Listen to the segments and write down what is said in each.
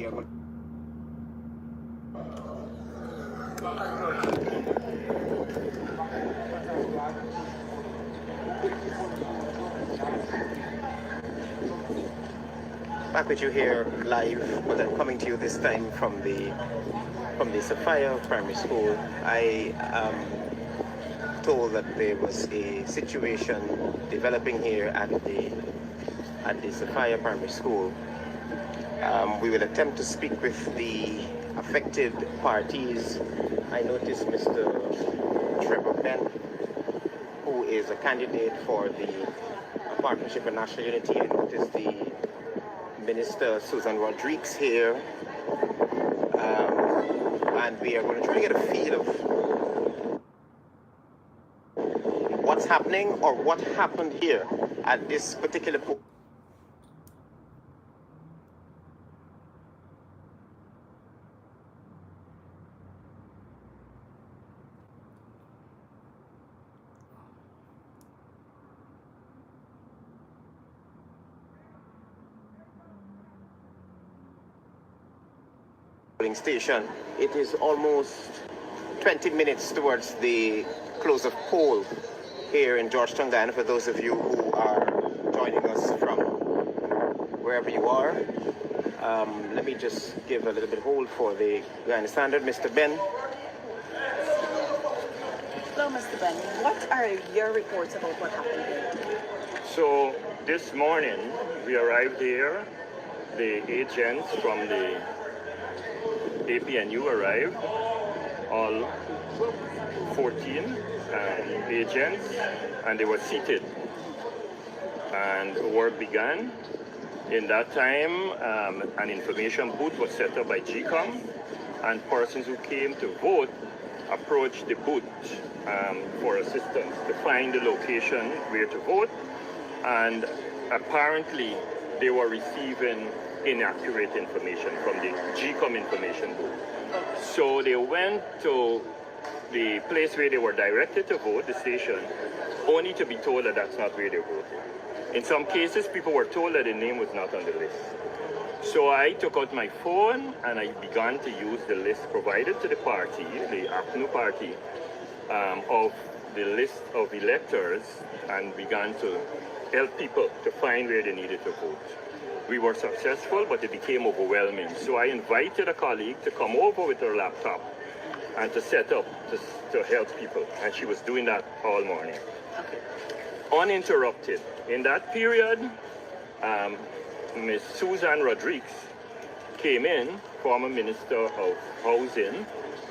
we are going back with you here live, but I'm coming to you this time from the Sapphire Primary School. I am told that there was a situation developing here at the Sapphire Primary School. We will attempt to speak with the affected parties. I noticed Mr. Trevor Ben, who is a candidate for the Partnership for National Unity. I noticed the Minister Susan Rodriguez here, and we are going to try to get a feel of what's happening or what happened here at this particular station. It is almost 20 minutes towards the close of poll here in Georgetown, Guyana. For those of you who are joining us from wherever you are, let me just give a little bit hold for the Guyana Standard. Mr. Ben. Hello, Mr. Ben. What are your reports about what happened here? So this morning we arrived here. The agents from the APNU arrived, all 14 agents, and they were seated. And work began. In that time, an information booth was set up by GECOM, and persons who came to vote approached the booth for assistance to find the location where to vote, and apparently they were receiving inaccurate information from the GECOM information booth. So they went to the place where they were directed to vote, the station, only to be told that that's not where they voted. In some cases, people were told that the name was not on the list. So I took out my phone and I began to use the list provided to the party, the APNU party, of the list of electors, and began to help people to find where they needed to vote. We were successful, but it became overwhelming. So I invited a colleague to come over with her laptop and to set up to help people. And she was doing that all morning. Okay. Uninterrupted. In that period, Ms. Susan Rodriguez came in, former Minister of Housing,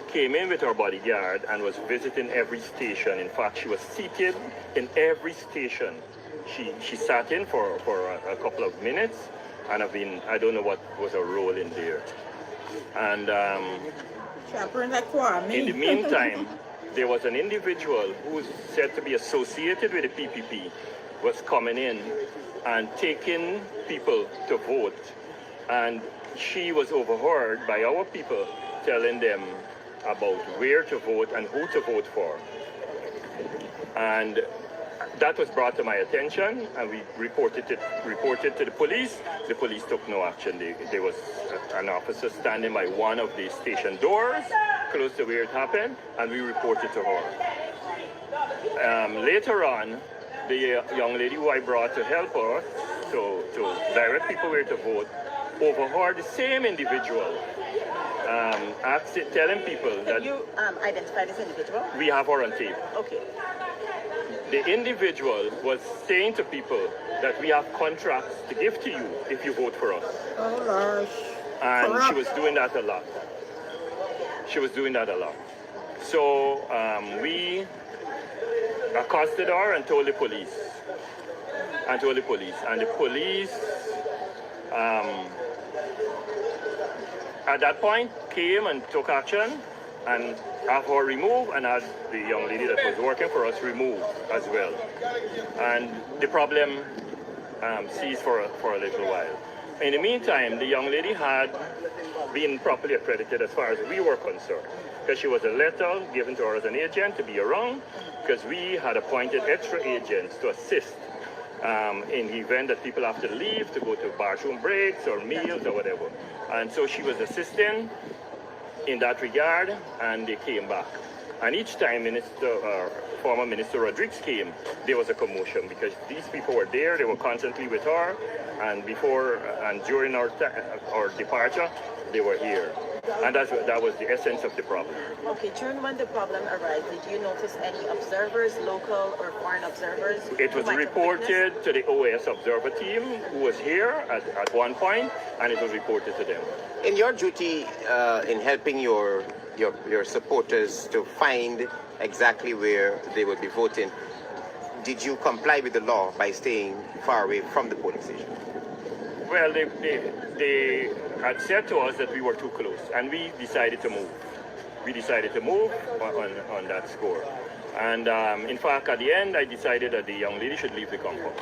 came in with her bodyguard and was visiting every station. In fact, she was seated in every station. She sat in for a couple of minutes, and I don't know what was her role in there. And in the meantime, there was an individual who was said to be associated with the PPP, was coming in and taking people to vote. And she was overheard by our people telling them about where to vote and who to vote for. And that was brought to my attention, and we reported to the police. The police took no action. There was an officer standing by one of the station doors, close to where it happened, and we reported to her. Later on, the young lady who I brought to help us to direct people where to vote overheard the same individual telling people that... Can you identify this individual? We have her on tape. Okay. The individual was saying to people that we have contracts to give to you if you vote for us. Oh, gosh. And she was doing that a lot. So we accosted her and told the police. And the police, at that point, came and took action and have her removed, and had the young lady that was working for us removed as well. And the problem ceased for a little while. In the meantime, the young lady had been properly accredited as far as we were concerned, because she was a letter given to her as an agent to be around, because we had appointed extra agents to assist in the event that people have to leave to go to bathroom breaks or meals or whatever. And so she was assisting in that regard, and they came back. And each time former Minister Rodriguez came, there was a commotion because these people were there, they were constantly with her, and before and during our departure, they were here. And that was the essence of the problem. Okay, during when the problem arrived, did you notice any observers, local or foreign observers? It was reported to the OAS observer team who was here at one point, and it was reported to them. In your duty in helping your supporters to find exactly where they would be voting, did you comply with the law by staying far away from the polling station? Well, they had said to us that we were too close, and we decided to move. We decided to move on that score. And in fact, at the end, I decided that the young lady should leave the compound.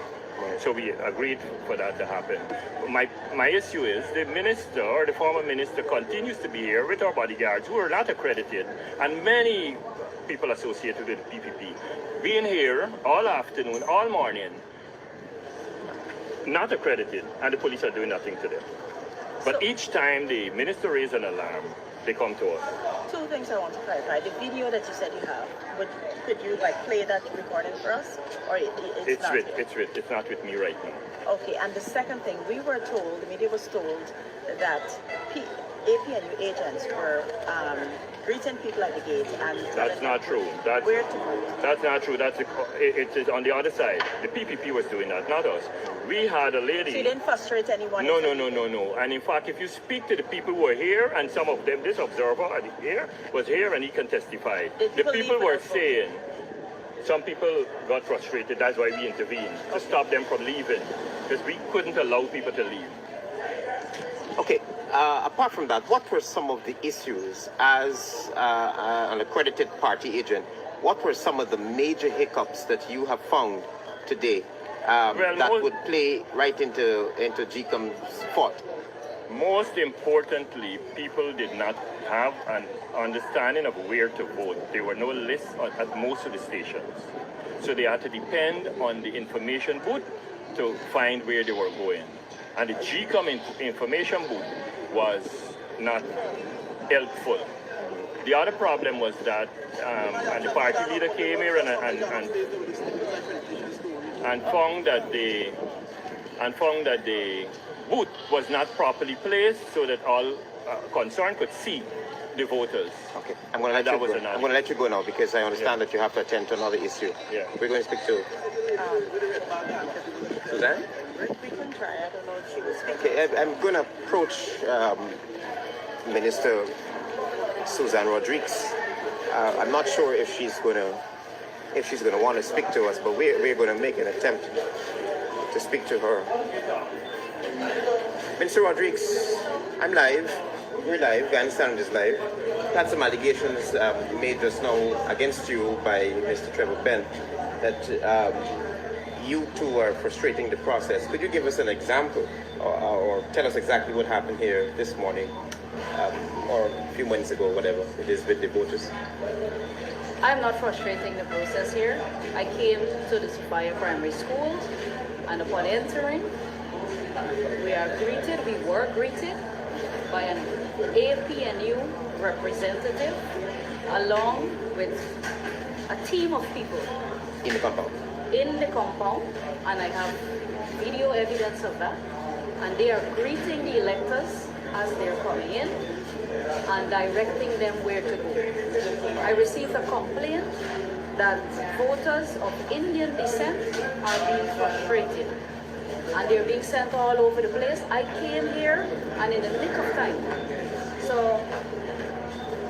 So we agreed for that to happen. My issue is the minister, or the former minister, continues to be here with our bodyguards who are not accredited, and many people associated with the PPP, being here all afternoon, all morning, not accredited, and the police are doing nothing to them. But each time the minister raises an alarm, they come to us. Two things I want to clarify. The video that you said you have, could you play that recording for us? Or it's not here? It's not with me right now. Okay, and the second thing, we were told, the media was told that APNU agents were greeting people at the gate and that's not true. Where to vote? That's not true. It is on the other side. The PPP was doing that, not us. We had a lady. So you didn't frustrate anyone? No. And in fact, if you speak to the people who were here, and some of them, this observer here was here, and he can testify. The people were saying, some people got frustrated. That's why we intervened to stop them from leaving, because we couldn't allow people to leave. Okay. Apart from that, what were some of the issues as an accredited party agent? What were some of the major hiccups that you have found today that would play right into GECOM's fault? Most importantly, people did not have an understanding of where to vote. There were no lists at most of the stations. So they had to depend on the information booth to find where they were going. And the GECOM information booth was not helpful. The other problem was that, and the party leader came here and found that the booth was not properly placed so that all concerned could see the voters. Okay, I'm going to let you go now because I understand that you have to attend to another issue. Yeah. We're going to speak to Suzanne. We can try. I don't know if she was speaking. Okay, I'm going to approach Minister Suzanne Rodriguez. I'm not sure if she's going to want to speak to us, but we're going to make an attempt to speak to her. Minister Rodriguez, I'm live. We're live. Ghana is live. Had some allegations made just now against you by Mr. Trevor Penn that you two are frustrating the process. Could you give us an example or tell us exactly what happened here this morning or a few months ago, whatever it is with the voters? I'm not frustrating the process here. I came to the Sophia Primary School, and upon entering, we were greeted by an APNU representative along with a team of people In the compound? In the compound, and I have video evidence of that. And they are greeting the electors as they're coming in and directing them where to go. I received a complaint that voters of Indian descent are being frustrated and they're being sent all over the place. I came here and in the nick of time. So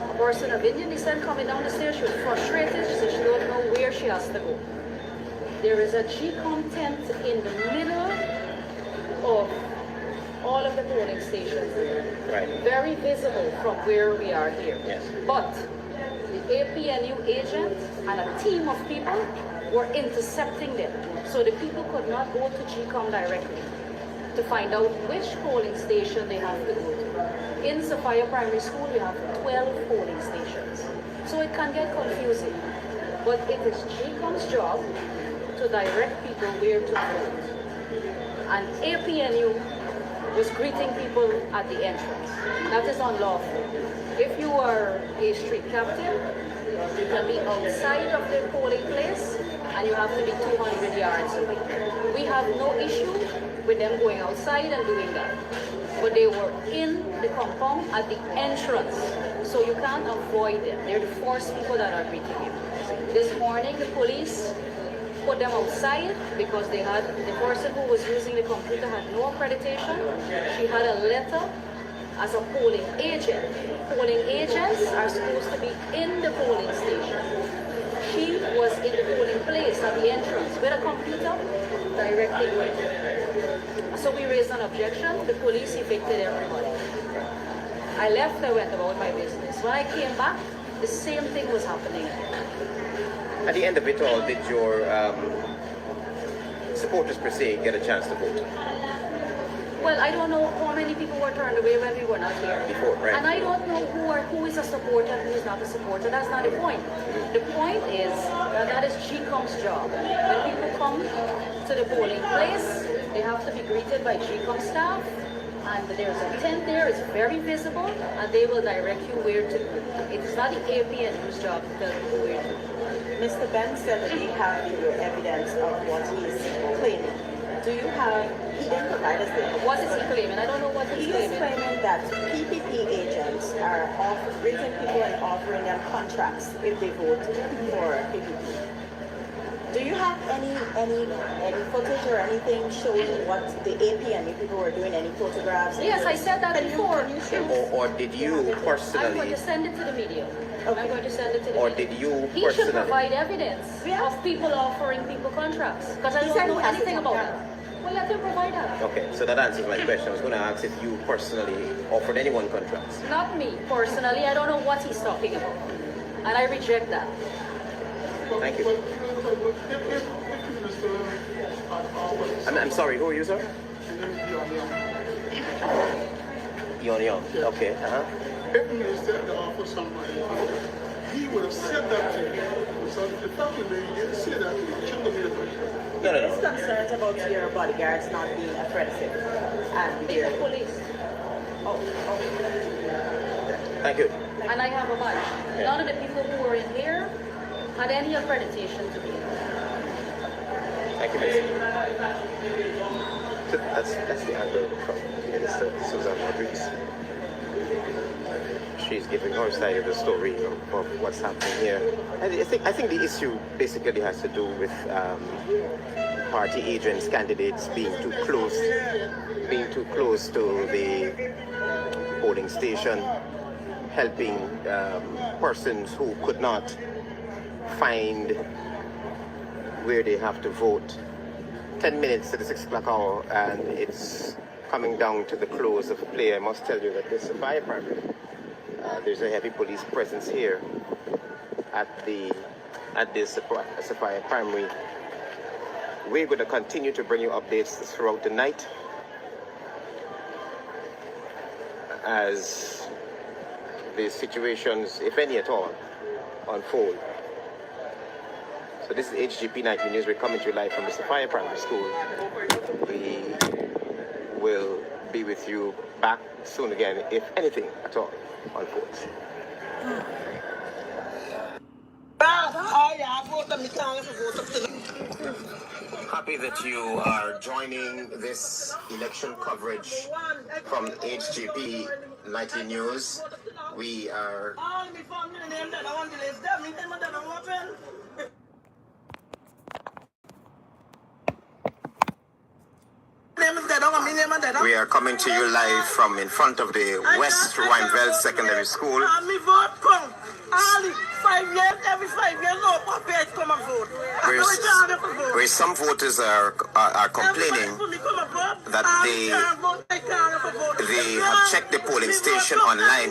a person of Indian descent coming down the stairs, she was frustrated, so she don't know where she has to go. There is a GECOM tent in the middle of all of the polling stations. Right. Very visible from where we are here. Yes. But the APNU agent and a team of people were intercepting them. So the people could not go to GECOM directly to find out which polling station they have to go to. In Sophia Primary School, we have 12 polling stations. So it can get confusing. But it is GECOM's job to direct people where to vote. And APNU was greeting people at the entrance. That is unlawful. If you are a street captain, you can be outside of the polling place and you have to be 200 yards away. We have no issue with them going outside and doing that. But they were in the compound at the entrance, so you can't avoid them. They're the first people that are greeting you. This morning, the police put them outside because the person who was using the computer had no accreditation. She had a letter as a polling agent. Polling agents are supposed to be in the polling station. She was in the polling place at the entrance with a computer directing her. So we raised an objection. The police evicted everybody. I left, I went about my business. When I came back, the same thing was happening. At the end of it all, did your supporters per se get a chance to vote? Well, I don't know how many people were turned away when we were not here. Before, right. And I don't know who is a supporter and who is not a supporter. That's not the point. The point is that is GECOM's job. When people come to the polling place, they have to be greeted by GECOM staff. And there's a tent there, it's very visible, and they will direct you where to go. It is not the APNU's job to tell you where to go. Mr. Ben said that they have video evidence of what he's claiming. Do you have, he didn't provide us with. What is he claiming? I don't know what he's claiming. He is claiming that PPP agents are greeting people and offering them contracts if they vote for PPP. Do you have any footage or anything showing what the APNU people were doing? Any photographs? Yes, I said that before. Or did you personally? I'm going to send it to the media. Okay. I'm going to send it to the Or media. did you He personally? should provide evidence of people offering people contracts. Because I don't know anything about that. Well, let him provide that. Okay, so that answers my question. I was going to ask if you personally offered anyone contracts. Not me, personally. I don't know what he's talking about. And I reject that. Thank you. I'm sorry, who are you, sir? Young. Okay, If he said to offer somebody, he would have said that to you. So the fact that he didn't say that, he shouldn't have made it. No. His concerns about your bodyguards not being accredited. And It's the police. Thank you. And I have a badge. None of the people who were in here had any accreditation to be here. Thank you, Miss. So that's the angle from Minister Susan Rodriguez. She's giving her side of the story of what's happening here. I think the issue basically has to do with party agents, candidates being too close to the polling station, helping persons who could not find where they have to vote. 10 minutes to the 6 o'clock hour, and it's coming down to the close of play. I must tell you that this is a fire primary. There's a heavy police presence here at this Sapphire Primary. We're going to continue to bring you updates throughout the night as the situations, if any at all, unfold. So this is HGP Nightly News. We're coming to you live from the Sapphire Primary School. We will be with you back soon again, if anything at all unfolds. Happy that you are joining this election coverage from HGP Nightly News. We are coming to you live from in front of the West Rhymeville Secondary School. Where some voters are complaining that they have checked the polling station online.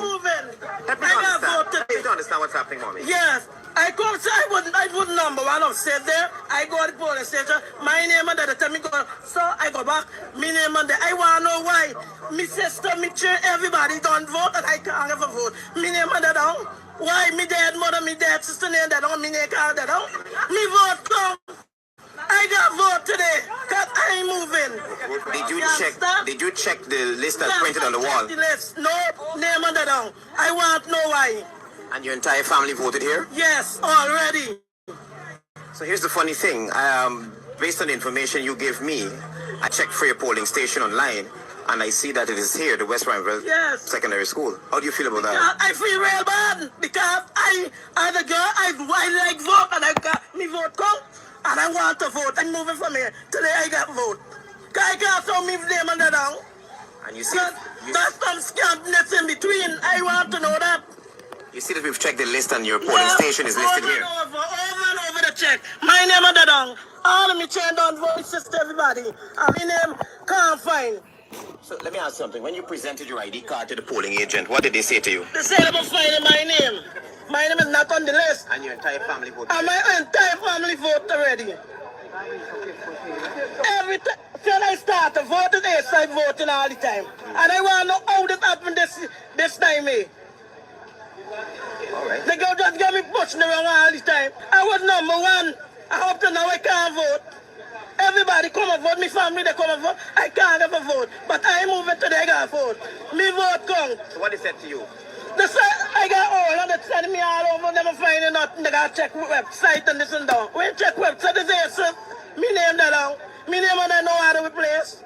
You don't understand what's happening, mommy? Yes. I go say I would number one of said there. I go to the polling station. My name and that tell me go. So I go back. My name and I want to know why. My sister, me church, everybody don't vote and I can't ever vote. My name and that down. Why me dead mother, me dead sister name that on me name call that down. Me vote come. I got vote today, cause I ain't moving. Did you check the list that's printed on the wall? The list. No name on the down. I want to know why. And your entire family voted here? Yes, already. So here's the funny thing. Based on the information you gave me, I checked for your polling station online, and I see that it is here, the West Rhineville Secondary School. How do you feel about that? I feel real bad because as a girl, I like vote, and I got me vote count, and I want to vote. I'm moving from here. Today I got vote. I can't throw me name on the down. And you see, That's some scampness in between. I want to know that. you see that we've checked the list, and your polling station is listed here. Over and over the check. My name on the down. All of me change on voices to everybody. And my name can't find. So let me ask something. When you presented your ID card to the polling agent, what did they say to you? They say about finding my name. My name is not on the list. And your entire family voted? And my entire family vote already. Every time till I start to vote, I voting all the time. And I want to know how this happened this time, eh? All right. They go just get me pushing around all the time. I was number one. I hope to now I can't vote. Everybody come and vote. My family, they come and vote. I can't ever vote. But I move it today, I got vote. Me vote come. So what they said to you? They say I got all and they send me all over, never finding nothing. They got to check website and this and that. When you check website, they say, sir, me name that down. Me name and I know how to replace.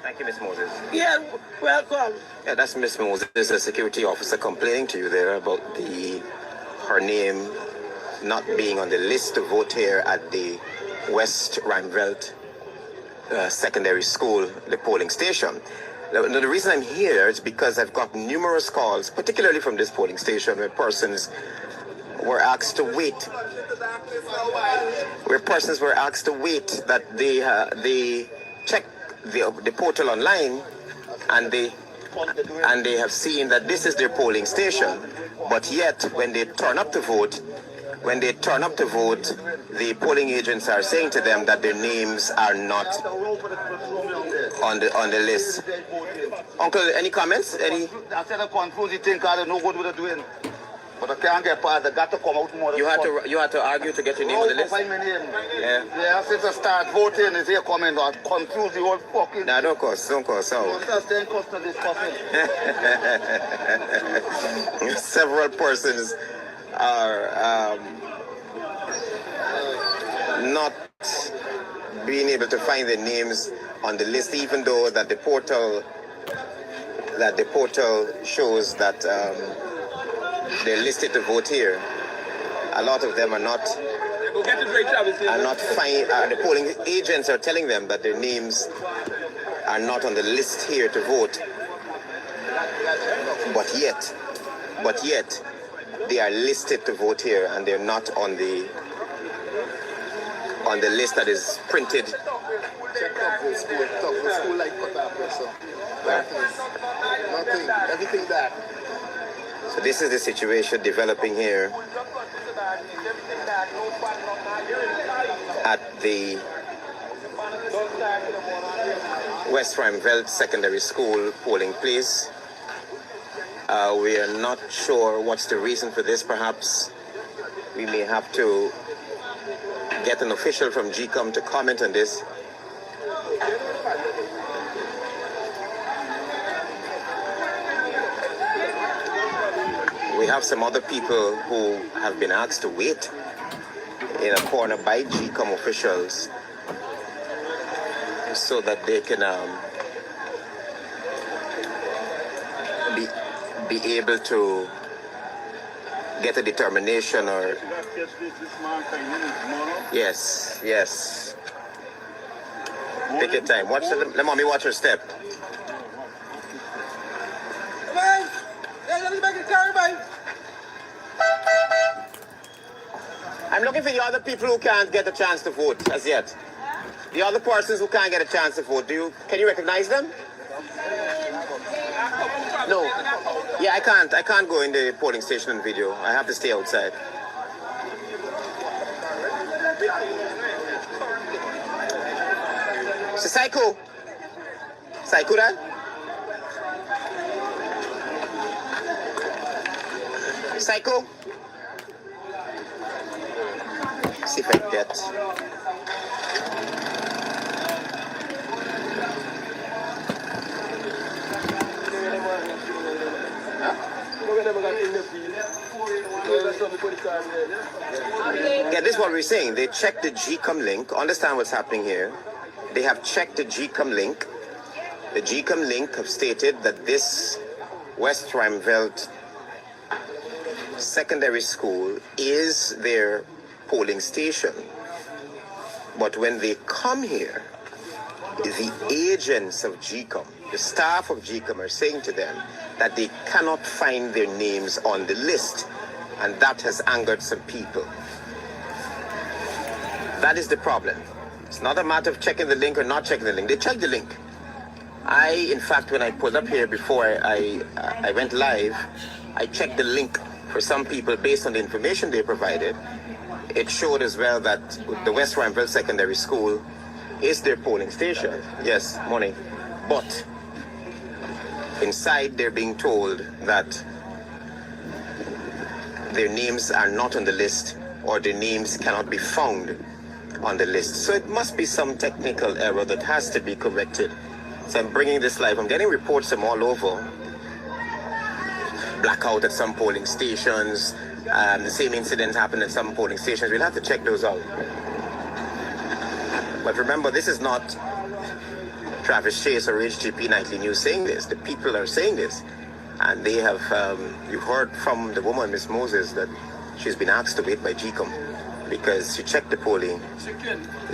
Thank you, Miss Moses. Yeah, welcome. Yeah, that's Miss Moses, a security officer, complaining to you there about her name not being on the list to vote here at the West Rhineveld Secondary School, the polling station. Now, the reason I'm here is because I've got numerous calls, particularly from this polling station, where persons were asked to wait. That they check the portal online, and they have seen that this is their polling station, but yet when they turn up to vote, the polling agents are saying to them that their names are not on the list. Uncle, any comments? Any? I said I confuse the thing, I don't know what we're doing. But I can't get past. I got to come out more. You had to argue to get your name on the list? Find my name. Yeah. Yeah, since I start voting, is here coming out. Confuse the whole fucking... Nah, don't cause. No, that's then cost of discussing. Several persons are not being able to find their names on the list, even though that the portal shows that they're listed to vote here. A lot of them are not fine. The polling agents are telling them that their names are not on the list here to vote. But yet, they are listed to vote here, and they're not on the list that is printed. School like cut off, so nothing, everything that. So this is the situation developing here at the West Rhineveld Secondary School polling place. We are not sure what's the reason for this. Perhaps we may have to get an official from GECOM to comment on this. We have some other people who have been asked to wait in a corner by GECOM officials so that they can be able to get a determination or... Yes. Take your time. Let mommy watch her step. I'm looking for the other people who can't get a chance to vote as yet. The other persons who can't get a chance to vote. Can you recognize them? No. Yeah, I can't go in the polling station on video. I have to stay outside. So Psycho. Psycho that? Psycho? See if I can get Yeah, this is what we're saying. They checked the GECOM link. Understand what's happening here. They have checked the GECOM link. The GECOM link have stated that this West Rheinveld Secondary School is their polling station. But when they come here, the agents of GECOM, the staff of GECOM are saying to them that they cannot find their names on the list. And that has angered some people. That is the problem. It's not a matter of checking the link or not checking the link. They checked the link. In fact, when I pulled up here before I went live, I checked the link for some people based on the information they provided. It showed as well that the West Rheinveld Secondary School is their polling station. Yes, morning. But inside they're being told that their names are not on the list or their names cannot be found on the list. So it must be some technical error that has to be corrected. So I'm bringing this live. I'm getting reports from all over. Blackout at some polling stations. The same incident happened at some polling stations. We'll have to check those out. But remember, this is not Travis Chase or HGP Nightly News saying this. The people are saying this. And they have, you heard from the woman, Miss Moses, that she's been asked to wait by GECOM because she checked the polling,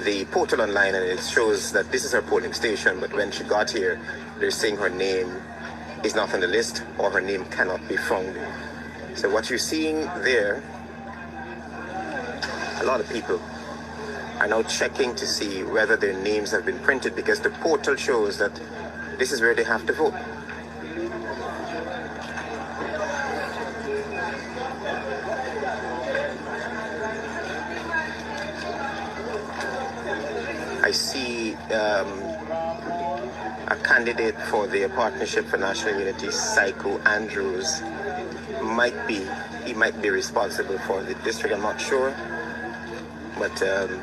the portal online, and it shows that this is her polling station. But when she got here, they're saying her name is not on the list or her name cannot be found. So what you're seeing there, a lot of people are now checking to see whether their names have been printed because the portal shows that this is where they have to vote. I see a candidate for the Partnership for National Unity, Psycho Andrews, he might be responsible for the district. I'm not sure, but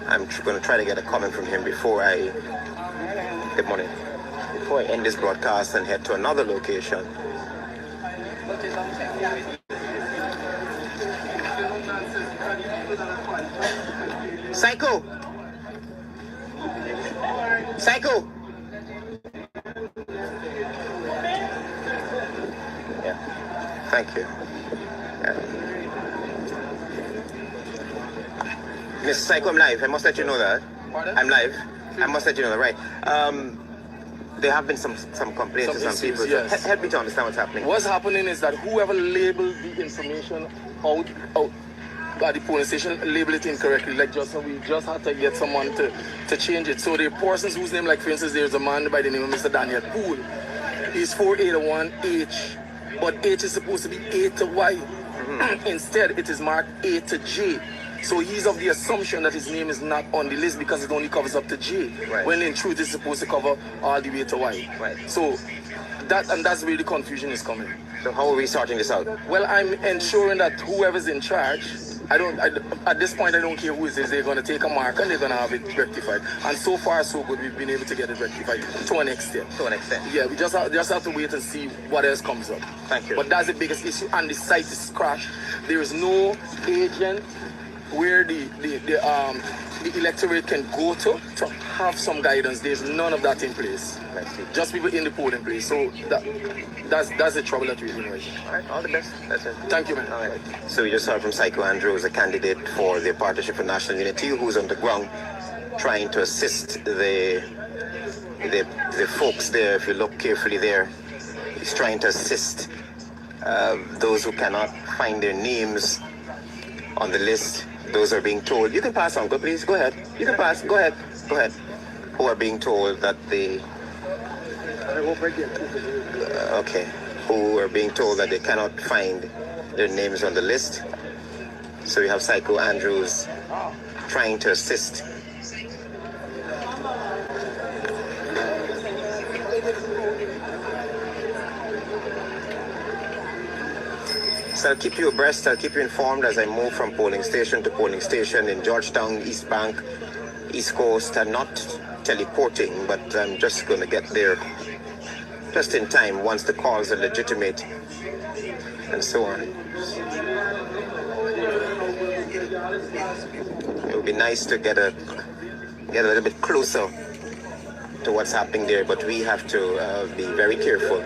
I'm going to try to get a comment from him before I end this broadcast and head to another location. Psycho! Yeah, thank you. Mr. Psycho, I'm live. I must let you know that. Pardon? I'm live. I must let you know that, right. There have been some complaints from some people. Yes. So help me to understand what's happening. What's happening is that whoever labeled the information out at the polling station labeled it incorrectly. Like we just had to get someone to change it. So the persons whose name, like for instance, there's a man by the name of Mr. Daniel Poole. He's 481H, but H is supposed to be A to Y. Mm-hmm. Instead, it is marked A to J. So he's of the assumption that his name is not on the list because it only covers up to J. Right. When in truth it's supposed to cover all the way to Y. Right. So that's where the confusion is coming. So how are we sorting this out? Well, I'm ensuring that whoever's in charge, at this point I don't care who it is, they're going to take a mark and they're going to have it rectified. And so far so good, we've been able to get it rectified to an extent. To an extent? Yeah, we just have to wait and see what else comes up. Thank you. But that's the biggest issue, and the site is crashed. There is no agent where the electorate can go to have some guidance. There's none of that in place. Just people in the polling place. So that's the trouble that we're in right now. All right, all the best. That's it. Thank you, man. All right. So we just heard from Psycho Andrews, a candidate for the Partnership for National Unity, who's on the ground trying to assist the folks there. If you look carefully there, he's trying to assist those who cannot find their names on the list. Those are being told, you can pass on, please, go ahead. You can pass, go ahead. Who are being told that who are being told that they cannot find their names on the list. So we have Psycho Andrews trying to assist. So I'll keep you abreast, I'll keep you informed as I move from polling station to polling station in Georgetown, East Bank, East Coast. I'm not teleporting, but I'm just going to get there just in time once the calls are legitimate and so on. It would be nice to get a little bit closer to what's happening there, but we have to be very careful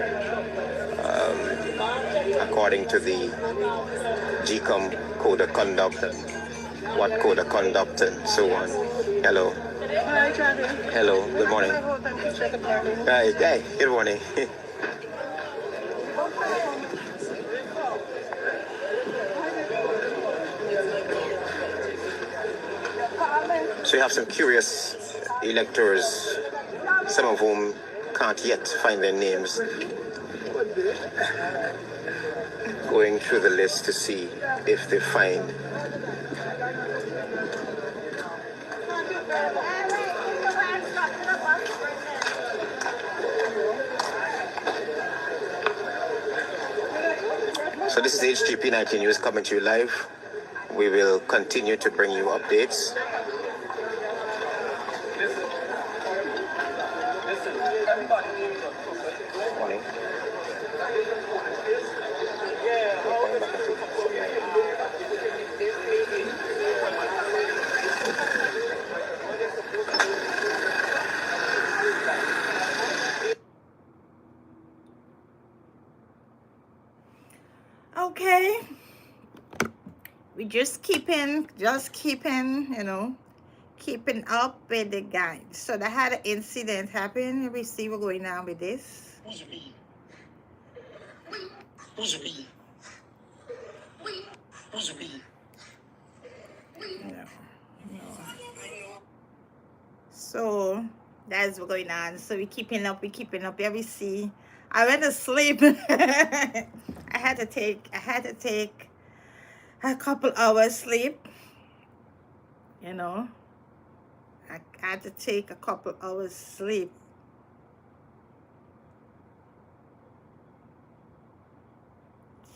according to the GECOM code of conduct, and what code of conduct and so on. Hello. Hi, Charlie. Hello, good morning. Hi, hey, good morning. So you have some curious electors, some of whom can't yet find their names, going through the list to see if they find. So this is HGP 19 News coming to you live. We will continue to bring you updates. Morning. Okay, we just keeping, you know, keeping up with the guys. So they had an incident happen. We see what's going on with this. Who's we? Who's we? Who's we? No. So that's what's going on. So we keeping up. Yeah, we see. I went to sleep. I had to take a couple hours sleep. You know, I had to take a couple hours sleep.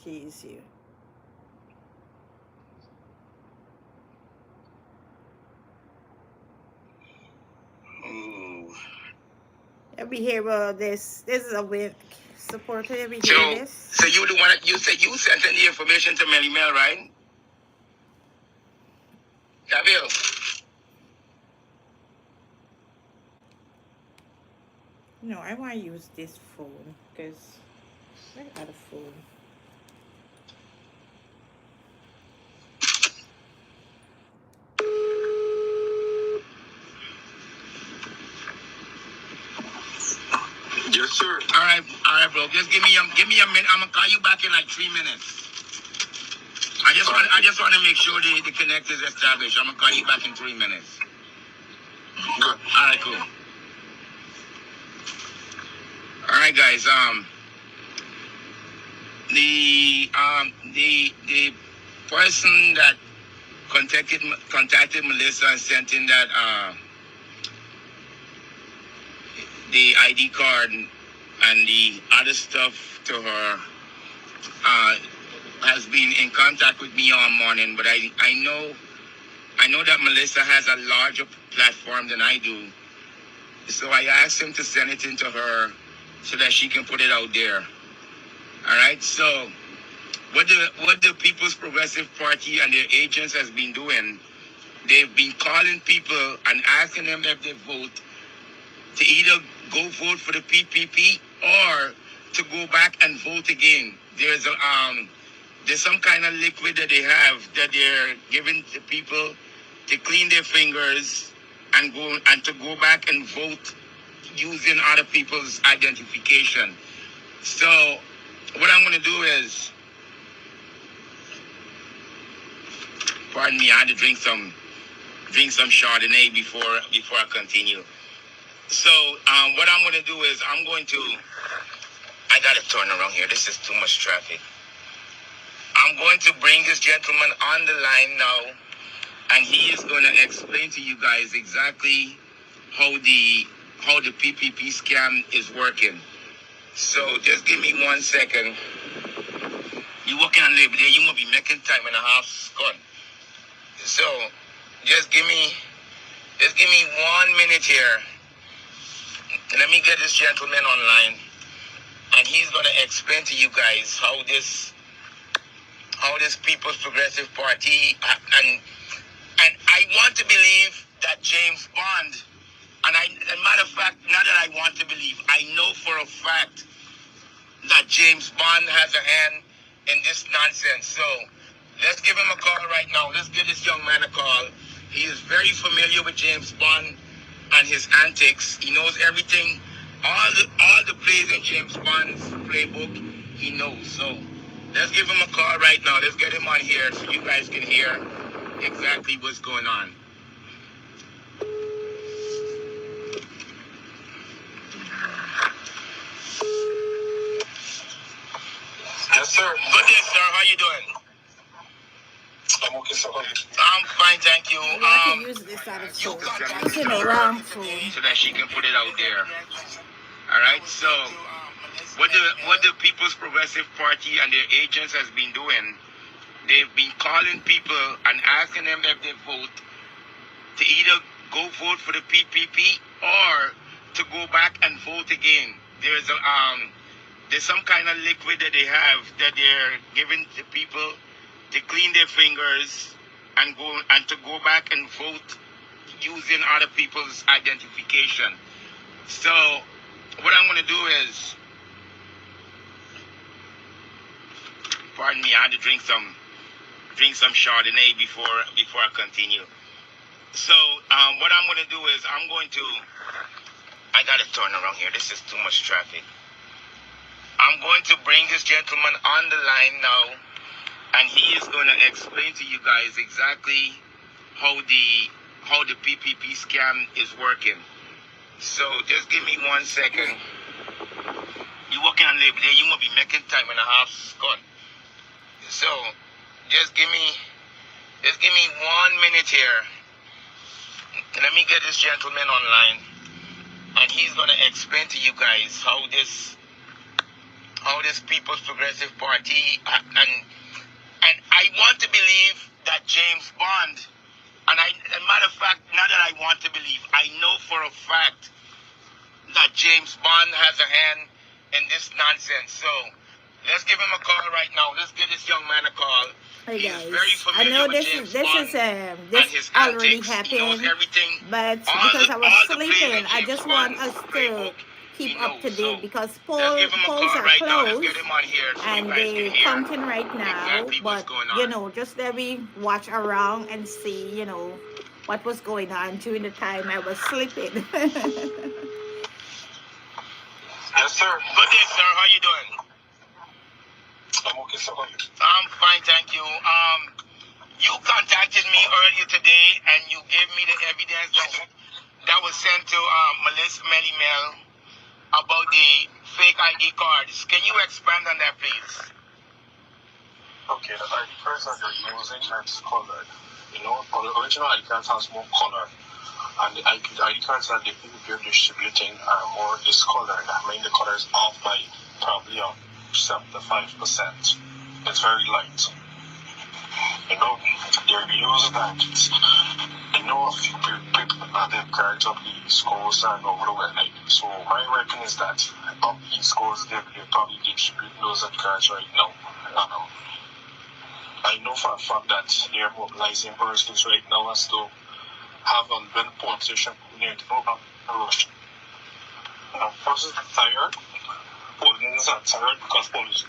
Jeez, you. Every hero, this is a win supporter. Every hero, this. So you the one you said you sent in the information to Melly Mel, right? Gabriel. No, I want to use this phone because I got a phone. Yes, sir. All right, bro. Just give me a minute. I'm gonna call you back in like 3 minutes. I just want to make sure the connect is established. I'm gonna call you back in 3 minutes. Good. All right, cool. All right, guys. The person that contacted Melissa and sent in that the ID card and the other stuff to her has been in contact with me all morning, but I know that Melissa has a larger platform than I do, so I asked him to send it in to her so that she can put it out there. All right, so what the People's Progressive Party and their agents has been doing, they've been calling people and asking them if they vote to either go vote for the PPP or to go back and vote again. There's some kind of liquid that they have that they're giving to people to clean their fingers and to go back and vote using other people's identification. So what I'm going to do is, pardon me, I had to drink some Chardonnay before I continue. So what I'm going to do is I got to turn around here. This is too much traffic. I'm going to bring this gentleman on the line now, and he is going to explain to you guys exactly how the PPP scam is working. So just give me 1 second. You working on labor there, you must be making time and a half, Scott. So just give me 1 minute here. Let me get this gentleman online, and he's going to explain to you guys how this how this People's Progressive Party and I want to believe that James Bond, and as a matter of fact, not that I want to believe, I know for a fact that James Bond has a hand in this nonsense. So let's give him a call right now. Let's give this young man a call. He is very familiar with James Bond and his antics. He knows everything, all the plays in James Bond's playbook. He knows. So let's give him a call right now. Let's get him on here so you guys can hear exactly what's going on. Yes, sir. Good day, sir. How you doing? I'm okay, sir. I'm fine, thank you. I can use this out of phone. It's in the wrong phone. So that she can put it out there. All right. So what the People's Progressive Party and their agents has been doing, they've been calling people and asking them if they vote to either go vote for the PPP or to go back and vote again. There's some kind of liquid that they have that they're giving to people to clean their fingers and to go back and vote using other people's identification. So what I'm going to do is, pardon me, I had to drink some Chardonnay before I continue. So what I'm going to do is I got to turn around here. This is too much traffic. I'm going to bring this gentleman on the line now, and he is going to explain to you guys exactly how the PPP scam is working. So just give me 1 second. You working on Labor Day, you must be making time and a half, Scott. So just give me 1 minute here. Let me get this gentleman online, and he's going to explain to you guys how this People's Progressive Party and I want to believe that James Bond, and as a matter of fact, not that I want to believe, I know for a fact that James Bond has a hand in this nonsense. So let's give him a call right now. Let's give this young man a call. Hey guys, I know this already happened, but because I was sleeping, I just want us to keep up to date because polls are closed and they're counting right now. But just let me watch around and see, what was going on during the time I was sleeping. Yes, sir. Good day, sir. How you doing? I'm okay, sir. I'm fine, thank you. You contacted me earlier today, and you gave me the evidence that was sent to Melissa Melly about the fake ID cards. Can you expand on that, please? Okay, the ID cards that you're using are colored. The original ID cards has more color, and the ID cards that the people are distributing are more discolored. I mean, the color is off by probably 75%. It's very light. They're using that. A few people have their cards up the East Coast and over the West. So my reckon is that up East Coast, they're probably distributing those cards right now. I know for a fact that they're mobilizing persons right now as to have a been position near the rush. Persons are tired. Police are tired because police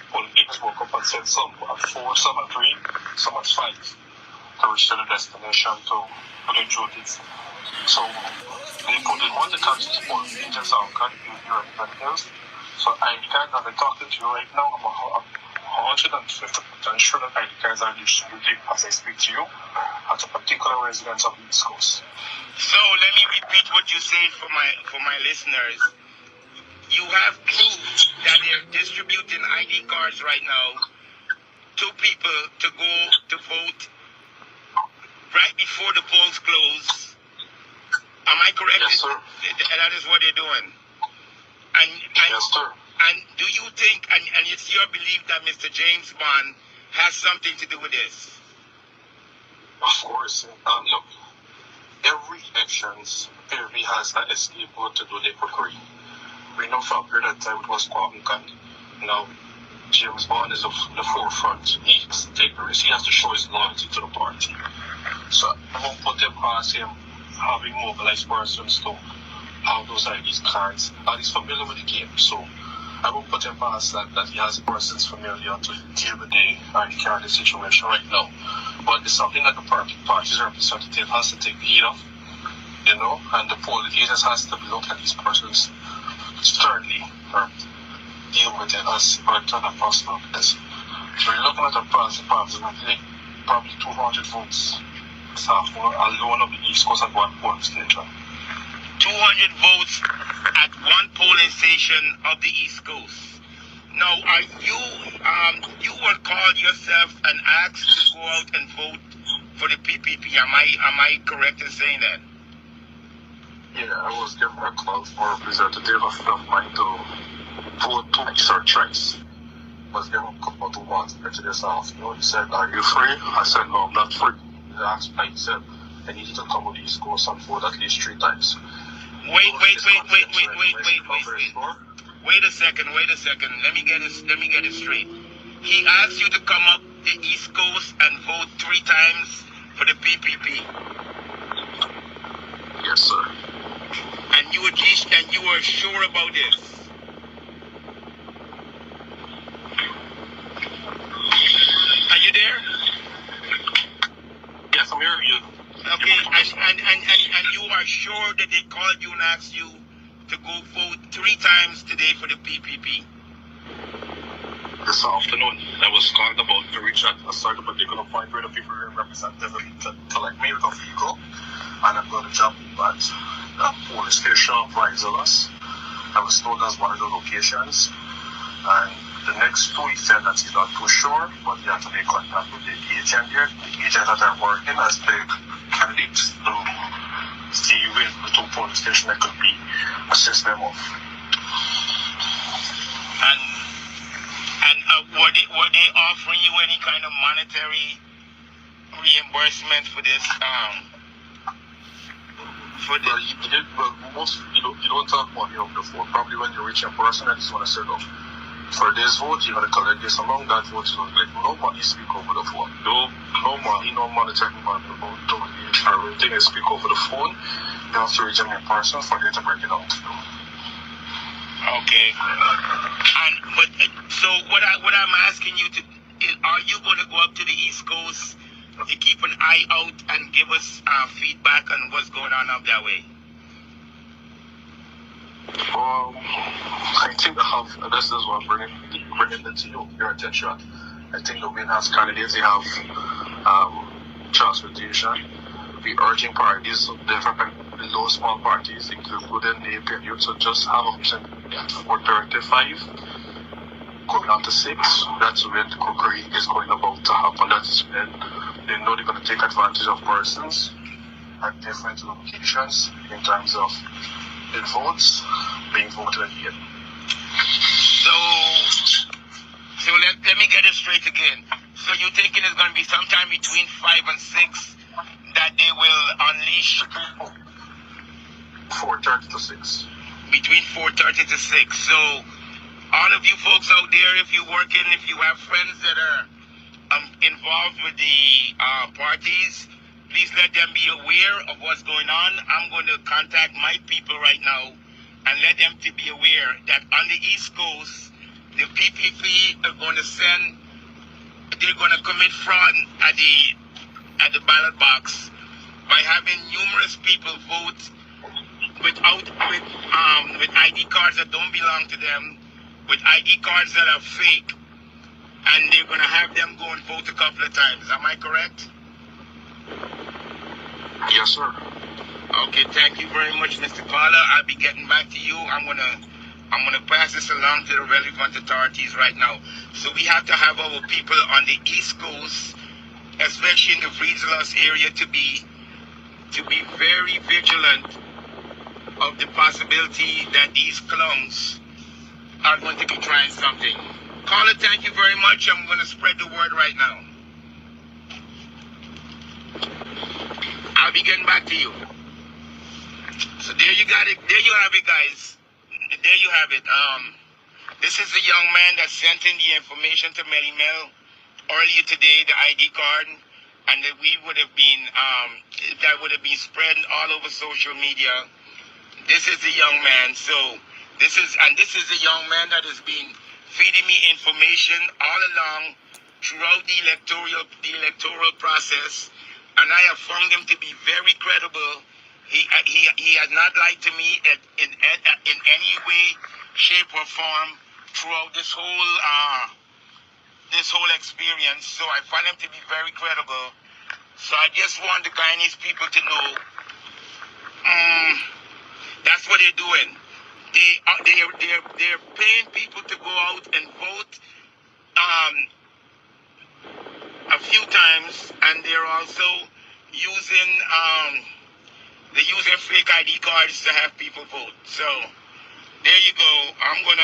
woke up and said some at 4, some at 3, some at 5 to reach to the destination to put in duties. So they want the country to support agents of your representatives. So ID cards, as I'm talking to you right now, I'm 150% sure that ID cards are distributed as I speak to you at a particular residence of the East Coast. So let me repeat what you said for my listeners. You have proof that they're distributing ID cards right now to people to go to vote right before the polls close. Am I correct? Yes, sir. That is what they're doing. Yes, sir. And do you think, and it's your belief that Mr. James Bond has something to do with this? Of course. Look, every elections, everybody has an escape route to do the hypocrisy. We know for a period of time it was Kwame. Now, James Bond is the forefront. He has to take the risk. He has to show his loyalty to the party. So I won't put them past him having mobilized persons to have those IDs cards. And he's familiar with the game. So I won't put him past that he has persons familiar to deal with the ID card situation right now. But it's something that the party's representative has to take heed of, you know, and the poll agents has to look at these persons sternly or deal with it as possible. Because we're looking at approximately probably 200 votes alone of the East Coast at one polling station. 200 votes at one polling station of the East Coast. Now, are you were called yourself and asked to go out and vote for the PPP? Am I correct in saying that? Yeah, I was given a call for a representative of mine to vote twice or thrice. I was given a call to once to this afternoon. He said, "Are you free?" I said, "No, I'm not free." He asked me, he said, "I need you to come to the East Coast and vote at least 3 times." Wait a second. Let me get it straight. He asked you to come up the East Coast and vote 3 times for the PPP. Yes, sir. And you were sure about this. Are you there? Yes, I'm hearing you. Okay, and you are sure that they called you and asked you to go vote 3 times today for the PPP? This afternoon, I was called about to reach at a certain particular point where the people representative to collect me with a vehicle, and I'm going to jump at the police station of Rizelas. I was told that's one of the locations, and the next 2 he said that he's not too sure, but he had to make contact with the agent here. The agent that I'm working as the candidates to see with the 2 police stations that could be assist them off. And were they offering you any kind of monetary reimbursement for this? Most you don't talk money over the phone. Probably when you reach a person and just want to say, "Look, for this vote, you're going to collect this amount." That vote is like no money speak over the phone. No money, no monetary money. Everything is speak over the phone. You have to reach a person for them to break it out. Okay. So what I'm asking you to is, are you going to go up to the East Coast to keep an eye out and give us feedback on what's going on up that way? I think this is what I'm bringing it to your attention. I think the winners candidates, they have transportation. We urging parties, different low small parties, including the APNU, to just have option for Directive 5 going on to 6. That's when the cookery is going about to happen. That's when they know they're going to take advantage of persons at different locations in terms of the votes being voted in. So let me get it straight again. So you're thinking it's going to be sometime between 5 and 6 that they will unleash? 4:30 to 6. Between 4:30 to 6. So all of you folks out there, if you're working, if you have friends that are involved with the parties, please let them be aware of what's going on. I'm going to contact my people right now and let them to be aware that on the East Coast, the PPP are going to they're going to commit fraud at the ballot box by having numerous people vote with ID cards that don't belong to them, with ID cards that are fake, and they're going to have them go and vote a couple of times. Am I correct? Yes, sir. Okay, thank you very much, Mr. Caller. I'll be getting back to you. I'm gonna pass this along to the relevant authorities right now. So we have to have our people on the East Coast, especially in the Vreezelas area, to be very vigilant of the possibility that these clowns are going to be trying something. Caller, thank you very much. I'm going to spread the word right now. I'll be getting back to you. So there you got it. There you have it, guys. There you have it. This is the young man that sent in the information to Melly Mel earlier today, the ID card, and that we would have been that would have been spread all over social media. This is the young man. So this is the young man that has been feeding me information all along throughout the electoral process, and I have found him to be very credible. He has not lied to me in any way, shape, or form throughout this whole experience. So I find him to be very credible. So I just want the Guyanese people to know that's what they're doing. They're paying people to go out and vote a few times, and they're also using fake ID cards to have people vote. So there you go. I'm gonna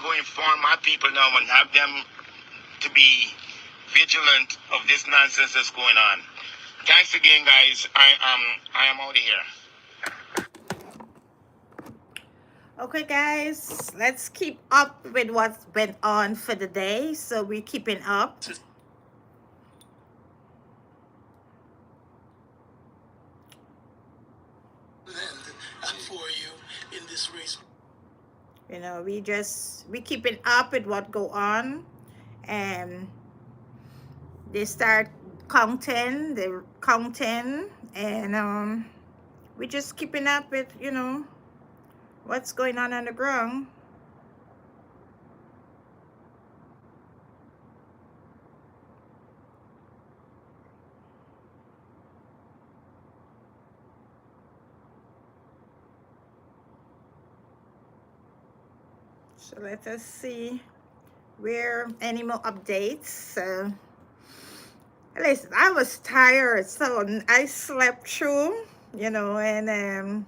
go inform my people now and have them to be vigilant of this nonsense that's going on. Thanks again, guys. I am out of here. Okay, guys, let's keep up with what went on for the day. So we're keeping up. For you in this race. You know, we keeping up with what go on, and they start counting, and we just keeping up with, you know, what's going on the ground. So let us see where any more updates. So listen, I was tired, so I slept through, you know, and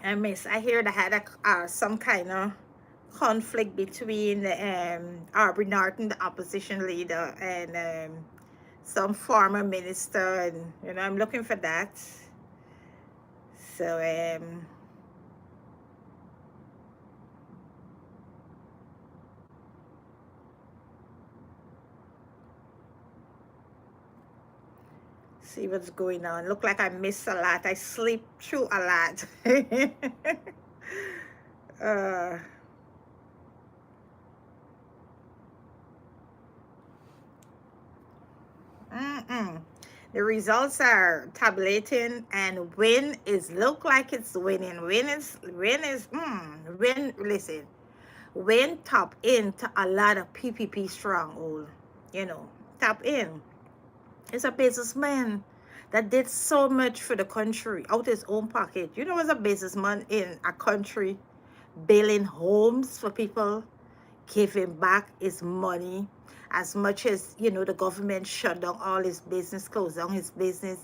I hear they had some kind of conflict between Aubrey Norton, the opposition leader, and some former minister, and you know, I'm looking for that. So see what's going on. Look like I missed a lot. I sleep through a lot. The results are tabulating, and win is look like it's winning. Listen, win top into a lot of PPP stronghold. You know, top in. It's a businessman that did so much for the country out his own pocket. You know, as a businessman in a country, building homes for people, giving back his money, as much as, you know, the government shut down all his business, closed down his business,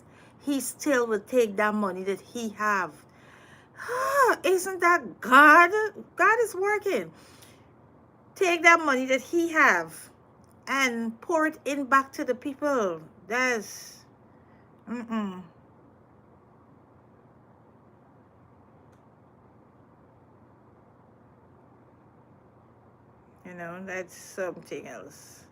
he still will take that money that he have. Isn't that God? God is working. Take that money that he have and pour it in back to the people. That's you know, that's something else.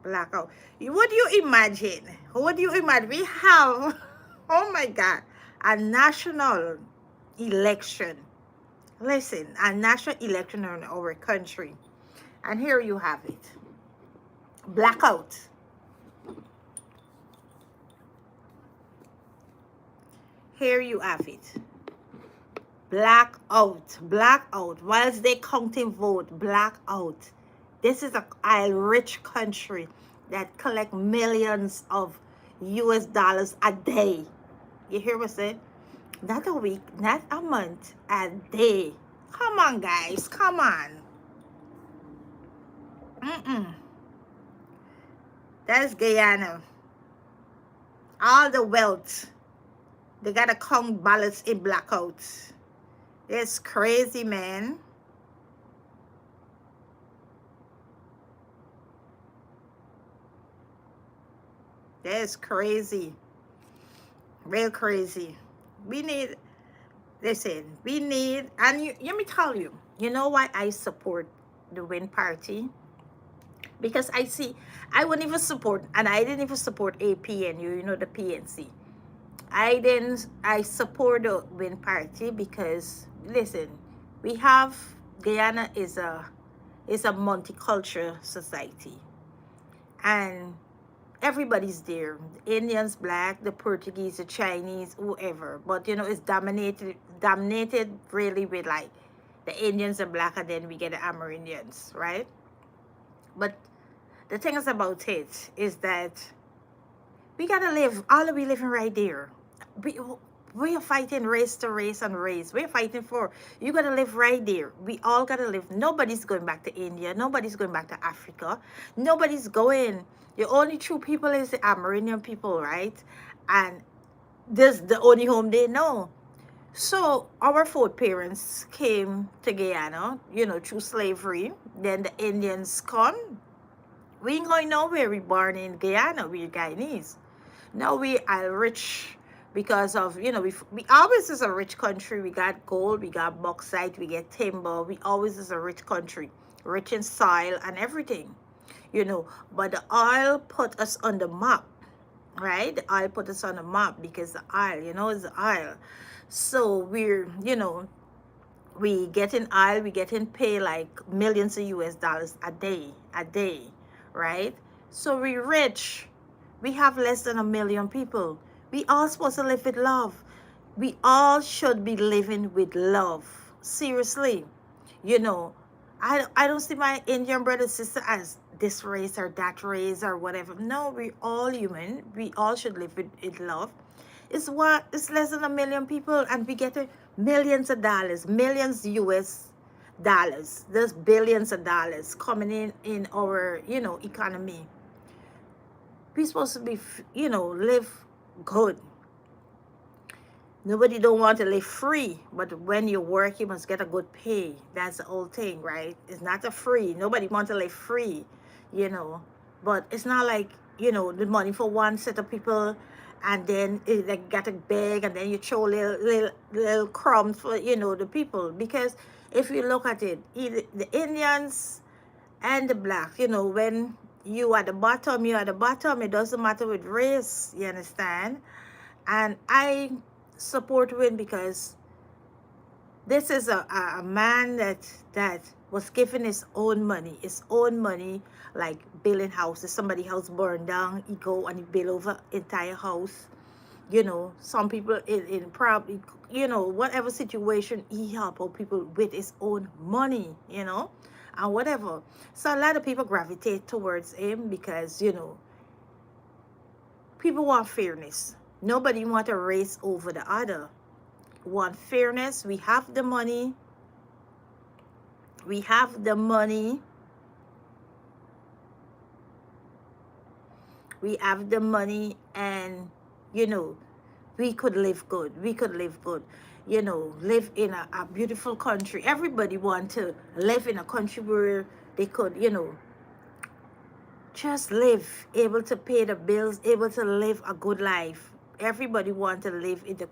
Blackout. What do you imagine? What do you imagine? We have, oh my God, a national election. Listen, a national election in our country. And here you have it. Blackout. Here you have it. Blackout. Blackout. Whilst they counting vote, blackout. This is a rich country that collect millions of US dollars a day. You hear what I said? Not a week, not a month, a day. Come on, guys. Come on. That's Guyana. All the wealth. They gotta count ballots in blackouts. It's crazy, man. That's crazy. Real crazy. We need listen, we need, and let me tell you, you know why I support the Win Party? Because I wouldn't even support, and I didn't even support APNU, you know, the PNC. I support the Win Party because, listen, we have, Guyana is a multicultural society, and everybody's there. The Indians, black, the Portuguese, the Chinese, whoever. But you know, it's dominated really with like the Indians and black, and then we get the Amerindians, right? But the thing is about it is that we gotta live, all of we living right there. We're fighting race to race and race. We're fighting for, you gotta live right there. We all gotta live. Nobody's going back to India. Nobody's going back to Africa. Nobody's going. The only true people is the Amerindian people, right? And this the only home they know. So our foreparents came to Guyana, you know, through slavery. Then the Indians come. We ain't going nowhere. We born in Guyana. We're Guyanese. Now we are rich because of, you know, we always is a rich country. We got gold, we got bauxite, we get timber. We always is a rich country, rich in soil and everything, you know. But the oil put us on the map, right? The oil put us on the map because the oil, you know, is the oil. So we're, you know, we getting oil, we getting pay like millions of US dollars a day, right? So we're rich. We have less than 1 million people. We all supposed to live with love. We all should be living with love. Seriously. You know, I don't see my Indian brother sister as this race or that race or whatever. No, we all human. We all should live with love. It's less than 1 million people, and we get millions of dollars, millions US dollars. There's billions of dollars coming in our, you know, economy. We're supposed to be, you know, live good. Nobody don't want to live free, but when you work, you must get a good pay. That's the whole thing, right? It's not a free. Nobody wants to live free, you know. But it's not like, you know, the money for one set of people, and then they got a bag, and then you throw little crumbs for, you know, the people. Because if you look at it, either the Indians and the black, you know, when you at the bottom, you're at the bottom. It doesn't matter with race, you understand? And I support Win because this is a man that was given his own money, like building houses. Somebody's house burned down, he go and he build over entire house. You know, some people in probably, you know, whatever situation, he help out people with his own money, you know, and whatever. So a lot of people gravitate towards him because, you know, people want fairness. Nobody want to race over the other. Want fairness. We have the money. We have the money. We have the money, and, you know, we could live good. We could live good. You know, live in a beautiful country. Everybody want to live in a country where they could, you know, just live, able to pay the bills, able to live a good life. Everybody want to live in the,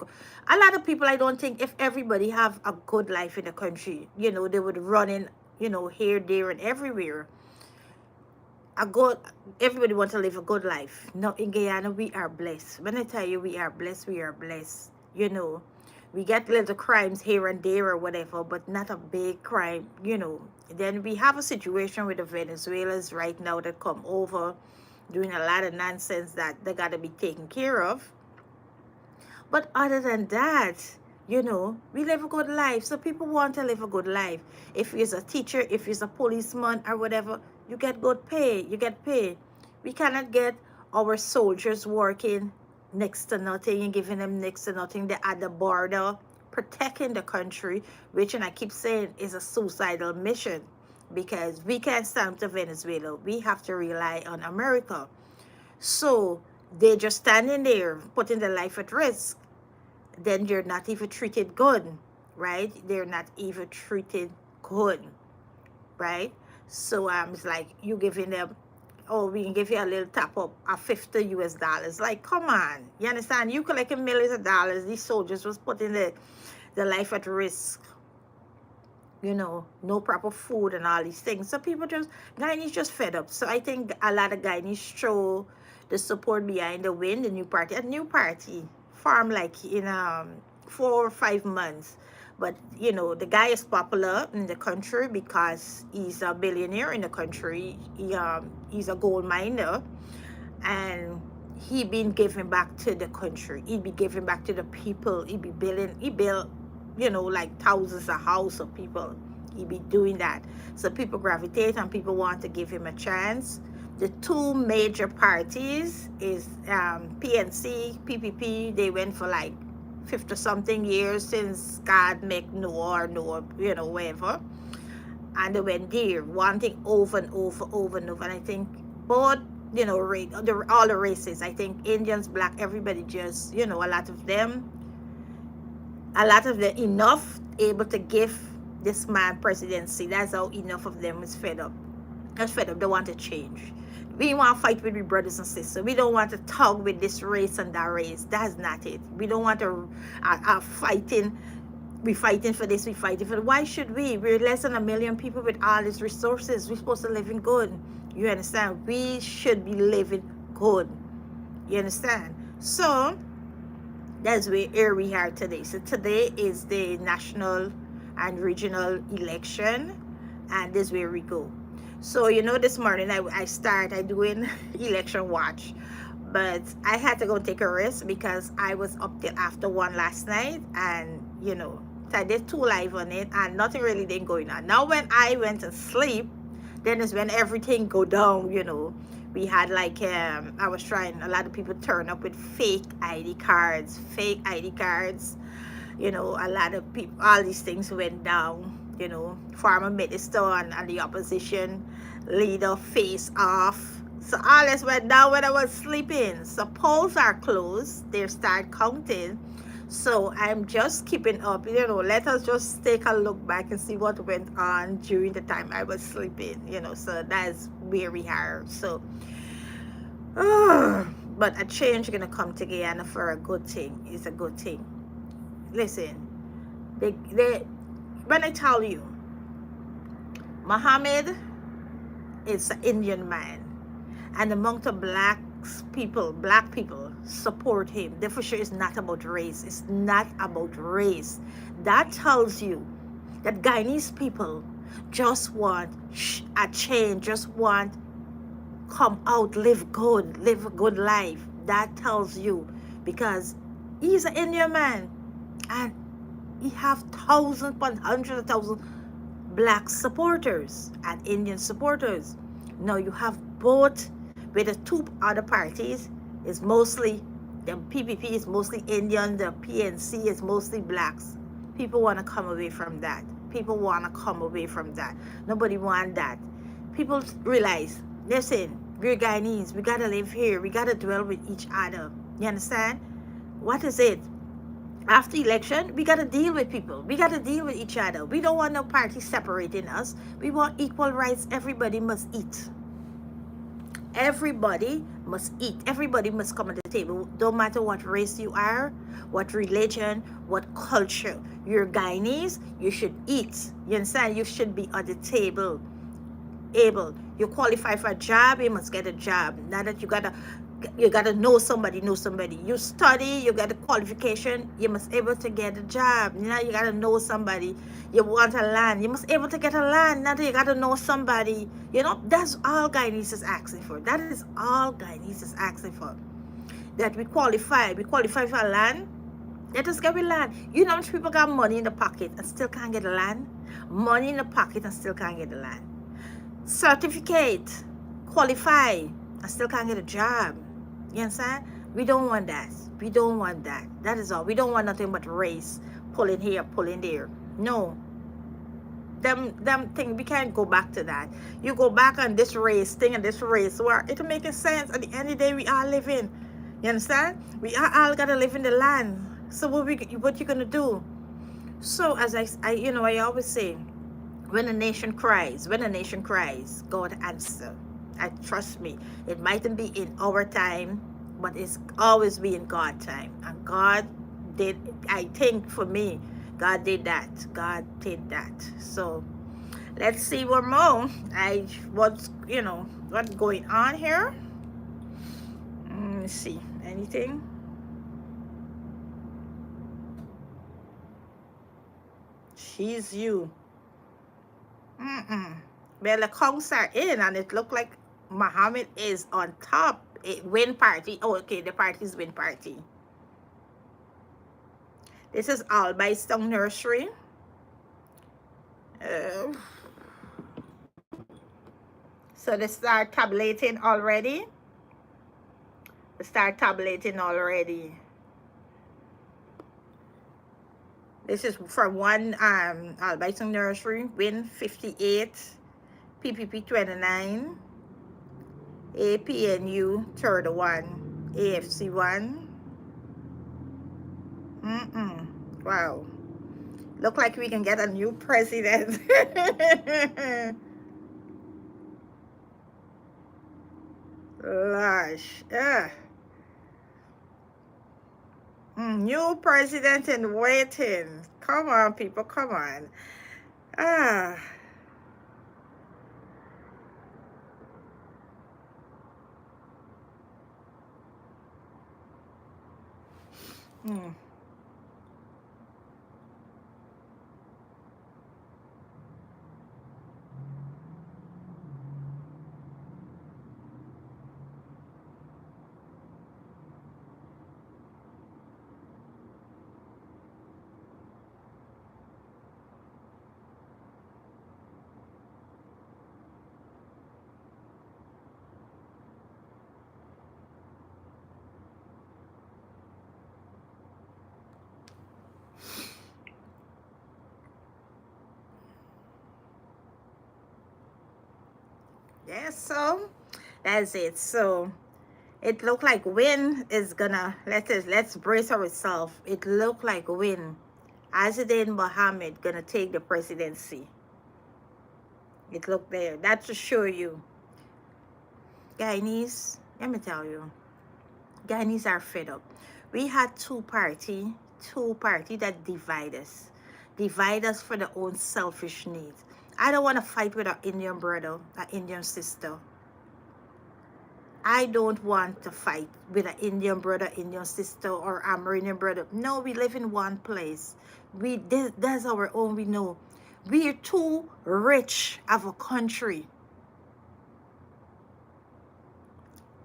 a lot of people, I don't think if everybody have a good life in the country, you know, they would run in, you know, here, there, and everywhere. Everybody want to live a good life. Now in Guyana, we are blessed. When I tell you we are blessed, we are blessed. You know, we get little crimes here and there or whatever, but not a big crime, you know. Then we have a situation with the Venezuelans right now that come over doing a lot of nonsense that they got to be taken care of. But other than that, you know, we live a good life. So people want to live a good life. If you're a teacher, if you're a policeman or whatever, you get good pay. You get paid. We cannot get our soldiers working next to nothing and giving them next to nothing. They're at the border protecting the country, which, and I keep saying, is a suicidal mission, because we can't stand up to Venezuela. We have to rely on America. So they're just standing there putting their life at risk. Then you're not even treated good, right? They're not even treated good, right? So it's like you giving them, oh, we can give you a little top up of $50 US. Like, come on, you understand? You collecting millions of dollars. These soldiers was putting the life at risk, you know, no proper food and all these things. So people just, Guyanese just fed up. So I think a lot of Guyanese show the support behind the win, the new party. A new party formed like in 4 or 5 months. But you know, the guy is popular in the country because he's a billionaire in the country. He's a gold miner, and he been giving back to the country. He be giving back to the people. He built, you know, like thousands of houses of people. He be doing that. So people gravitate and people want to give him a chance. The two major parties is PNC, PPP. They went for like 50 something years since God make Noah, you know, whatever. And they went there wanting over and over. And I think both, you know, all the races, I think Indians, black, everybody just, you know, a lot of them enough able to give this man presidency. That's how enough of them is fed up. That's fed up. They want to change. We want to fight with our brothers and sisters. We don't want to tug with this race and that race. That's not it. We don't want to fighting. We fighting for this. We fighting for. Why should we? We're less than 1 million people with all these resources. We're supposed to live in good. You understand? We should be living good. You understand? So that's where we are today. So today is the national and regional election, and this is where we go. So you know, this morning I doing election watch, but I had to go take a rest because I was up till after 1 last night, and you know, so I did 2 live on it, and nothing really didn't going on. Now when I went to sleep, then is when everything go down. You know, we had like I was trying, a lot of people turn up with fake ID cards. You know, a lot of people, all these things went down. You know, former minister and the opposition leader face off. So all this went down when I was sleeping. So polls are closed. They start counting. So I'm just keeping up. You know, let us just take a look back and see what went on during the time I was sleeping. You know, so that's where we are. So, but a change is gonna come together for a good thing. It's a good thing. Listen, when I tell you, Muhammad is an Indian man, and among the black people support him. That for sure is not about race. It's not about race. That tells you that Guyanese people just want a change, just want come out, live a good life. That tells you, because he's an Indian man, and he have thousands upon hundreds of thousands black supporters and Indian supporters. Now you have both, with the 2 other parties is mostly, the PPP is mostly Indian, the PNC is mostly blacks. People want to come away from that. Nobody want that. People realize, listen, we're Guyanese, we gotta live here, we gotta dwell with each other. You understand? What is it? After election, we got to deal with people. We got to deal with each other. We don't want no party separating us. We want equal rights. Everybody must eat. Everybody must eat. Everybody must come at the table. Don't matter what race you are, what religion, what culture. You're Guyanese, you should eat. You understand? You should be at the table. Able. You qualify for a job, you must get a job. Now that you gotta know somebody. You study, you get a qualification, you must able to get a job. Now you gotta know somebody. You want a land, you must able to get a land. Now that you gotta know somebody. You know, that's all Guyanese is asking for. That is all Guyanese is asking for. That we qualify for a land. Let us get a land. You know how much people got money in the pocket and still can't get a land? Money in the pocket and still can't get a land. Certificate, qualify, and still can't get a job. You understand? We don't want that. That is all. We don't want nothing but race, pulling here, pulling there. No. Them thing, we can't go back to that. You go back on this race thing and this race where it'll make sense. At the end of the day, we all living. You understand? We all gotta live in the land. So what you gonna do? So as I always say, when a nation cries, God answer. And trust me, it mightn't be in our time, but it's always be in God's time. And God did, I think for me, God did that. God did that. So let's see what more. What's what's going on here. Let me see. Anything? She's you. Well, the counts are in, and it looked like Muhammad is on top. Win party. Oh, okay, the party's win party. This is all by Stone Nursery. So they start tabulating already. This is from one Albion Nursery, win 58, PPP 29, APNU third one, AFC 1. Wow. Look like we can get a new president. Lush. New president in waiting. Come on, people. Come on. Ah. Yes, so that's it. So it looked like Win is gonna let's brace ourselves. It looked like Win, Azadin Mohammed, gonna take the presidency. It looked there. That to show you, Guyanese. Let me tell you, Guyanese are fed up. We had two party that divide us for their own selfish needs. I don't want to fight with an Indian brother, an Indian sister. I don't want to fight with an Indian brother, Indian sister, or Amerindian brother. No, we live in one place. That's our own. We know we're too rich of a country.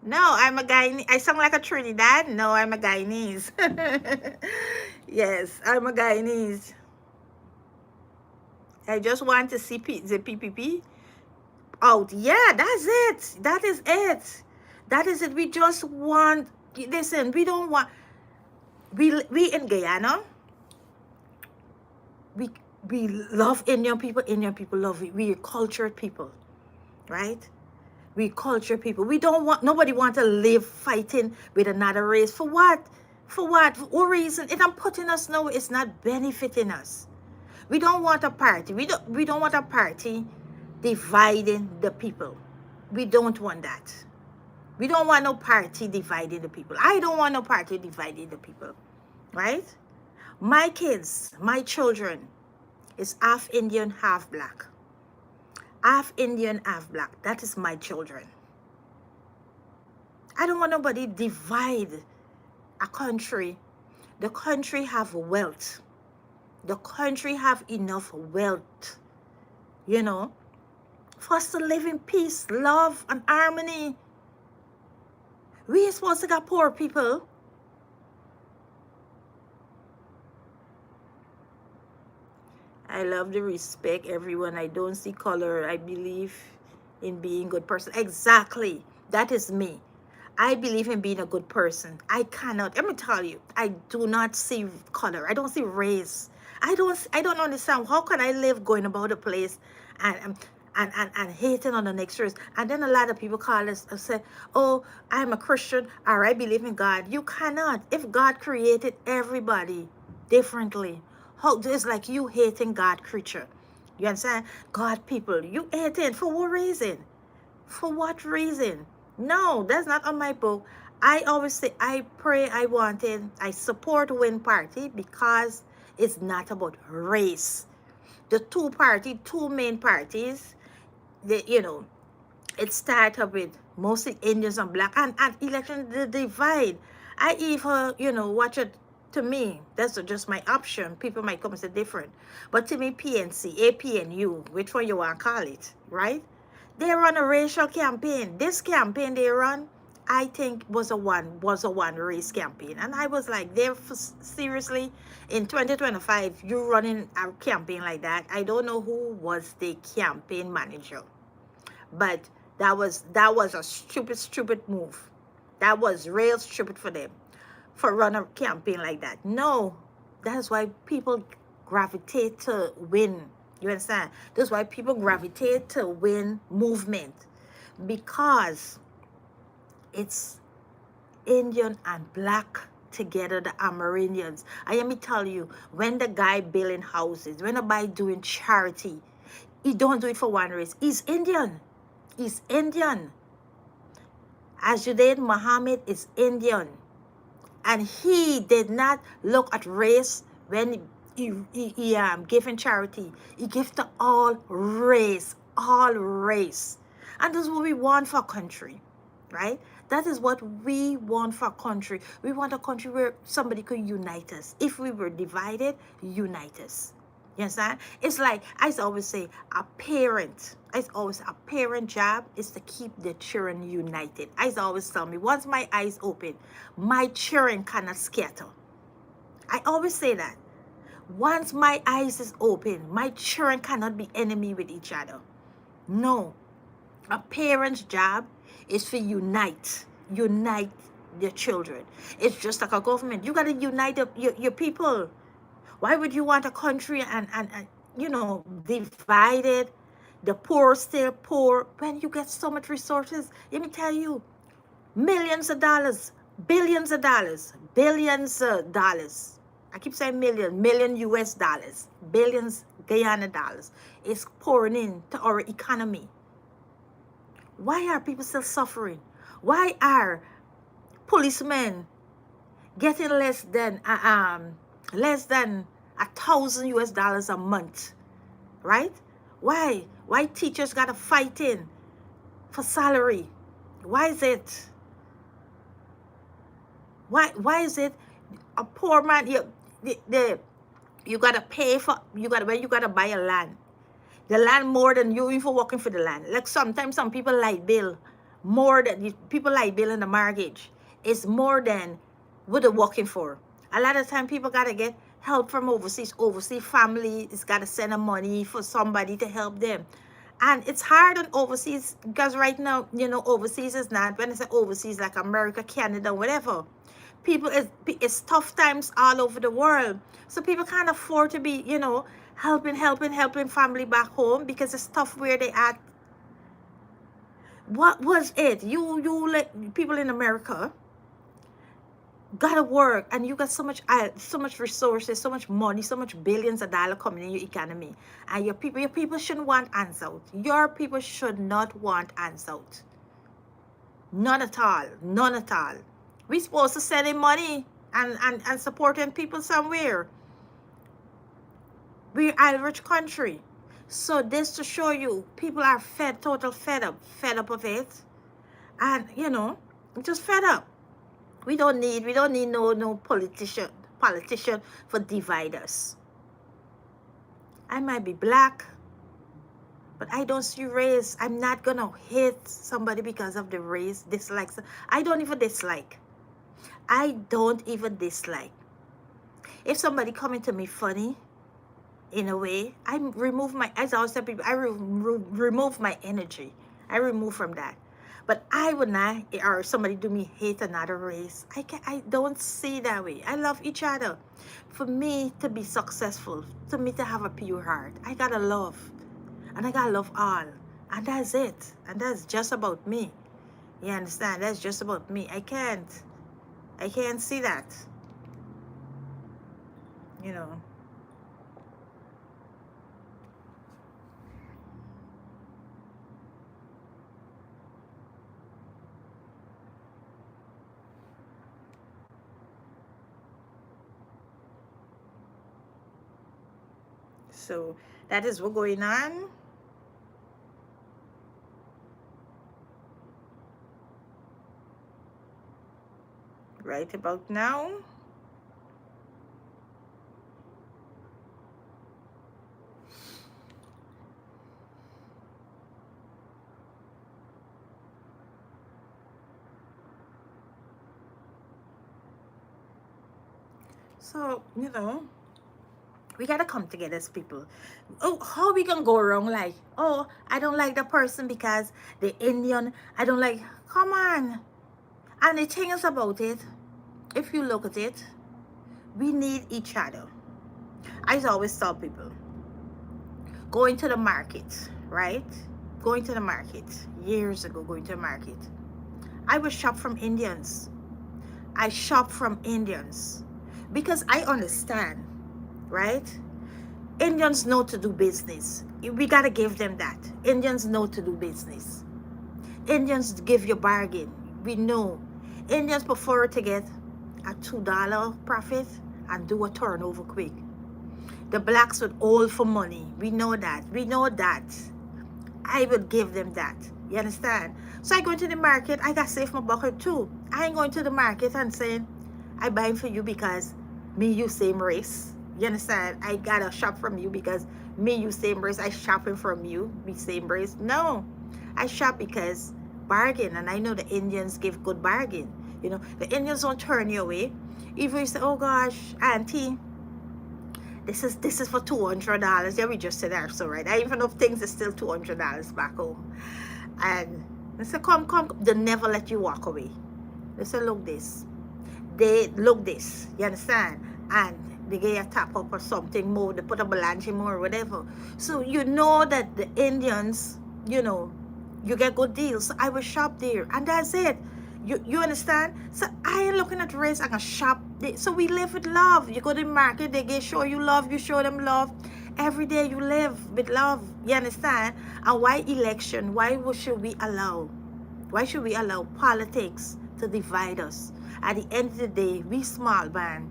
No, I'm a Guyanese. I sound like a Trinidad. No, I'm a Guyanese. Yes, I'm a Guyanese. I just want to see the PPP out. Yeah, that's it. That is it. That is it. We just want, listen, we don't want, we in Guyana, we love Indian people. Indian people love it. We are cultured people, right? We cultured people. We don't want, nobody want to live fighting with another race. For what? For what? For what reason? It not putting us nowhere. It's not benefiting us. We don't want a party. We don't want a party dividing the people. We don't want that. We don't want no party dividing the people. I don't want no party dividing the people, right? My kids, my children is half Indian, half black. Half Indian, half black. That is my children. I don't want nobody divide a country. The country have wealth. The country have enough wealth, you know, for us to live in peace, love, and harmony. We are supposed to get poor people. I love the respect, everyone. I don't see color. I believe in being a good person. Exactly. That is me. I believe in being a good person. I cannot, let me tell you, I do not see color. I don't see race. I don't understand. How can I live going about a place and hating on the next race? And then a lot of people call us and say, oh, I'm a Christian, or I believe in God. You cannot. If God created everybody differently, how it's like you hating God creature. You understand? God people, you hating for what reason? For what reason? No, that's not on my book. I always say, I support Win Party because It's not about race. The two main parties, it started with mostly Indians and black, and election, the divide. I even, watch it. To me, that's just my option. People might come and say different. But to me, PNC, APNU, which one you want to call it, right? They run a racial campaign. This campaign they run, I think was a one race campaign. And I was like, seriously, in 2025, you running a campaign like that? I don't know who was the campaign manager, but that was a stupid move. That was real stupid for them, for run a campaign like that. No, that's why people gravitate to win. You understand? That's why people gravitate to win movement, because it's Indian and black together, the Amerindians. And let me tell you, when the guy building houses, when the guy doing charity, he don't do it for one race. He's Indian. He's Indian. Ajuddin Muhammad is Indian. And he did not look at race when he giving charity. He gave to all race, all race. And that's what we want for a country, right? That is what we want for a country. We want a country where somebody could unite us. If we were divided, unite us. You understand? It's like, I always say, a parent job is to keep the children united. I always tell me, once my eyes open, my children cannot scatter. I always say that. Once my eyes is open, my children cannot be enemy with each other. No. A parent's job is to unite the children. It's just like a government. You got to unite your people. Why would you want a country and divided, the poor still poor, when you get so much resources? Let me tell you, millions of dollars, billions of dollars, billions of dollars. I keep saying million US dollars, billions Guyana dollars is pouring into our economy. Why are people still suffering? Why are policemen getting less than $1,000 a month, right? Why teachers gotta fight in for salary? Why is it? Why is it a poor man? You gotta pay for, when you gotta buy a land, the land more than you even working for the land. Like sometimes some people light bill more than people light bill in the mortgage. It's more than what they're working for. A lot of time people gotta get help from overseas. Overseas family is gotta send them money for somebody to help them. And it's hard on overseas because right now, overseas is not, when I say overseas, like America, Canada, whatever. People, it's tough times all over the world. So people can't afford to be, helping family back home because it's tough where they at. What was it? You let people in America gotta work, and you got so much resources, so much money, so much billions of dollars coming in your economy, and your people shouldn't want hands out. Your people should not want hands out. None at all. We supposed to send in money and supporting people somewhere. We're a rich country. So this to show you, people are fed up of it, and just fed up. We don't need no politician for divide us. I might be black, but I don't see race. I'm not gonna hate somebody because of the race, dislikes. I don't even dislike. If somebody coming to me funny, in a way, I remove my, as I always tell people, I remove my energy. I remove from that. But I would not, or somebody do me hate another race. I don't see that way. I love each other. For me to be successful, to me to have a pure heart, I gotta love. And I gotta love all. And that's it. And that's just about me. You understand? That's just about me. I can't see that. So that is what's going on. Right about now. So, you know, we gotta come together as people. Oh, how we gonna go wrong? Like, oh, I don't like the person because the Indian. I don't like. Come on. And the thing is about it, if you look at it, we need each other. I always tell people, going to the market, right? Going to the market years ago. Going to the market, I was shop from Indians. I shop from Indians because I understand, right? Indians know to do business. We gotta give them that. Indians know to do business. Indians give you bargain. We know. Indians prefer to get a $2 profit and do a turnover quick. The blacks would all for money. We know that. We know that. I would give them that. You understand? So I go into the market. I got save my bucket too. I ain't going to the market and saying, I buying for you because me, you same race. You understand? I gotta shop from you because me, you same race. I shopping from you, me same race. No, I shop because bargain, and I know the Indians give good bargain. You know, the Indians don't turn you away. Even you say, oh gosh, auntie, this is for $200. Yeah, we just said that, so right. I even know things are still $200 back home. And they say, come, they never let you walk away. They say, look this. They look this, you understand? And they get a tap up or something more, they put a blanche more or whatever. So you know that the Indians, you know, you get good deals. So I will shop there and that's it. You understand? So I ain't looking at race, I can shop. So we live with love. You go to the market, they show you love, you show them love. Every day you live with love. You understand? And why election? Why should we allow? Why should we allow politics to divide us? At the end of the day, we small man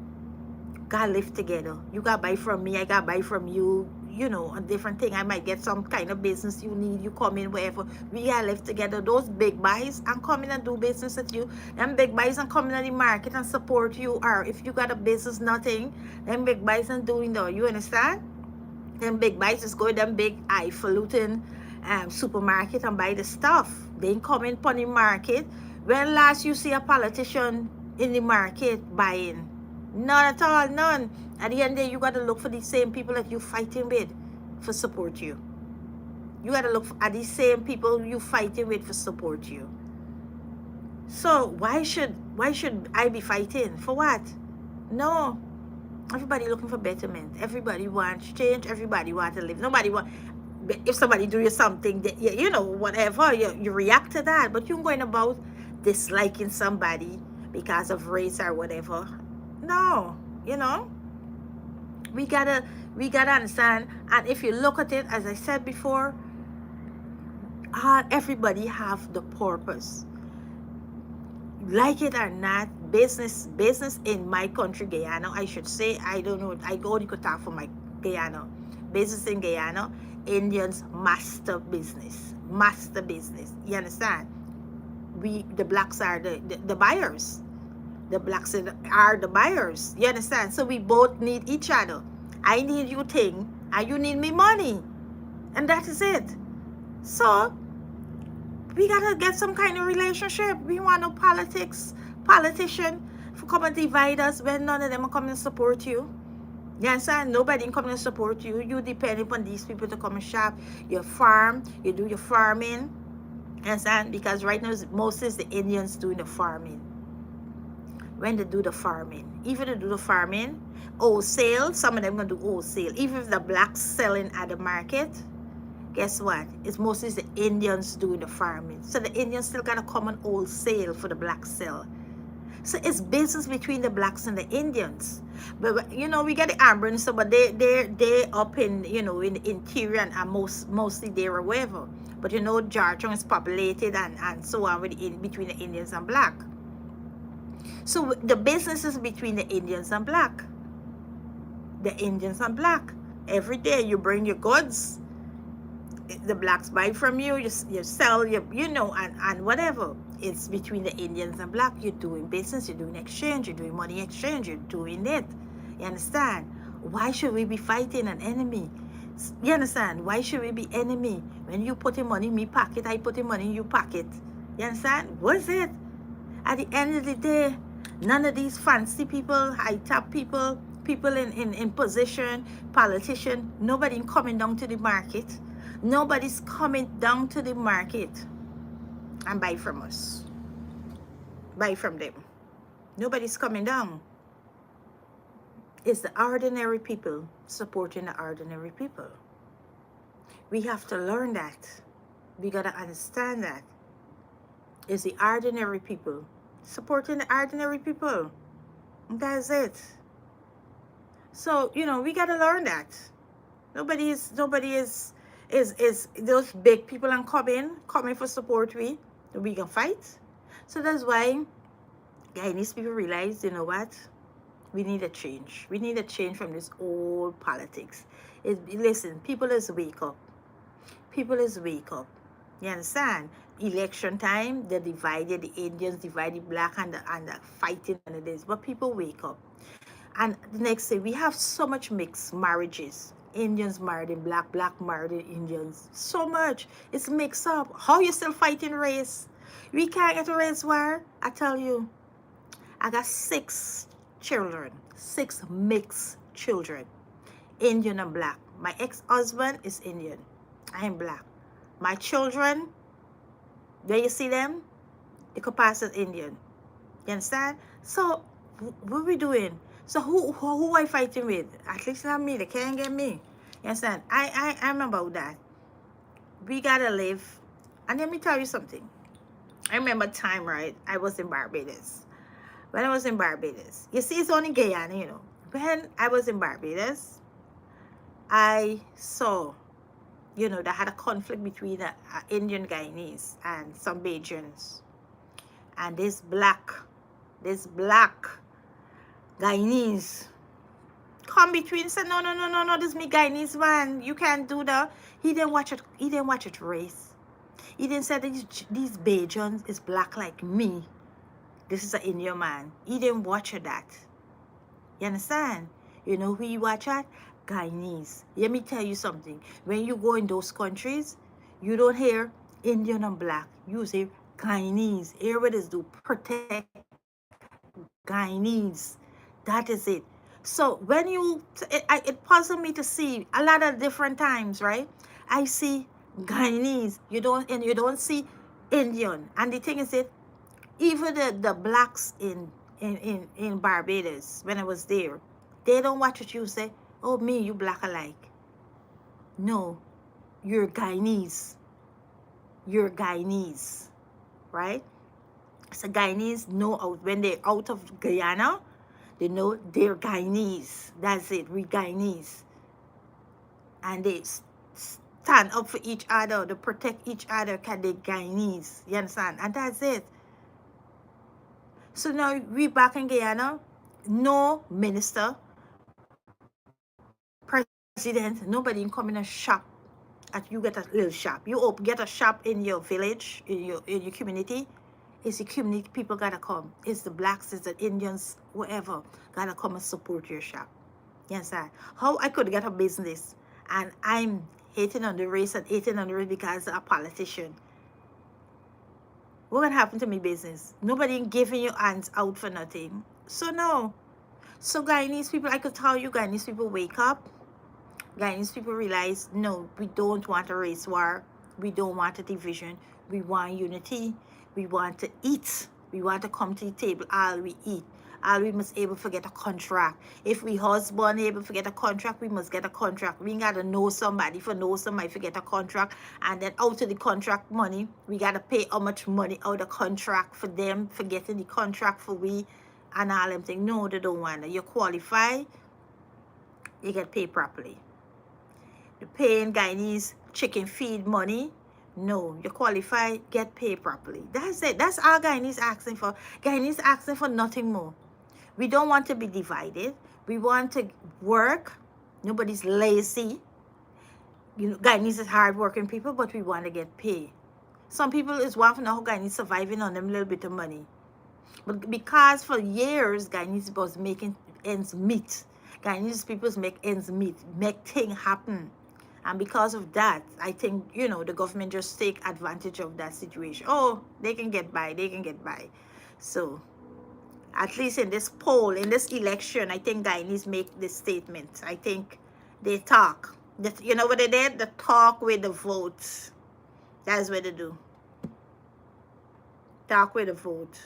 gotta live together. You gotta buy from me, I gotta buy from you. You know, a different thing. I might get some kind of business you need. You come in wherever. We gotta live together. Those big buys and come in and do business with you. Them big buys and come in the market and support you. Or if you got a business, nothing. Them big buys and doing that. You understand? Them big buys just go to them big highfalutin supermarket and buy the stuff. They ain't come in on the market. When last you see a politician in the market buying? None at all, none. At the end of the day, you got to look for the same people that you fighting with for support you. You got to look at the same people you fighting with for support you. So why should I be fighting? For what? No. Everybody looking for betterment. Everybody wants change. Everybody wants to live. Nobody want. If somebody do you something that you know whatever you react to that, but you're going about disliking somebody because of race or whatever. No, you know, we gotta understand. And if you look at it, as I said before, everybody have the purpose. Like it or not, business in my country, Guyana, I should say, I don't know, I only could talk for my Guyana. Business in Guyana, Indians master business. You understand? The blacks are the buyers. The blacks are the buyers. You understand? So we both need each other. I need you thing and you need me money. And that is it. So we gotta get some kind of relationship. We want no politician to come and divide us when none of them are coming to support you. You understand? Nobody coming to support you. You depend upon these people to come and shop. Your farm, you do your farming. You understand? Because right now most is the Indians doing the farming. When they do the farming, even they do the farming, wholesale, some of them gonna do wholesale. Even if the blacks selling at the market, guess what? It's mostly the Indians doing the farming. So the Indians still gotta come on wholesale for the black sell. So it's business between the blacks and the Indians. But you know, we get the Ambrans, so but they up in, you know, in the interior and mostly there or wherever. But you know, Georgia is populated and so on with between the Indians and black. So the business is between the Indians and black. The Indians and black. Every day you bring your goods, the blacks buy from you, you sell, you know, and whatever. It's between the Indians and black. You're doing business, you're doing exchange, you're doing money exchange, you're doing it. You understand? Why should we be fighting an enemy? You understand? Why should we be enemy? When you put in money in me pocket, I put in money in you pocket. You understand? What is it? At the end of the day, none of these fancy people, high top people, people in position, politician, nobody coming down to the market. Nobody's coming down to the market and buy from us. Buy from them. Nobody's coming down. It's the ordinary people supporting the ordinary people. We have to learn that. We got to understand that. It's the ordinary people supporting the ordinary people. That's it. So, you know, we got to learn that. Nobody is those big people and coming for support we can fight. So that's why Guyanese people realize, you know what? We need a change. We need a change from this old politics. Listen, people is wake up. People is wake up. You understand? Election time, they divided, the Indians divided black and the fighting and it is. But people wake up. And the next day, we have so much mixed marriages. Indians married in black, black married in Indians. So much. It's mixed up. How you still fighting race? We can't get a race war. I tell you, I got 6 children. 6 mixed children. Indian and black. My ex-husband is Indian. I am black. My children, there you see them? They could pass as Indian. You understand? So, what are we doing? So who I fighting with? At least not me. They can't get me. You understand? I'm about that. We gotta live. And let me tell you something. I remember time, right? I was in Barbados. When I was in Barbados, you see, it's only Guyana, you know. When I was in Barbados, I saw, you know, they had a conflict between Indian Guyanese and some Bajans. And this black Guyanese come between, said, no, this is me Guyanese man. You can't do that. He didn't watch it race. He didn't say these Bajans is black like me. This is an Indian man. He didn't watch that. You understand? You know who you watch at? Guyanese. Let me tell you something. When you go in those countries, you don't hear Indian and black. You say Guyanese. Everybody do protect Guyanese. That is it. So when it puzzled me to see a lot of different times, right? I see Guyanese. You don't see Indian. And the thing is that even the blacks in Barbados, when I was there, they don't watch it. You say, oh, me, you black alike. No, you're Guyanese. You're Guyanese, right? So Guyanese know when they're out of Guyana, they know they're Guyanese. That's it. We Guyanese. And they stand up for each other. They protect each other because they're Guyanese. You understand? And that's it. So now we back in Guyana. No minister, president, nobody in come in a shop. You get a little shop. You get a shop in your village, in your community. It's the community people gotta come. It's the blacks, it's the Indians, whoever gotta come and support your shop. Yes, sir. How I could get a business and I'm hating on the race and hating on the race because a politician. What gonna happen to me business? Nobody giving you hands out for nothing. So no. So Guyanese people, I could tell you, Guyanese people wake up. Guyanese people realize, no, we don't want a race war. We don't want a division. We want unity. We want to eat. We want to come to the table. All we eat. All we must able to get a contract. If we husband able to get a contract, we must get a contract. We gotta know somebody for get a contract. And then out of the contract money, we gotta pay how much money out of the contract for them for getting the contract for we and all them things. No, they don't want it. You qualify, you get paid properly. The paying Guyanese chicken feed money. No, you qualify, get paid properly. That's it. That's all Guyanese asking for. Guyanese asking for nothing more. We don't want to be divided. We want to work. Nobody's lazy. You know, Guyanese is hard-working people, but we want to get paid. Some people is want to know how Guyanese surviving on them little bit of money. But because for years, Guyanese was making ends meet. Guyanese people make ends meet, make things happen. And because of that, I think, you know, the government just take advantage of that situation. Oh, they can get by, they can get by. So, at least in this poll, in this election, I think Guyanese make this statement. I think they talk. You know what they did? They talk with the votes. That's what they do. Talk with the vote.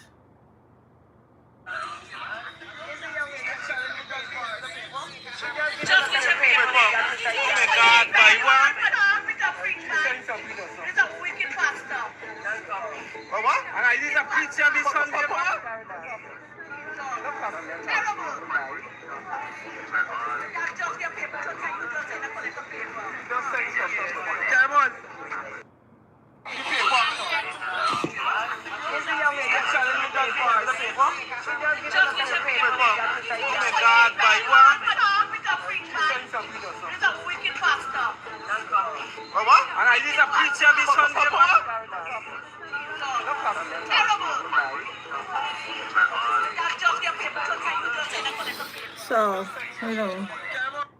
So, you know,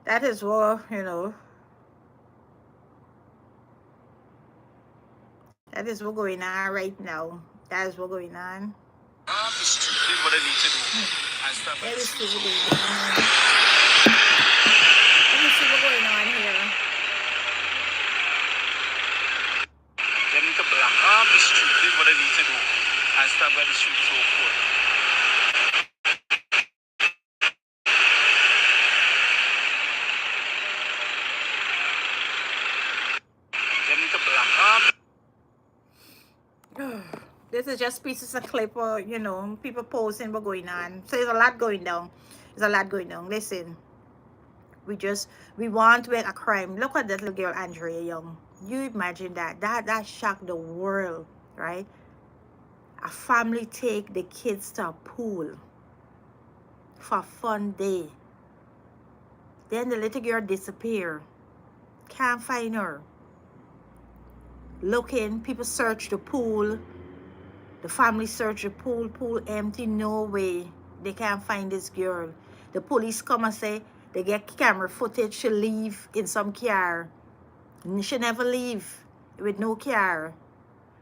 that is what, you know, that is what's going on right now. That is what's going on. That is what's going on. Let me see what's going on here. They need to block off the street. This is what they need to do. And stop by the street so forth. They need to block off. This is just pieces of clip or, you know, people posting what's going on. So there's a lot going down. There's a lot going down. Listen, we want to make a crime. Look at that little girl, Andrea Young. You imagine that. That shocked the world, right? A family take the kids to a pool for a fun day. Then the little girl disappear. Can't find her. Looking, people search the pool. The family search the pool empty, no way. They can't find this girl. The police come and say they get camera footage. She leave in some car. She never leave with no car.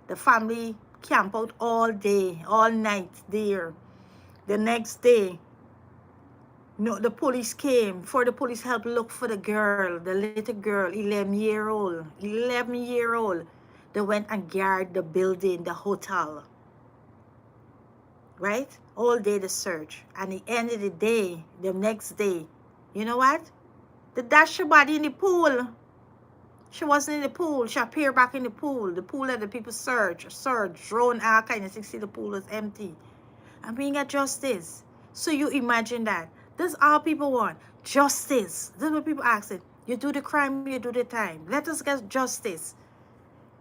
The family camp out all day, all night there. The next day, no, the police came. For the police help look for the girl, the little girl, 11-year-old. 11-year-old. They went and guard the building, the hotel. Right? All day the search. And the end of the day, the next day, you know what? They dashed her body in the pool. She wasn't in the pool. She appeared back in the pool. The pool that the people search, drone, all kind of things. See, the pool was empty. And we get justice. So you imagine that. That's all people want. Justice. That's what people asking. You do the crime, you do the time. Let us get justice.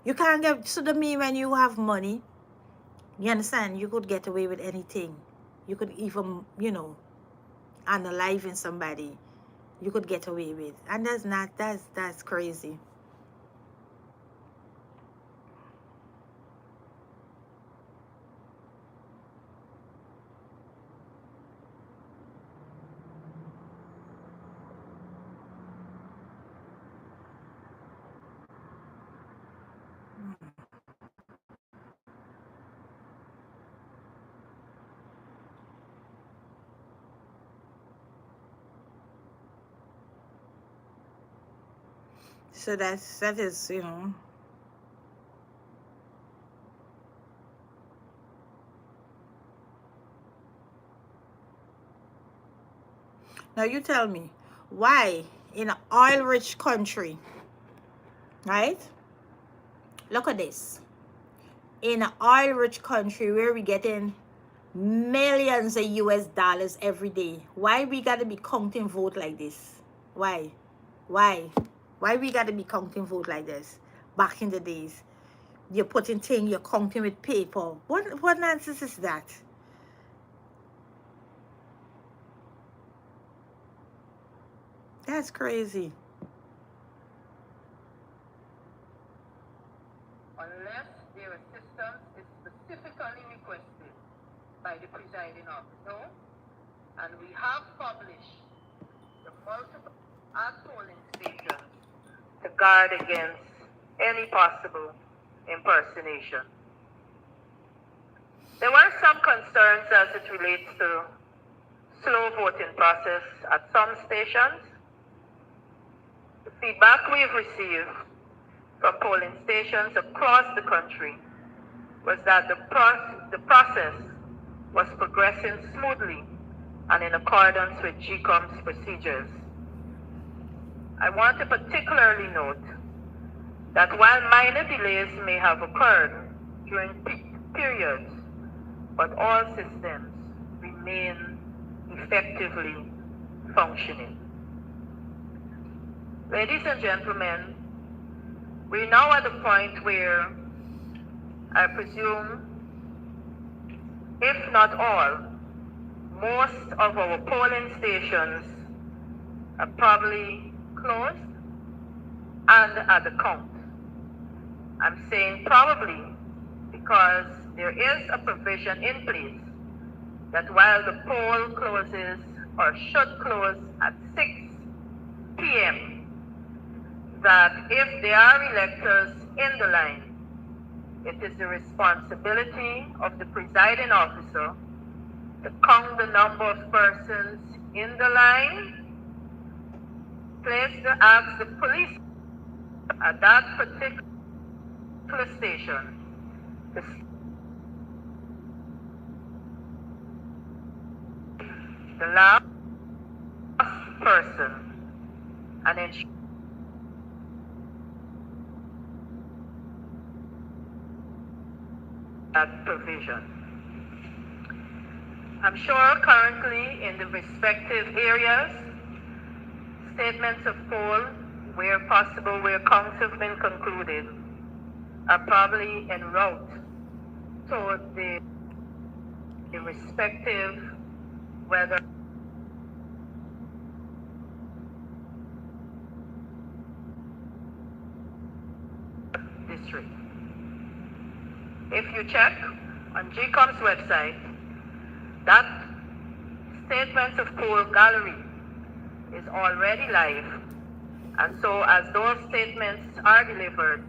You can't get, so that mean when you have money, you understand, you could get away with anything. You could even, you know, unaliving somebody. You could get away with. And that's crazy. So that is, you know. Now you tell me, why in an oil-rich country, right? Look at this. In an oil-rich country where we getting millions of US dollars every day, why we gotta be counting vote like this? Why? Why we gotta be counting vote like this? Back in the days, you're putting thing, you're counting with paper. What nonsense is that? That's crazy. Unless their assistance is specifically requested by the presiding officer, and we have published the multiple at polling stations to guard against any possible impersonation. There were some concerns as it relates to slow voting process at some stations. The feedback we've received from polling stations across the country was that the process was progressing smoothly and in accordance with GECOM's procedures. I want to particularly note that while minor delays may have occurred during peak periods, but all systems remain effectively functioning. Ladies and gentlemen, we're now at the point where I presume, if not all, most of our polling stations are probably closed and at the count. I'm saying probably because there is a provision in place that while the poll closes or should close at 6 p.m., that if there are electors in the line, it is the responsibility of the presiding officer to count the number of persons in the line, ask the police at that particular station to the last person and ensure that provision. I'm sure currently in the respective areas, statements of poll, where possible, where counts have been concluded, are probably en route toward the respective, whether district. If you check on GECOM's website, that statements of poll gallery is already live. And so as those statements are delivered,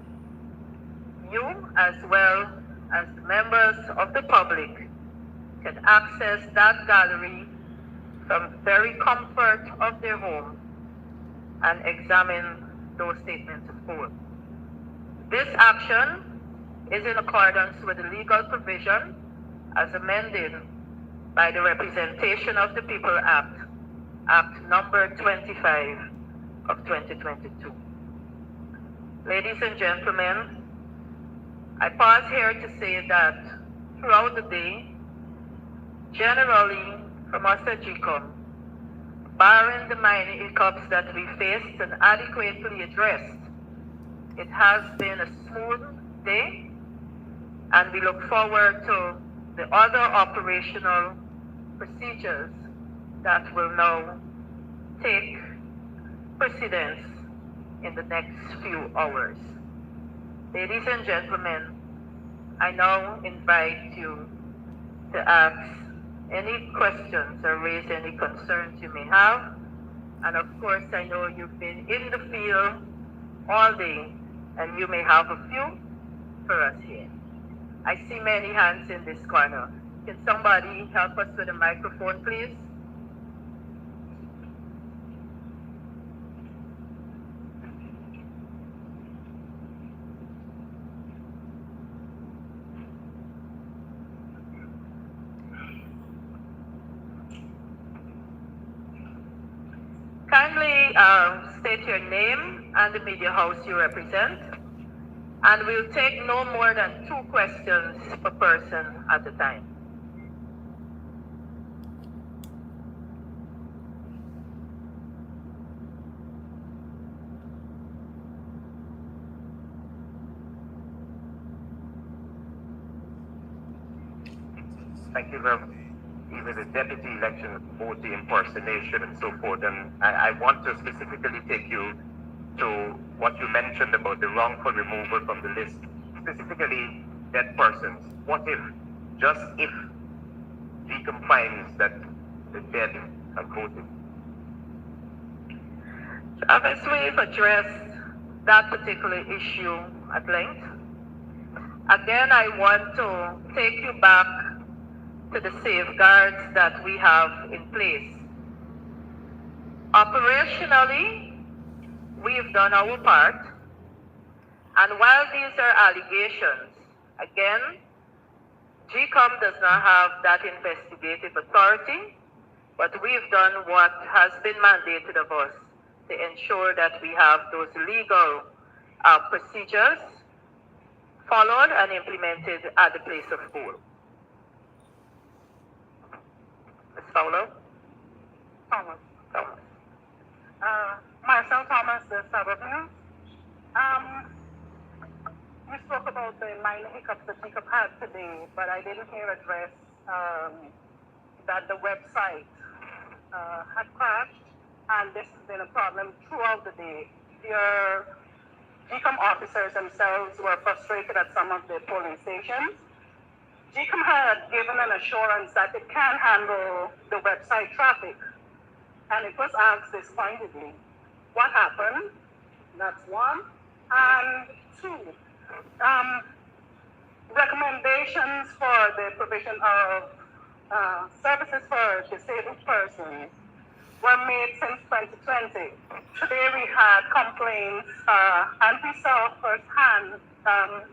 you as well as the members of the public can access that gallery from the very comfort of their home and examine those statements of poll. This action is in accordance with the legal provision as amended by the Representation of the People Act, Act number 25 of 2022. Ladies and gentlemen, I pause here to say that throughout the day, generally from us at GECOM, barring the minor hiccups that we faced and adequately addressed, it has been a smooth day, and we look forward to the other operational procedures that will now take precedence in the next few hours. Ladies and gentlemen, I now invite you to ask any questions or raise any concerns you may have. And of course, I know you've been in the field all day and you may have a few for us here. I see many hands in this corner. Can somebody help us with a microphone, please? Kindly state your name and the media house you represent, and we'll take no more than 2 questions per person at a time. Thank you very much. even the deputy election voter impersonation and so forth. And I want to specifically take you to what you mentioned about the wrongful removal from the list, specifically dead persons. What if, just if, GECOM finds that the dead have voted? Travis, we've addressed that particular issue at length. Again, I want to take you back to the safeguards that we have in place. Operationally, we've done our part, and while these are allegations, again, GECOM does not have that investigative authority, but we've done what has been mandated of us to ensure that we have those legal procedures followed and implemented at the place of poll. Ms. Fowler? Thomas. Marcel Thomas, the Suburban. You spoke about the minor hiccups that GECOM had today, but I didn't hear address that the website had crashed, and this has been a problem throughout the day. Your GECOM officers themselves were frustrated at some of the polling stations. GECOM had given an assurance that it can handle the website traffic, and it was asked this pointedly, what happened? That's one. And two, recommendations for the provision of services for disabled persons were made since 2020. Today we had complaints, and we saw firsthand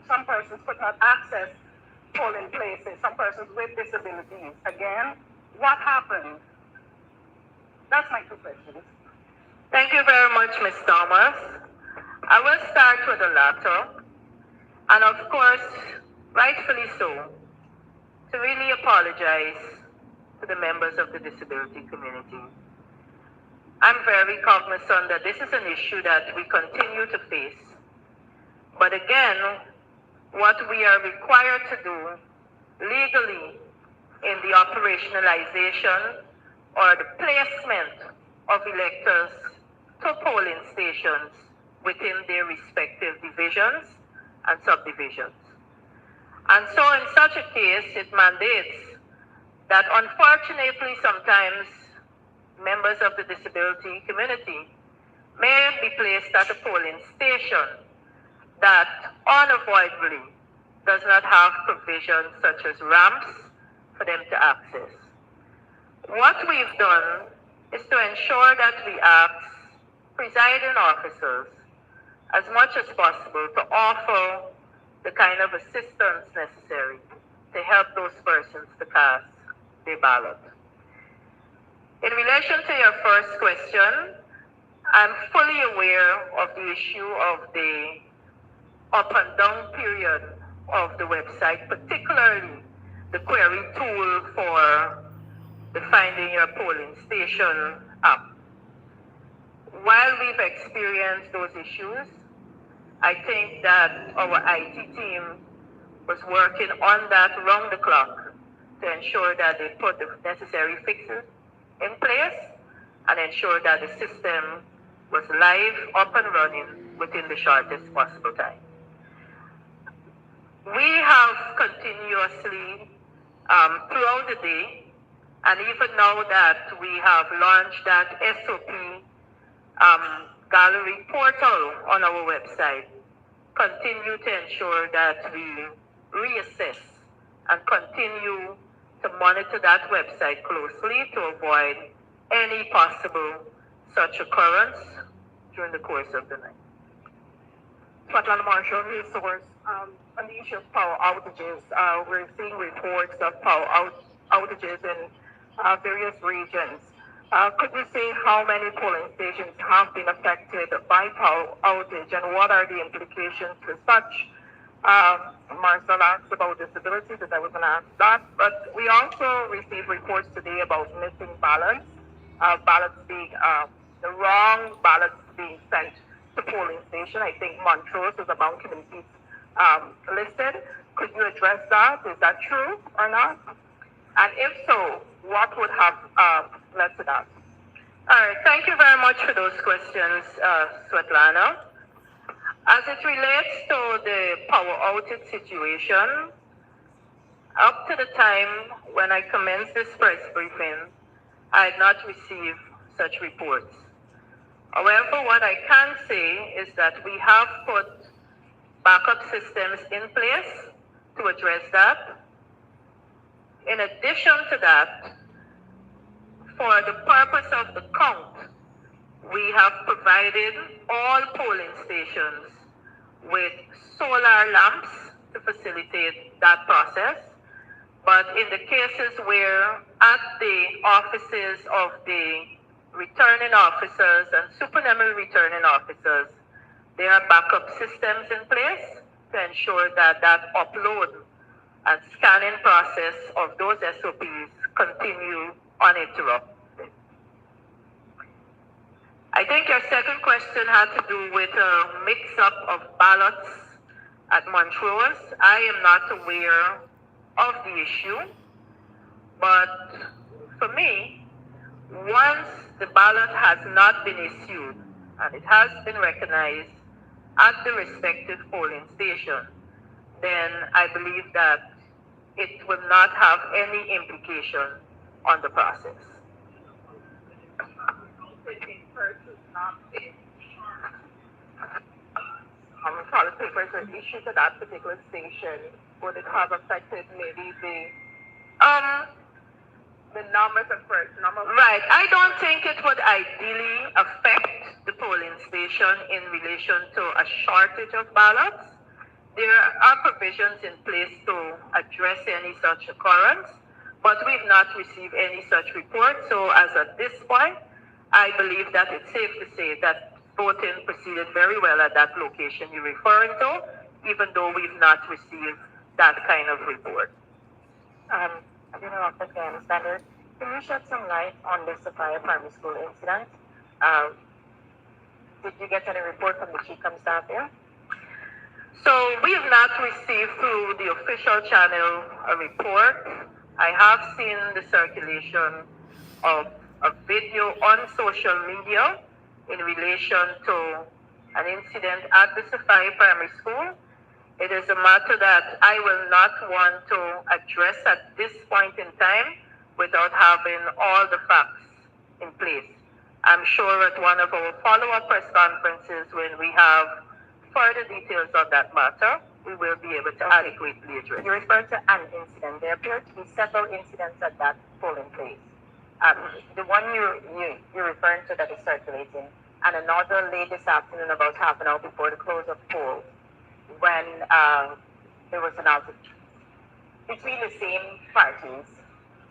some persons could not access polling places, some persons with disabilities. Again, what happened? That's my two questions. Thank you very much, Ms. Thomas. I will start with the latter, and of course, rightfully so, to really apologize to the members of the disability community. I'm very cognizant that this is an issue that we continue to face. But again, what we are required to do legally in the operationalization or the placement of electors to polling stations within their respective divisions and subdivisions. And so in such a case, it mandates that unfortunately sometimes members of the disability community may be placed at a polling station that unavoidably does not have provisions such as ramps for them to access. What we've done is to ensure that we ask presiding officers as much as possible to offer the kind of assistance necessary to help those persons to cast their ballot. In relation to your first question, I'm fully aware of the issue of the up and down period of the website, particularly the query tool for the Finding Your Polling Station app. While we've experienced those issues, I think that our IT team was working on that round the clock to ensure that they put the necessary fixes in place and ensure that the system was live, up and running within the shortest possible time. We have continuously, throughout the day, and even now that we have launched that SOP gallery portal on our website, continue to ensure that we reassess and continue to monitor that website closely to avoid any possible such occurrence during the course of the night. Scotland Marshall, news source. On the issue of power outages, we're seeing reports of power outages in various regions. Could you say how many polling stations have been affected by power outage and what are the implications for such? Marcel asked about disability, because I was going to ask that, but we also received reports today about missing ballots, the wrong ballots being sent to polling station. I think Montrose is about to be listed. Could you address that? Is that true or not? And if so, what would have led to that? All right, thank you very much for those questions, Svetlana. As it relates to the power outage situation, up to the time when I commenced this press briefing, I had not received such reports. However, what I can say is that we have put backup systems in place to address that. In addition to that, for the purpose of the count, we have provided all polling stations with solar lamps to facilitate that process. But in the cases where at the offices of the returning officers and supernumerary returning officers, there are backup systems in place to ensure that that upload and scanning process of those SOPs continue uninterrupted. I think your second question had to do with a mix-up of ballots at Montrose. I am not aware of the issue, but for me, once the ballot has not been issued and it has been recognized at the respective polling station, then I believe that it will not have any implication on the process. Ballot papers were issued to that particular station, would it have affected maybe the numbers of person? Right. I don't think it would ideally affect the polling station in relation to a shortage of ballots. There are provisions in place to address any such occurrence, but we've not received any such report. So as at this point, I believe that it's safe to say that voting proceeded very well at that location you're referring to, even though we've not received that kind of report. I don't know if I understand it. Can you shed some light on the Sophia Primary School incident? Did you get any report from the GECOM staff there? So we have not received through the official channel a report. I have seen the circulation of a video on social media in relation to an incident at the Sophia Primary School. It is a matter that I will not want to address at this point in time without having all the facts in place. I'm sure at one of our follow-up press conferences when we have further details on that matter, we will be able to adequately address. You referred to an incident. There appear to be several incidents at that polling place. The one you're referring to that is circulating, and another late this afternoon about half an hour before the close of polls, when there was an outage between the same parties,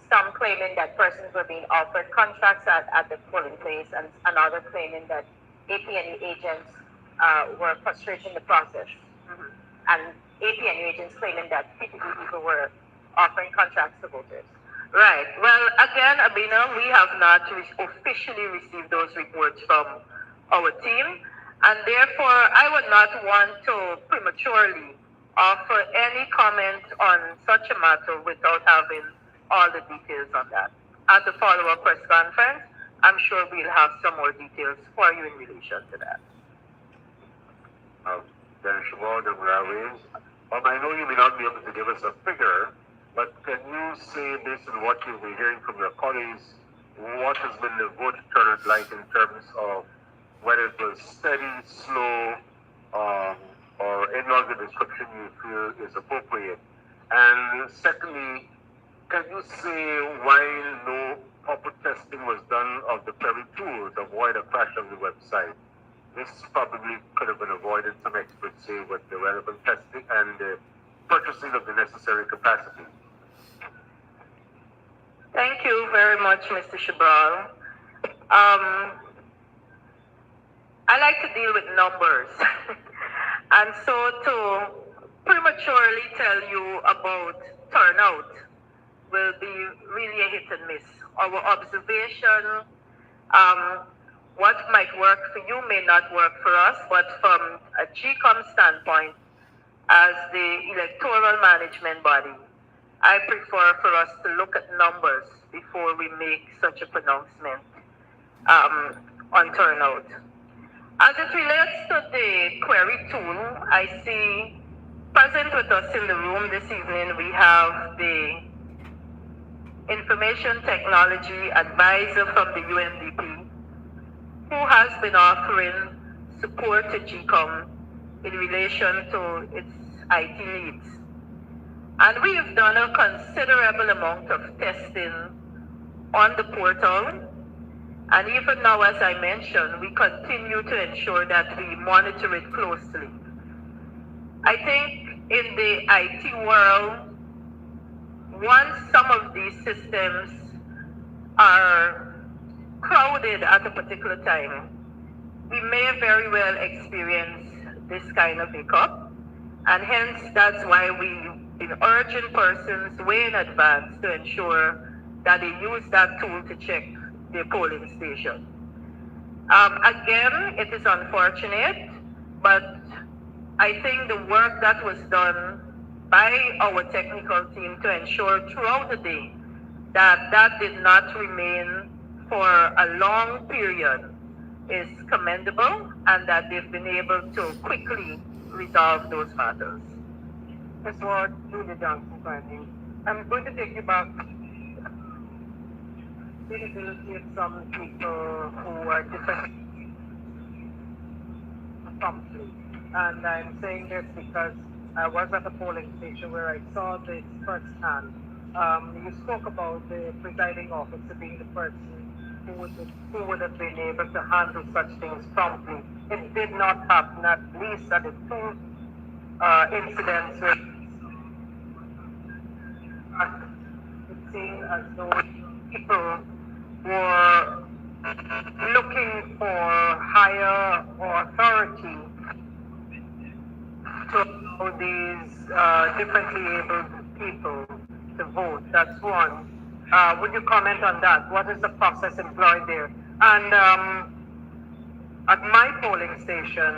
some claiming that persons were being offered contracts at the polling place, and another claiming that APNU agents were frustrating the process. And APNU agents claiming that PPP people were offering contracts to voters. Right. Well, again, Abina, we have not officially received those reports from our team, and therefore I would not want to prematurely offer any comment on such a matter without having all the details on that. At the follow-up press conference, I'm sure we'll have some more details for you in relation to that. Dennis Shabal, I know you may not be able to give us a figure, but can you say, based on what you've been hearing from your colleagues, what has been the vote turnout like in terms of whether it was steady, slow, or any other description you feel is appropriate? And secondly, can you say why no proper testing was done of the Perry tool to avoid a crash of the website? This probably could have been avoided, some experts say, with the relevant testing and the purchasing of the necessary capacity. Thank you very much, Mr. Shabral. I like to deal with numbers. And so to prematurely tell you about turnout will be really a hit and miss. Our observation, what might work for you may not work for us, but from a GECOM standpoint, as the electoral management body, I prefer for us to look at numbers before we make such a pronouncement on turnout. As it relates to the query tool, I see present with us in the room this evening, we have the Information Technology Advisor from the UNDP, who has been offering support to GECOM in relation to its IT needs. And we have done a considerable amount of testing on the portal. And even now, as I mentioned, we continue to ensure that we monitor it closely. I think in the IT world, once some of these systems are crowded at a particular time, we may very well experience this kind of hiccup. And hence, that's why we've been urging persons way in advance to ensure that they use that tool to check their polling station. Again, it is unfortunate, but I think the work that was done by our technical team to ensure throughout the day that that did not remain for a long period is commendable, and that they've been able to quickly resolve those matters. Ms. Ward, Julia Johnson, finally. I'm going to take you back to the ability of some people who are defending promptly. And I'm saying this because I was at a polling station where I saw this firsthand. You spoke about the presiding officer being the person who would have been able to handle such things promptly. It did not happen, at least at the two incidents where it seemed as though people were looking for higher authority to allow these differently abled people to vote. That's one. Would you comment on that? What is the process employed there? And at my polling station,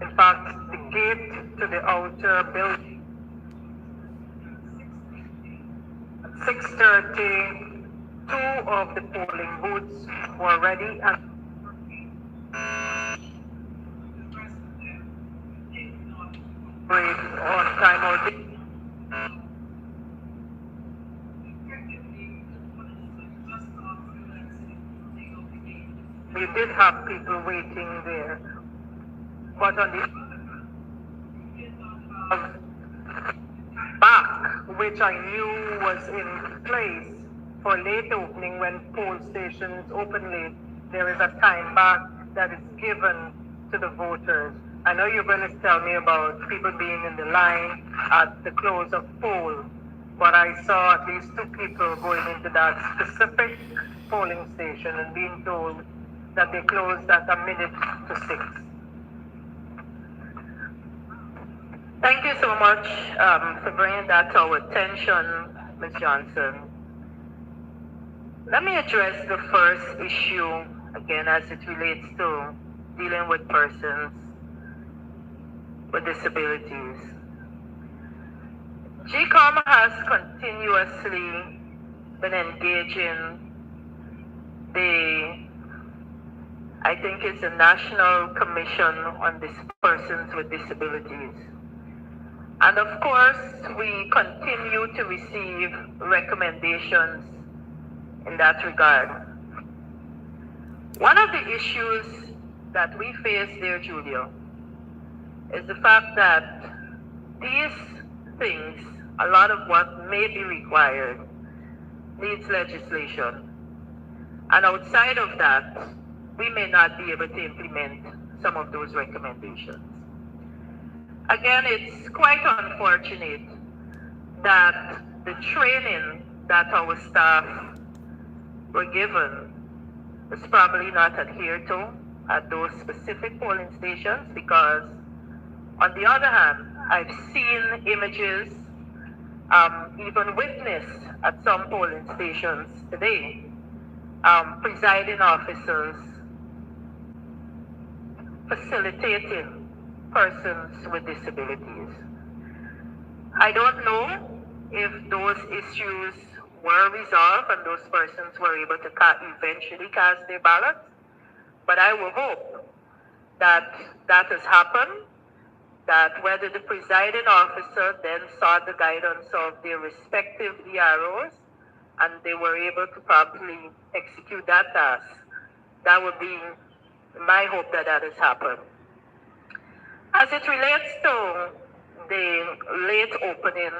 in fact, the gate to the outer building, at 6:30, two of the polling booths were ready and on time or day. We did have people waiting there, but on the back, which I knew was in place for late opening, when poll stations open late, there is a time back that is given to the voters. I know you're going to tell me about people being in the line at the close of poll, but I saw at least two people going into that specific polling station and being told that they closed at 5:55. Thank you so much for bringing that to our attention, Ms. Johnson. Let me address the first issue, again, as it relates to dealing with persons with disabilities. GECOM has continuously been engaging I think it's the National Commission on Persons with Disabilities. And of course, we continue to receive recommendations in that regard. One of the issues that we face there, Julia, is the fact that these things, a lot of what may be required, needs legislation. And outside of that, we may not be able to implement some of those recommendations. Again, it's quite unfortunate that the training that our staff were given was probably not adhered to at those specific polling stations, because on the other hand, I've seen images, even witnessed at some polling stations today, presiding officers facilitating persons with disabilities. I don't know if those issues were resolved and those persons were able to eventually cast their ballot, but I will hope that that has happened, that whether the presiding officer then sought the guidance of their respective DROs and they were able to properly execute that task, that would be my hope that that has happened. As it relates to the late opening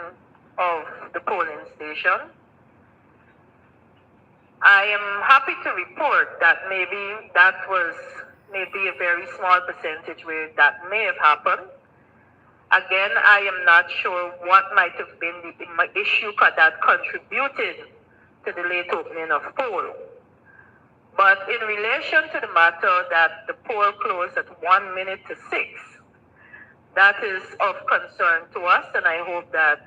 of the polling station, I am happy to report that maybe that was maybe a very small percentage where that may have happened. Again, I am not sure what might have been the issue that contributed to the late opening of poll. But in relation to the matter that the poll closed at 1 minute to 6, that is of concern to us, and I hope that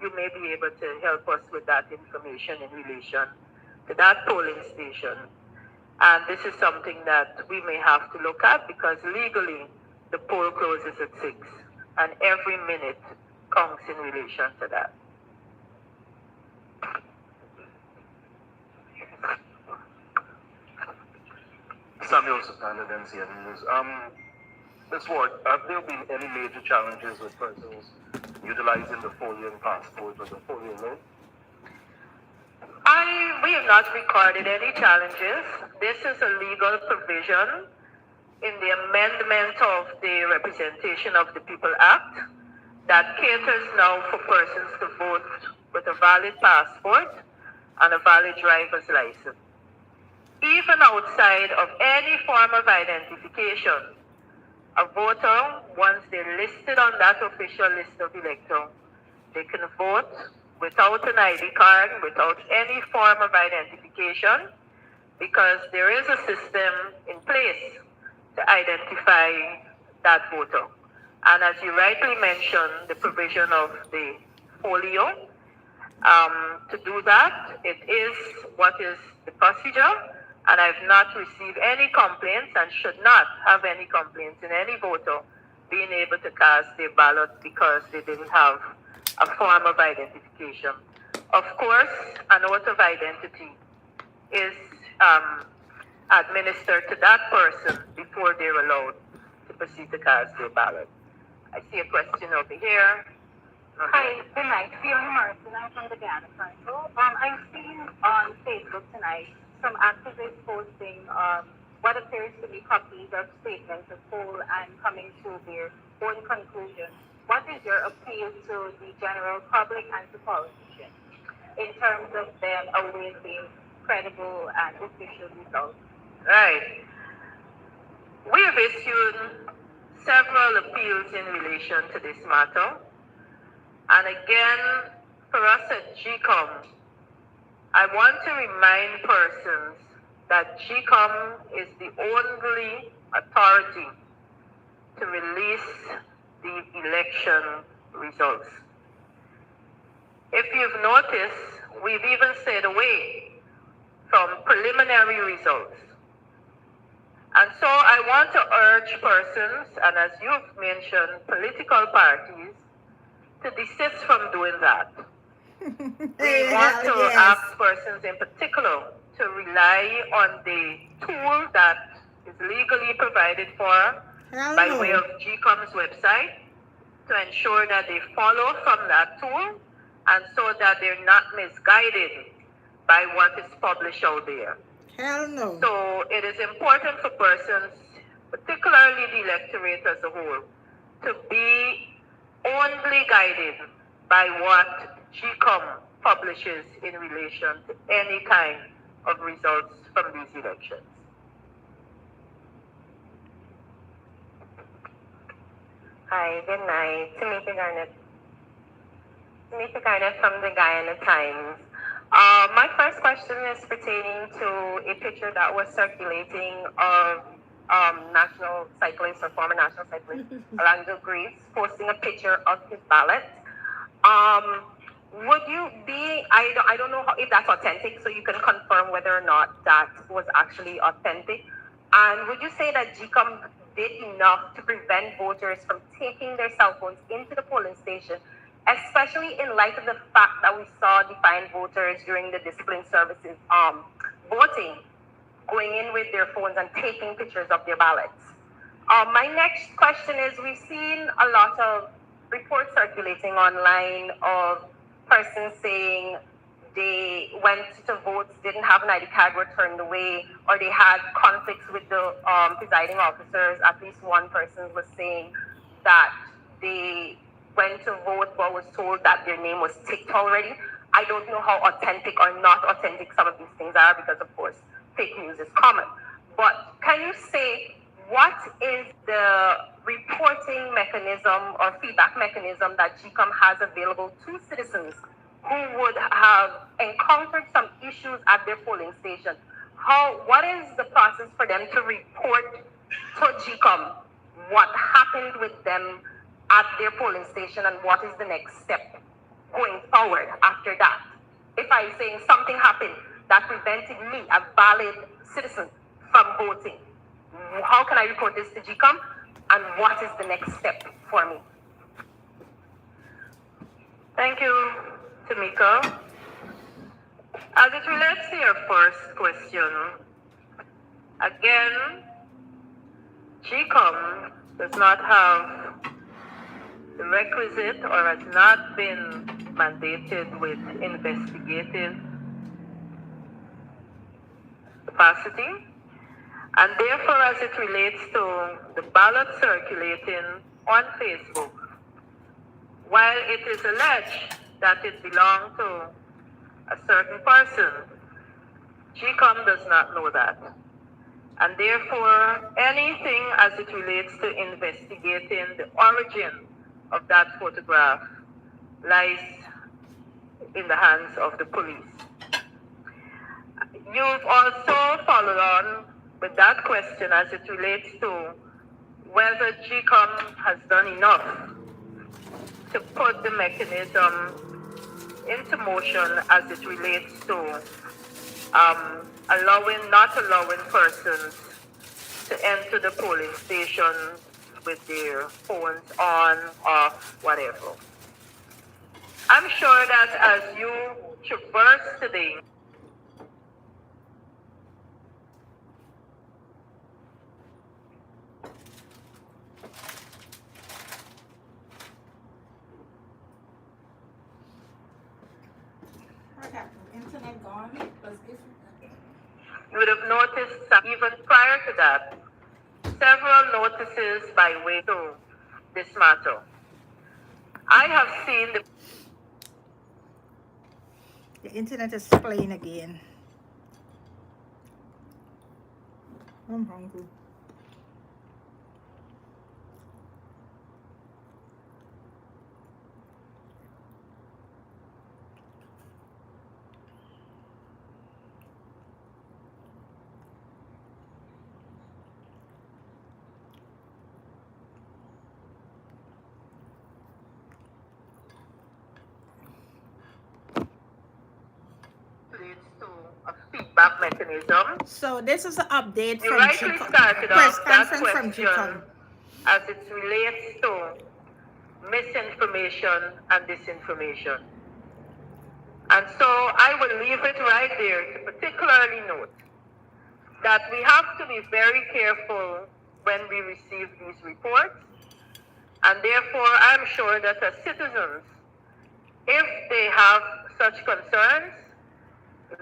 you may be able to help us with that information in relation to that polling station. And this is something that we may have to look at because legally the poll closes at 6 and every minute counts in relation to that. Samuel Sapanda, NCN News. Ms. Ward, have there been any major challenges with persons utilizing the folio passport or the folio loan? We have not recorded any challenges. This is a legal provision in the amendment of the Representation of the People Act that caters now for persons to vote with a valid passport and a valid driver's license. Even outside of any form of identification, a voter, once they're listed on that official list of electors, they can vote without an ID card, without any form of identification, because there is a system in place to identify that voter. And as you rightly mentioned, the provision of the folio, to do that, it is what is the procedure, and I've not received any complaints and should not have any complaints in any voter being able to cast their ballot because they didn't have a form of identification. Of course, an oath of identity is administered to that person before they're allowed to proceed to cast their ballot. I see a question over here. Hi, good night. Fiona Morrison, I'm from the Ghana Council. I've seen on Facebook tonight some activists posting what appears to be copies of statements of poll and coming to their own conclusions. What is your appeal to the general public and to politicians in terms of them awaiting credible and official results? Right. We have issued several appeals in relation to this matter. And again, for us at GECOM, I want to remind persons that GECOM is the only authority to release the election results. If you've noticed, we've even stayed away from preliminary results. And so I want to urge persons, and as you've mentioned, political parties, to desist from doing that. We want to ask persons in particular to rely on the tool that is legally provided for by way of GECOM's website to ensure that they follow from that tool and so that they're not misguided by what is published out there. Hell no. So it is important for persons, particularly the electorate as a whole, to be only guided by what GECOM publishes in relation to any kind of results from these elections. Hi, good night. Tamika Garnett from the Guyana Times. My first question is pertaining to a picture that was circulating of national cyclist or former national cyclist Orlando Grace posting a picture of his ballot. Would you be, I don't know if that's authentic, so you can confirm whether or not that was actually authentic. And would you say that GECOM did enough to prevent voters from taking their cell phones into the polling station, especially in light of the fact that we saw defiant voters during the discipline services voting, going in with their phones and taking pictures of their ballots. My next question is, we've seen a lot of reports circulating online of persons saying they went to vote, didn't have an ID card, were turned away, or they had conflicts with the presiding officers. At least one person was saying that they went to vote but was told that their name was ticked already. I don't know how authentic or not authentic some of these things are because, of course, fake news is common. But can you say what is the reporting mechanism or feedback mechanism that GECOM has available to citizens who would have encountered some issues at their polling station? What is the process for them to report to GECOM what happened with them at their polling station, and what is the next step going forward after that? If I'm saying something happened that prevented me, a valid citizen, from voting, how can I report this to GECOM, and what is the next step for me? Thank you, Tamika. As it relates to your first question, again, GECOM does not have the requisite or has not been mandated with investigative capacity. And therefore, as it relates to the ballot circulating on Facebook, while it is alleged that it belonged to a certain person, GECOM does not know that. And therefore, anything as it relates to investigating the origin of that photograph lies in the hands of the police. You've also followed on with that question as it relates to whether GECOM has done enough to put the mechanism into motion as it relates to not allowing persons to enter the polling station with their phones on, off, whatever. I'm sure that as you traverse today, Internet gone? you would have noticed that even prior to that, several notices by way to this matter. I have seen the internet is playing again. I'm hungry. a feedback mechanism. So this is an update You from rightly GECOM. started Press off that conference from question GECOM. as it relates to misinformation and disinformation. And so I will leave it right there to particularly note that we have to be very careful when we receive these reports. And therefore, I'm sure that as citizens, if they have such concerns,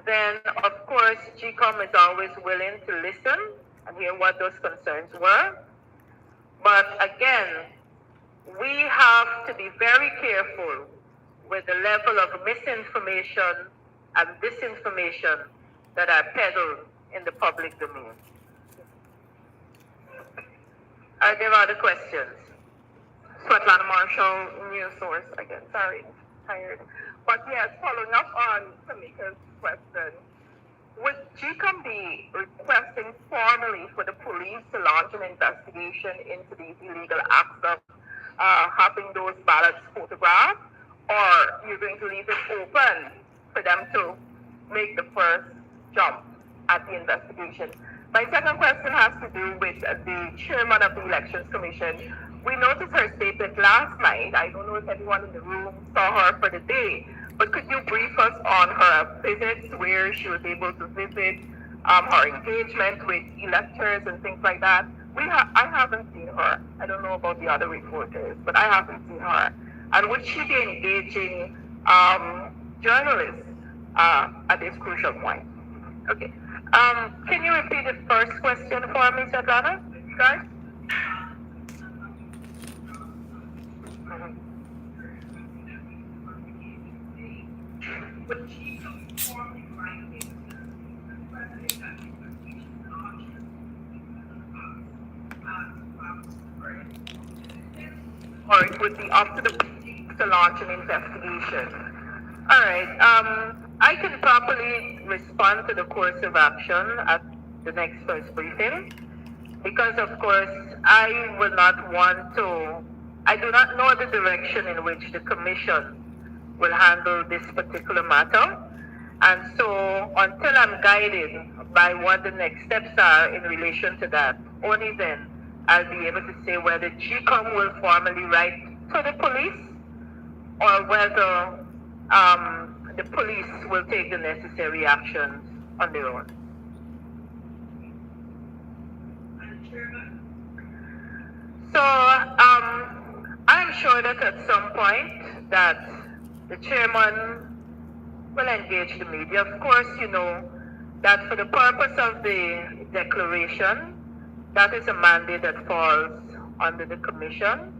then of course GECOM is always willing to listen and hear what those concerns were. But again, we have to be very careful with the level of misinformation and disinformation that are peddled in the public domain. Are there other questions? Svetlana Marshall, News Source again. Sorry, tired. But yes, following up on Tamika's question, would GECOM be requesting formally for the police to launch an investigation into these illegal acts of having those ballots photographed, or you're going to leave it open for them to make the first jump at the investigation? My second question has to do with the chairman of the Elections Commission. We noticed her statement last night. I don't know if anyone in the room saw her for the day, but could you brief us on her visits, where she was able to visit, her engagement with electors and things like that? I haven't seen her. I don't know about the other reporters, but I haven't seen her. And would she be engaging journalists at this crucial point? Okay. Can you repeat the first question for me, Svetlana? Guys? Or it would be up to the police to launch an investigation. All right. I can properly respond to the course of action at the next first briefing because, of course, I will not want to. I do not know the direction in which the commission will handle this particular matter. And so until I'm guided by what the next steps are in relation to that, only then I'll be able to say whether GECOM will formally write to the police or whether the police will take the necessary actions on their own. So I'm sure that at some point that the chairman will engage the media. Of course, you know that for the purpose of the declaration, that is a mandate that falls under the commission.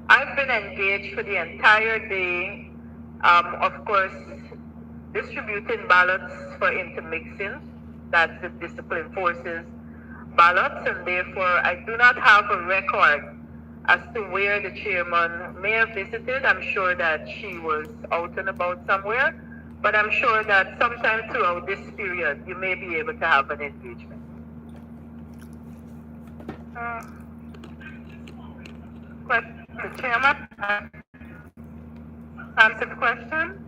I've been engaged for the entire day, of course, distributing ballots for intermixing. That's the discipline forces ballots, and therefore I do not have a record as to where the chairman may have visited. I'm sure that she was out and about somewhere, but I'm sure that sometime throughout this period, you may be able to have an engagement. The chairman answer the question.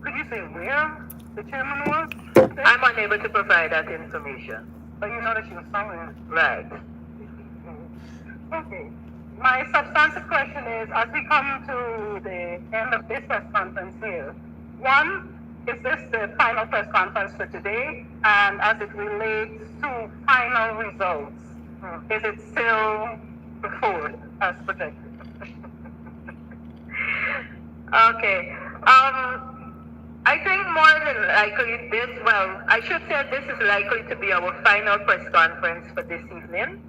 Could you say where the chairman was? I'm unable to provide that information. But you know that she was somewhere. Right. Okay. My substantive question is, as we come to the end of this press conference here, one, is this the final press conference for today? And as it relates to final results, is it still before as projected? Okay. I think more than likely I should say this is likely to be our final press conference for this evening.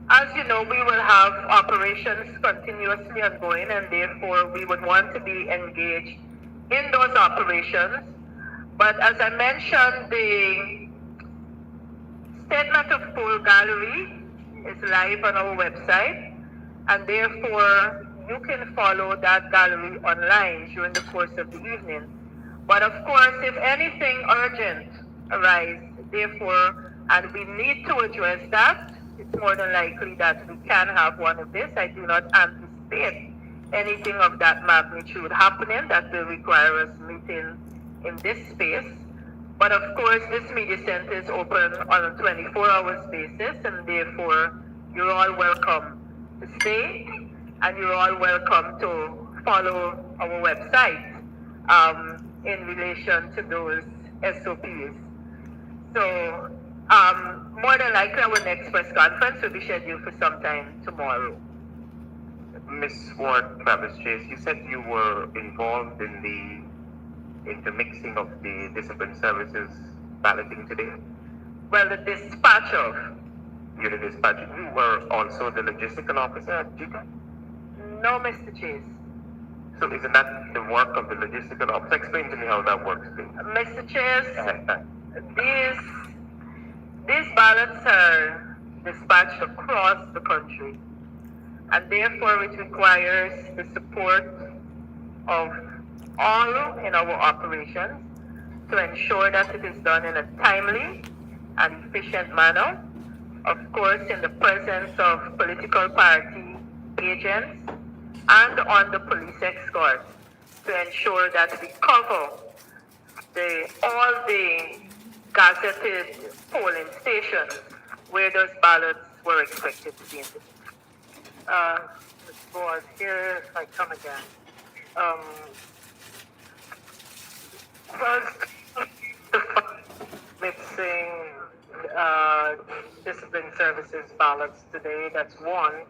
As you know, we will have operations continuously ongoing, and therefore we would want to be engaged in those operations. But as I mentioned, the statement of poll gallery is live on our website, and therefore you can follow that gallery online during the course of the evening. But of course, if anything urgent arises, therefore, and we need to address that, it's more than likely that we can have one of this. I do not anticipate anything of that magnitude happening that will require us meeting in this space. But of course, this media center is open on a 24-hour basis, and therefore, you're all welcome to stay, and you're all welcome to follow our website in relation to those SOPs. So, more than likely, our next press conference will be scheduled for sometime tomorrow. Ms. Ward, Travis Chase, you said you were involved in the intermixing of the discipline services balloting today? Well, the dispatch of. You're the dispatch. You were also the logistical officer at GECOM? No, Mr. Chase. So isn't that the work of the logistical officer? Explain to me how that works, please. Mr. Chase, these ballots are dispatched across the country, and therefore it requires the support of all in our operations to ensure that it is done in a timely and efficient manner, of course in the presence of political party agents and on the police escort, to ensure that we cover all the gazetted polling stations where those ballots were expected to be introduced. Mr. Boaz, here I come again. First, mixing discipline services ballots today. That's one.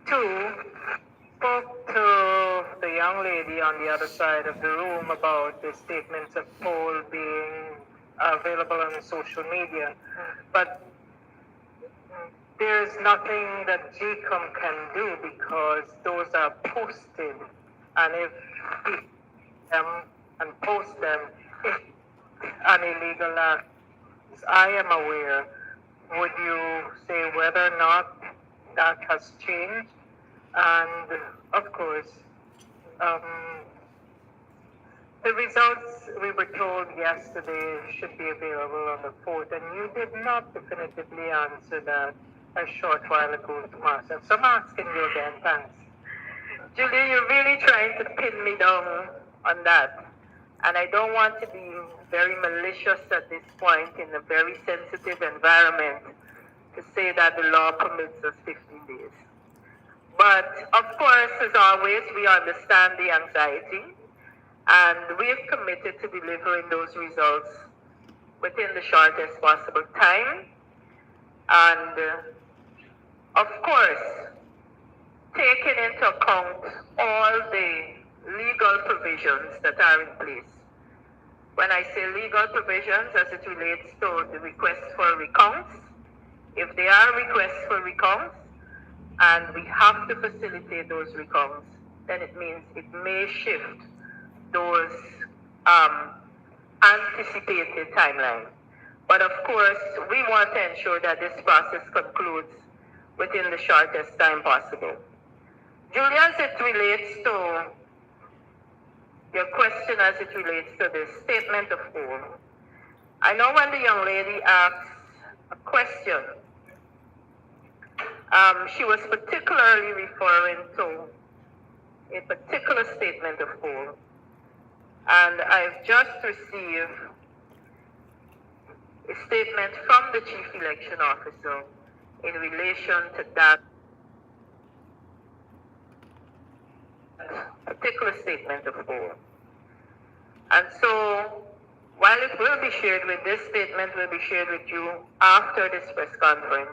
Two, spoke to the young lady on the other side of the room about the statements of poll being available on social media. But there's nothing that GECOM can do because those are posted. And if them and post them, if an illegal act, as I am aware, would you say whether or not that has changed? And of course, the results we were told yesterday should be available on the 4th, and you did not definitively answer that a short while ago to myself. So I'm asking you again, thanks. Julia, you're really trying to pin me down on that. And I don't want to be very malicious at this point in a very sensitive environment to say that the law permits us 15 days. But of course, as always, we understand the anxiety, and we have committed to delivering those results within the shortest possible time. And of course, taking into account all the legal provisions that are in place. When I say legal provisions as it relates to the request for recounts, if there are requests for recounts and we have to facilitate those recounts, then it means it may shift those anticipated timelines. But of course, we want to ensure that this process concludes within the shortest time possible. Julia, as it relates to your question, as it relates to the statement of poll, I know when the young lady asked a question, she was particularly referring to a particular statement of poll. And I've just received a statement from the Chief Election Officer in relation to that particular statement of poll. And so, while it will be shared with this statement, will be shared with you after this press conference,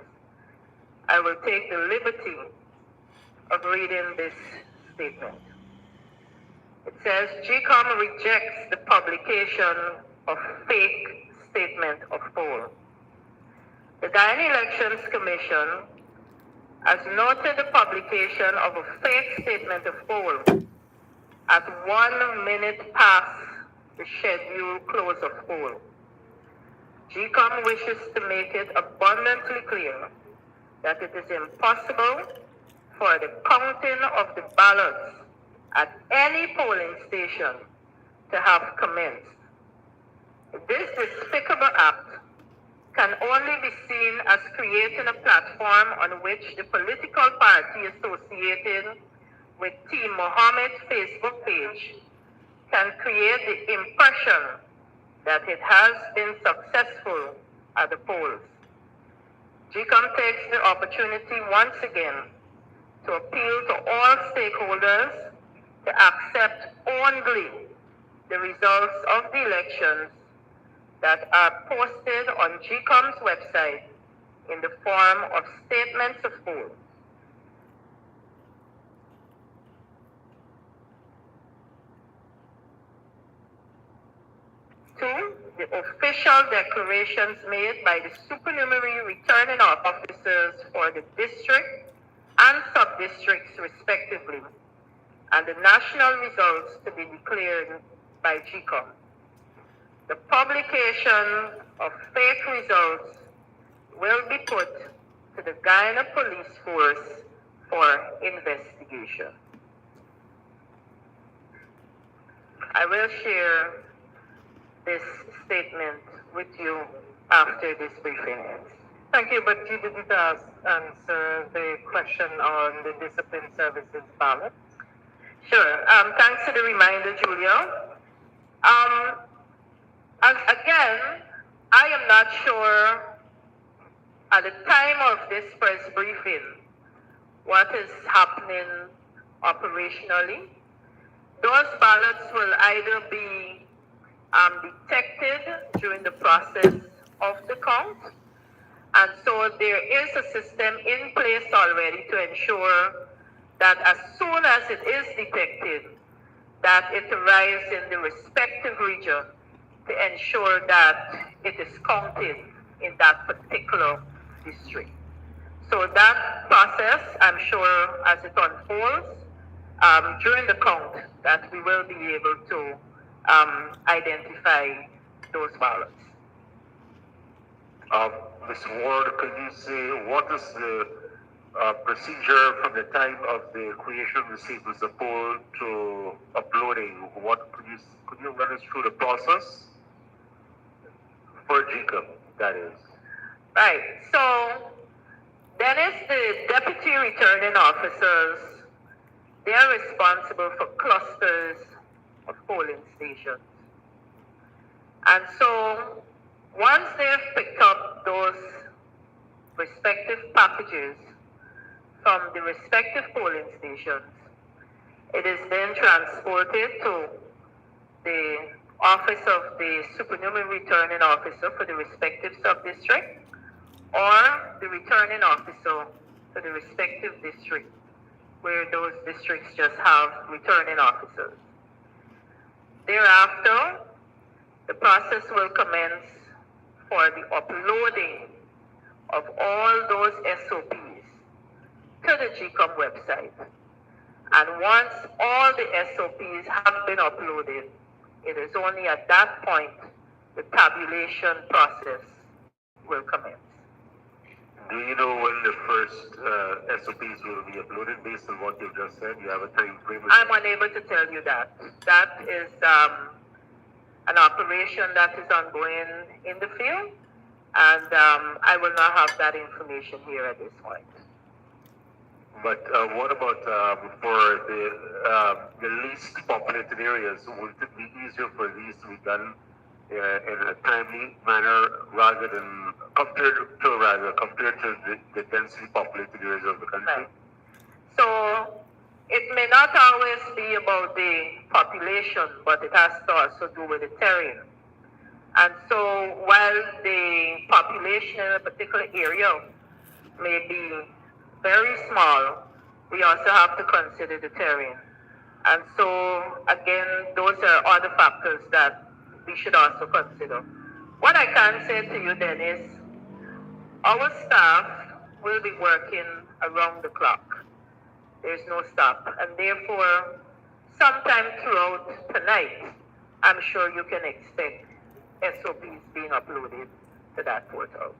I will take the liberty of reading this statement. It says, GECOM rejects the publication of fake statement of poll. The Guyana Elections Commission has noted the publication of a fake statement of poll at 1 minute past the scheduled close of poll. GECOM wishes to make it abundantly clear that it is impossible for the counting of the ballots at any polling station to have commenced. This despicable act can only be seen as creating a platform on which the political party associated with Team Mohammed's Facebook page can create the impression that it has been successful at the polls. GECOM takes the opportunity once again to appeal to all stakeholders to accept only the results of the elections that are posted on GECOM's website in the form of statements of poll. Two, the official declarations made by the supernumerary returning officers for the district and sub-districts respectively, and the national results to be declared by GECOM. The publication of fake results will be put to the Guyana Police Force for investigation. I will share this statement with you after this briefing ends. Thank you, but you didn't answer the question on the discipline services ballot. Sure. Thanks for the reminder, Julia. And again, I am not sure at the time of this press briefing what is happening operationally. Those ballots will either be detected during the process of the count, and so there is a system in place already to ensure that as soon as it is detected, that it arrives in the respective region to ensure that it is counted in that particular district. So that process, I'm sure, as it unfolds during the count, that we will be able to identify those ballots. Ms. Ward, can you say what is the procedure from the time of the creation receipt of the poll to uploading? What could you run us through the process for GECOM? That is right. So then is the deputy returning officers. They are responsible for clusters of polling stations, and so once they've picked up those respective packages from the respective polling stations, it is then transported to the office of the supernumerary returning officer for the respective sub-district, or the returning officer for the respective district, where those districts just have returning officers. Thereafter, the process will commence for the uploading of all those SOPs to the GECOM website. And once all the SOPs have been uploaded, it is only at that point the tabulation process will commence. Do you know when the first SOPs will be uploaded based on what you've just said? You have a time frame? I'm unable to tell you that. That is an operation that is ongoing in the field, and I will not have that information here at this point. But what about for the least populated areas? Would it be easier for these to be done in a timely manner compared to the densely populated areas of the country? Right. So it may not always be about the population, but it has to also do with the terrain. And so while the population in a particular area may be very small, we also have to consider the terrain. And so again, those are other factors that we should also consider. What I can say to you then is our staff will be working around the clock. There's no stop. And therefore, sometime throughout tonight, I'm sure you can expect SOPs being uploaded to that portal.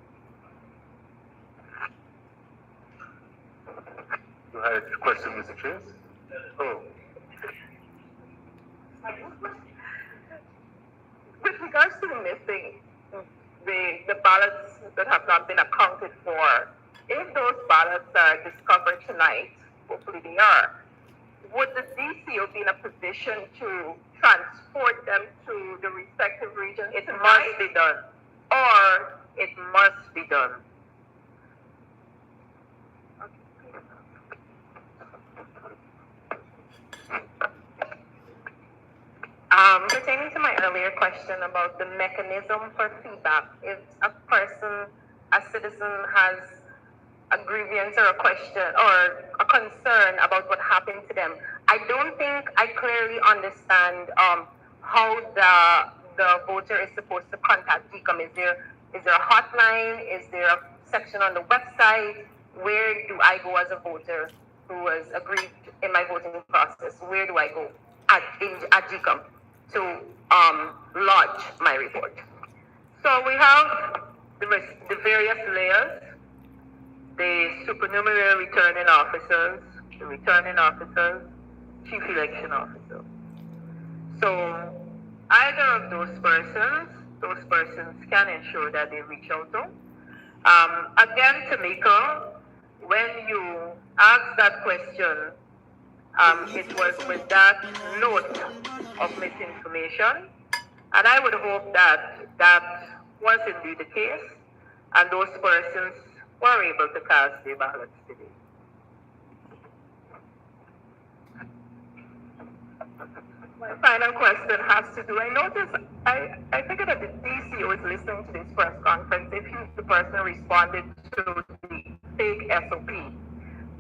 You had a question, Mr. Chase? Oh. With regards to the missing, the ballots that have not been accounted for, if those ballots are discovered tonight, hopefully they are, would the DCO be in a position to transport them to the respective regions? It must be done. Or it must be done. Pertaining to my earlier question about the mechanism for feedback, if a person, a citizen has a grievance or a question or a concern about what happened to them, I don't think I clearly understand how the voter is supposed to contact GECOM. Is there a hotline? Is there a section on the website? Where do I go as a voter who was aggrieved in my voting process? Where do I go at GECOM to lodge my report? So we have the various layers: the supernumerary returning officers, the returning officers, chief election officer. So either of those persons can ensure that they reach out to. Again, Tamika, when you asked that question, it was with that note of misinformation. And I would hope that that was indeed the case, and those persons were able to cast their ballots today. My final question has to do, I figured that the DCO is listening to this press conference if he's the person who responded to the fake SOP.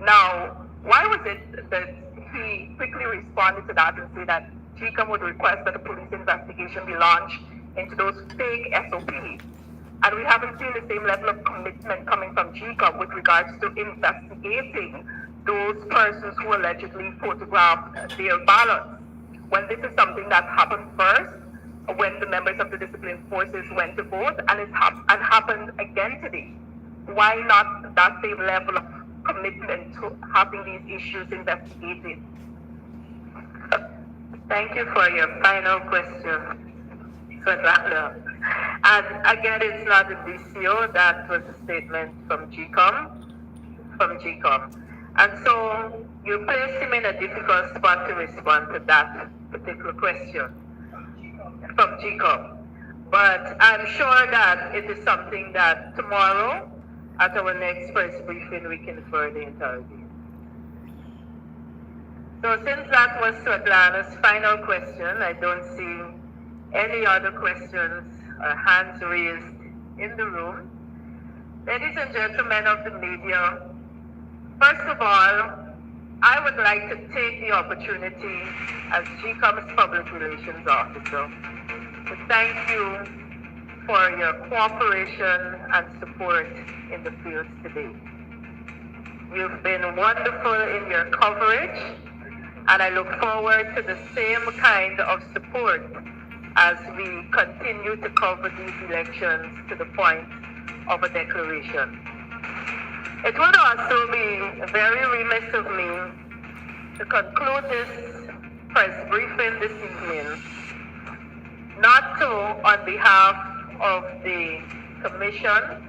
Now, why was it that he quickly responded to that and said that GECOM would request that a police investigation be launched into those fake SOPs? And we haven't seen the same level of commitment coming from GECOM with regards to investigating those persons who allegedly photographed their ballots. When this is something that happened first, when the members of the discipline forces went to vote, and and happened again today. Why not that same level of commitment to having these issues investigated? Thank you for your final question, Svetlana. And again, it's not the DCO, that was a statement from GECOM. And so you placed him in a difficult spot to respond to that particular question from GECOM. But I'm sure that it is something that tomorrow, at our next press briefing, we can further interrogate. So since that was Svetlana's final question, I don't see any other questions or hands raised in the room. Ladies and gentlemen of the media, first of all, I would like to take the opportunity as GECOM's Public Relations Officer to thank you for your cooperation and support in the field today. You've been wonderful in your coverage, and I look forward to the same kind of support as we continue to cover these elections to the point of a declaration. It would also be very remiss of me to conclude this press briefing this evening, not to, on behalf of the Commission,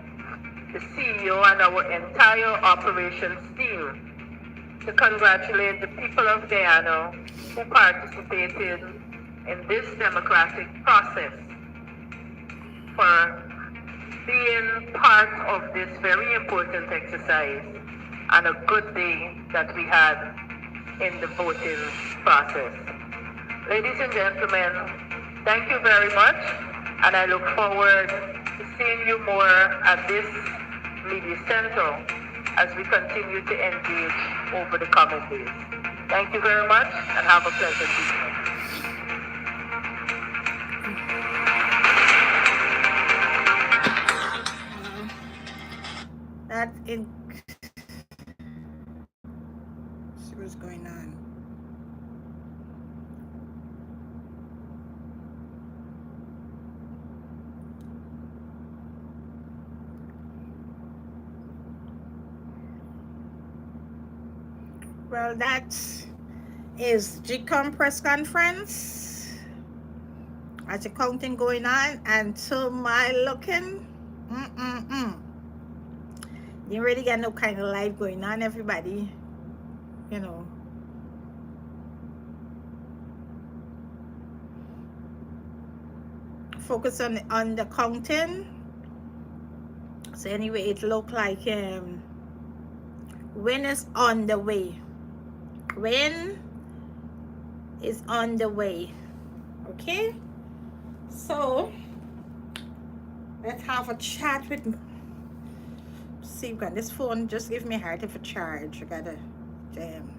the CEO, and our entire operations team, to congratulate the people of Guyana who participated in this democratic process for being part of this very important exercise, and a good day that we had in the voting process. Ladies and gentlemen, thank you very much, and I look forward to seeing you more at this media center as we continue to engage over the coming days. Thank you very much, and have a pleasant evening. That in see what's going on. Well, that is GECOM press conference. As the counting going on, and to my looking, you really got no kind of life going on, everybody. You know. Focus on the counting. So anyway, it looked like win is on the way. Win is on the way. Okay, so let's have a chat with. See, God, this phone just give me heart of a charge. I gotta damn.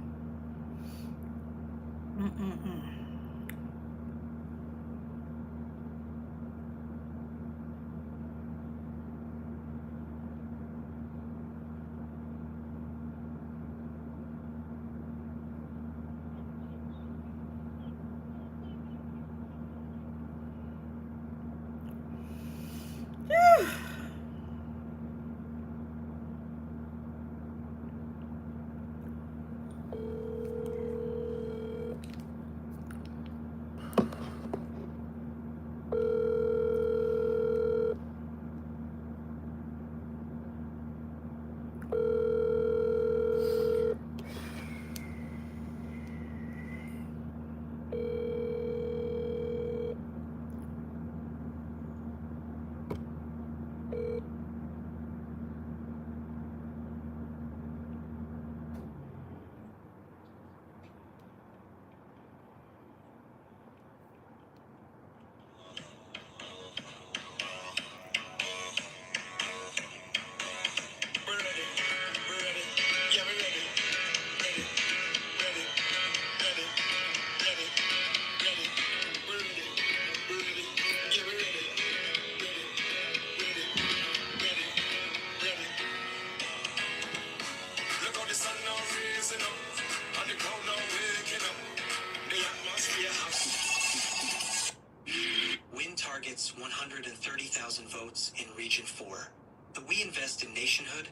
Win targets 130,000 votes in Region 4. The We Invest in Nationhood.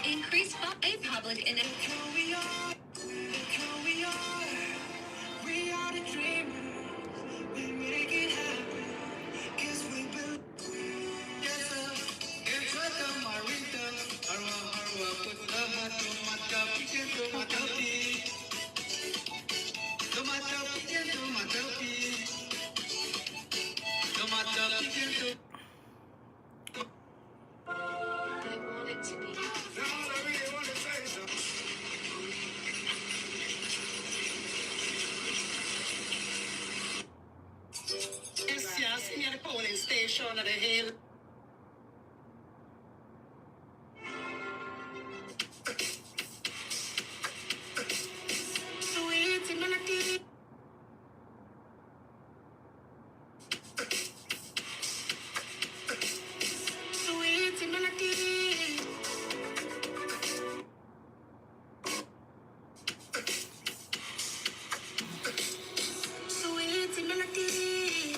Increase a public in we are the dreamers, we make it happen, 'cause we build yes, near the polling station at the hill. Sweet melody. Sweet melody. Sweet melody.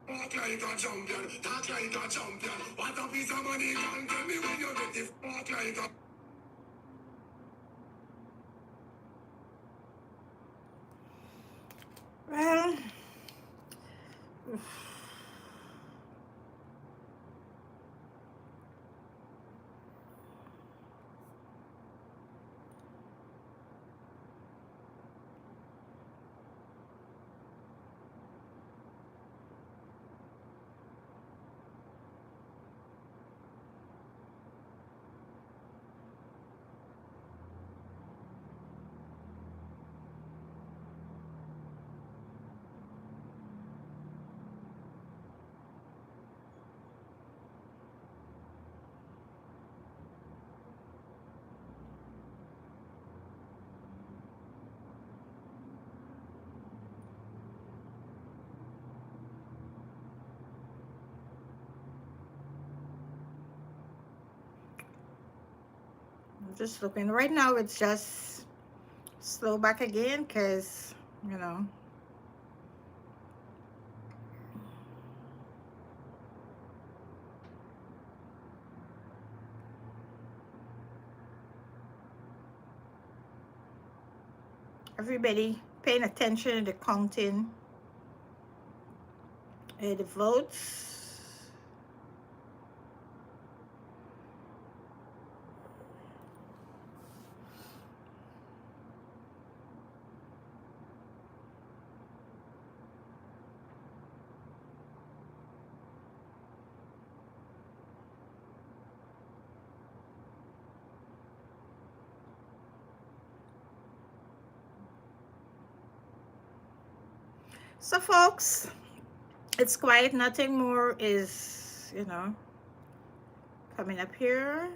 Walk like a champion, talk like a champion. What a piece of money can tell me when you get it. Walk like a. Well, I'm just looking right now. It's just slow back again because, you know, everybody paying attention to the counting the votes. So folks, it's quiet. Nothing more is, you know, coming up here.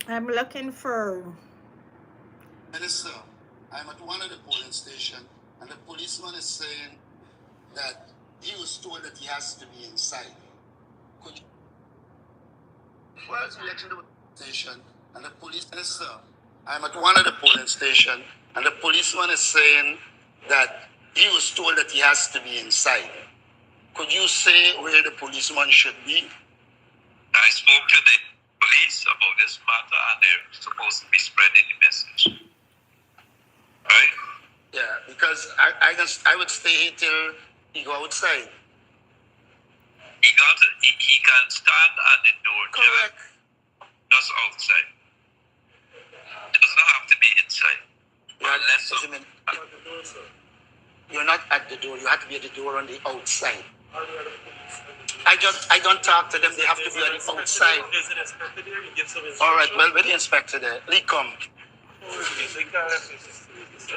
I'm looking for. Minister, I'm at one of the polling stations, and the policeman is saying that he was told that he has to be inside. Could you... First election station, and the police minister, I'm at one of the polling stations, and the policeman is saying that he was told that he has to be inside. Could you say where the policeman should be? I spoke to the police about this matter, and they're supposed to be spreading the message. Right? Yeah, because I would stay here till he go outside. He can stand at the door. Correct. Just outside. Doesn't have to be inside. You're not at the door. You have to be at the door on the outside. I don't talk to them. They have to be on the outside. All right. Well, with the inspector there, Lee, come.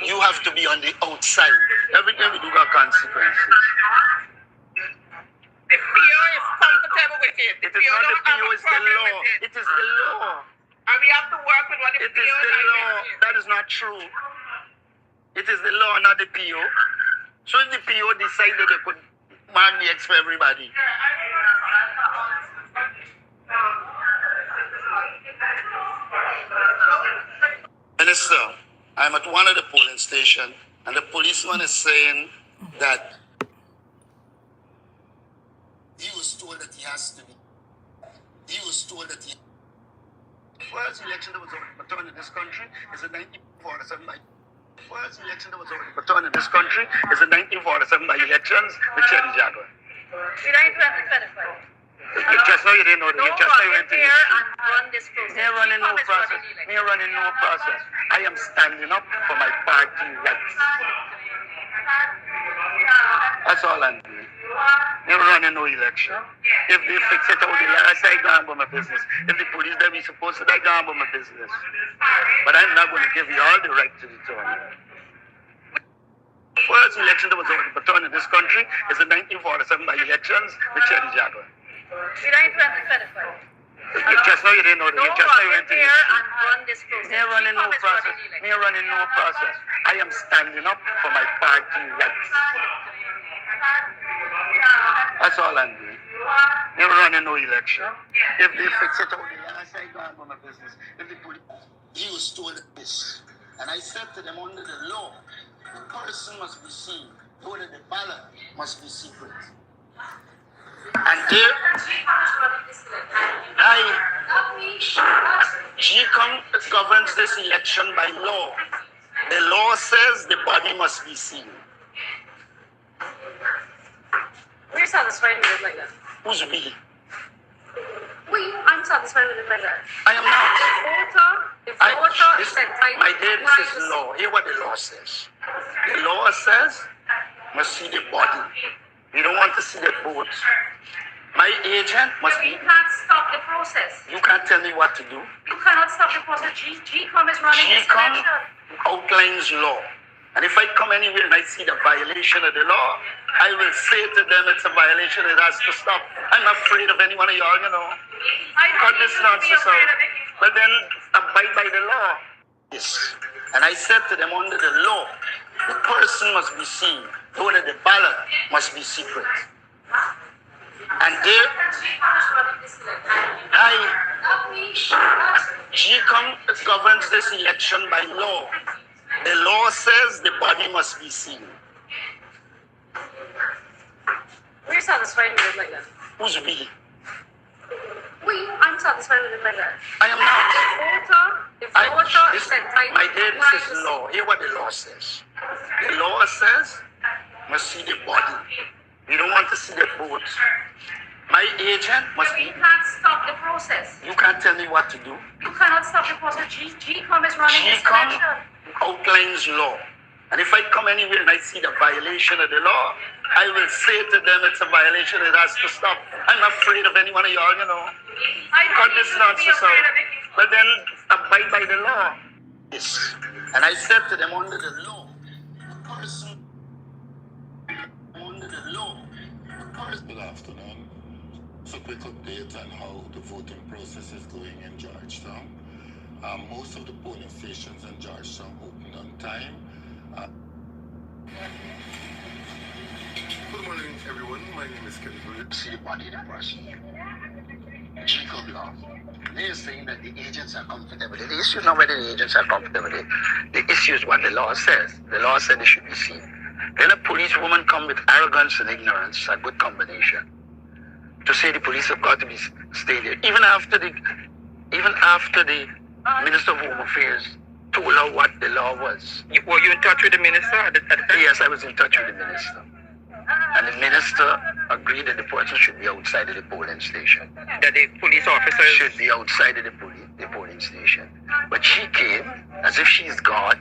You have to be on the outside. Everything we do got consequences. The PO is comfortable with it. It is not the PO, it's the law. It is the law. And we have to work with what the It PO is the law. That is not true. It is the law, not the PO. So if the PO decided they could man the X for everybody. Minister, I'm at one of the polling stations, and the policeman is saying that he was told that he has to be. He was told that he. The first election that was overturned in this country is in 1947. The first election that was overturned in this country is in 1947 by elections with Cherry Jaguar. We don't have to clarify. Just now you didn't know that. You just now you went to history. Run this process. Me running no process. Me running no process. I am standing up for my party rights. That's all I'm doing. Me running no election. If they fix it out the last, I go about my business. If the police that we supposed to, I go about my business. But I'm not going to give you all the right to determine. The first election that was overturned in this country is in 1947 by elections with Cherry Jaguar. We don't have to clarify. Just now you didn't know that. You just now you went to history. Run this process. Me running no process. Me running no process. I am standing up for my party rights. That's all I'm doing. Me running no election. If they fix it out the last, I go about my business. If the police, he was told this, and I said to them under the law, the person must be seen, though that the ballot must be secret. And there, GECOM governs this election by law. The law says the body must be seen. We're satisfied with it like that. Who's we? I'm satisfied with it like that. I am not. My dear, this is law. Hear what the law says. The law says, must see the body. You don't want to see the boat. My agent must be. You can't stop the process. You can't tell me what to do. You cannot stop the process. GECOM is running this election. Outlines law. And if I come anywhere and I see the violation of the law, I will say to them it's a violation, it has to stop. I'm not afraid of any one of y'all, you know. Cut this nonsense out. But then abide by the law. Yes. And I said to them under the law, the person must be seen, though that the ballot must be secret. And there, GECOM governs this election by law. The law says the body must be seen. We're satisfied with it like that. Who's we? I'm satisfied with it like that. I am not. My dear, this is law. Hear what the law says. The law says must see the body. You don't want to see the boat. My agent must be. You can't stop the process. You can't tell me what to do. You cannot stop the process. GECOM is running this election. Outlines law. And if I come anywhere and I see the violation of the law, I will say to them it's a violation, it has to stop. I'm not afraid of any one of y'all, you know. Cut this nonsense out. But then abide by the law. Yes. And I said to them under the law, the person under the law, the person. Good afternoon. So quick update on how the voting process is going in Georgetown. Most of the polling stations in Georgetown opened on time. Good morning, everyone. My name is Kelly Burritt. See the body of the person. GECOM law. They're saying that the agents are comfortable. The issue is not whether the agents are comfortable. The issue is what the law says. The law said they should be seen. Then a policewoman come with arrogance and ignorance, a good combination, to say the police have got to be stay there. Even after the Minister of Home Affairs told her what the law was. Were you in touch with the minister at the time? Yes, I was in touch with the minister. And the minister agreed that the person should be outside of the polling station. That the police officers should be outside of the polling station. But she came as if she's God,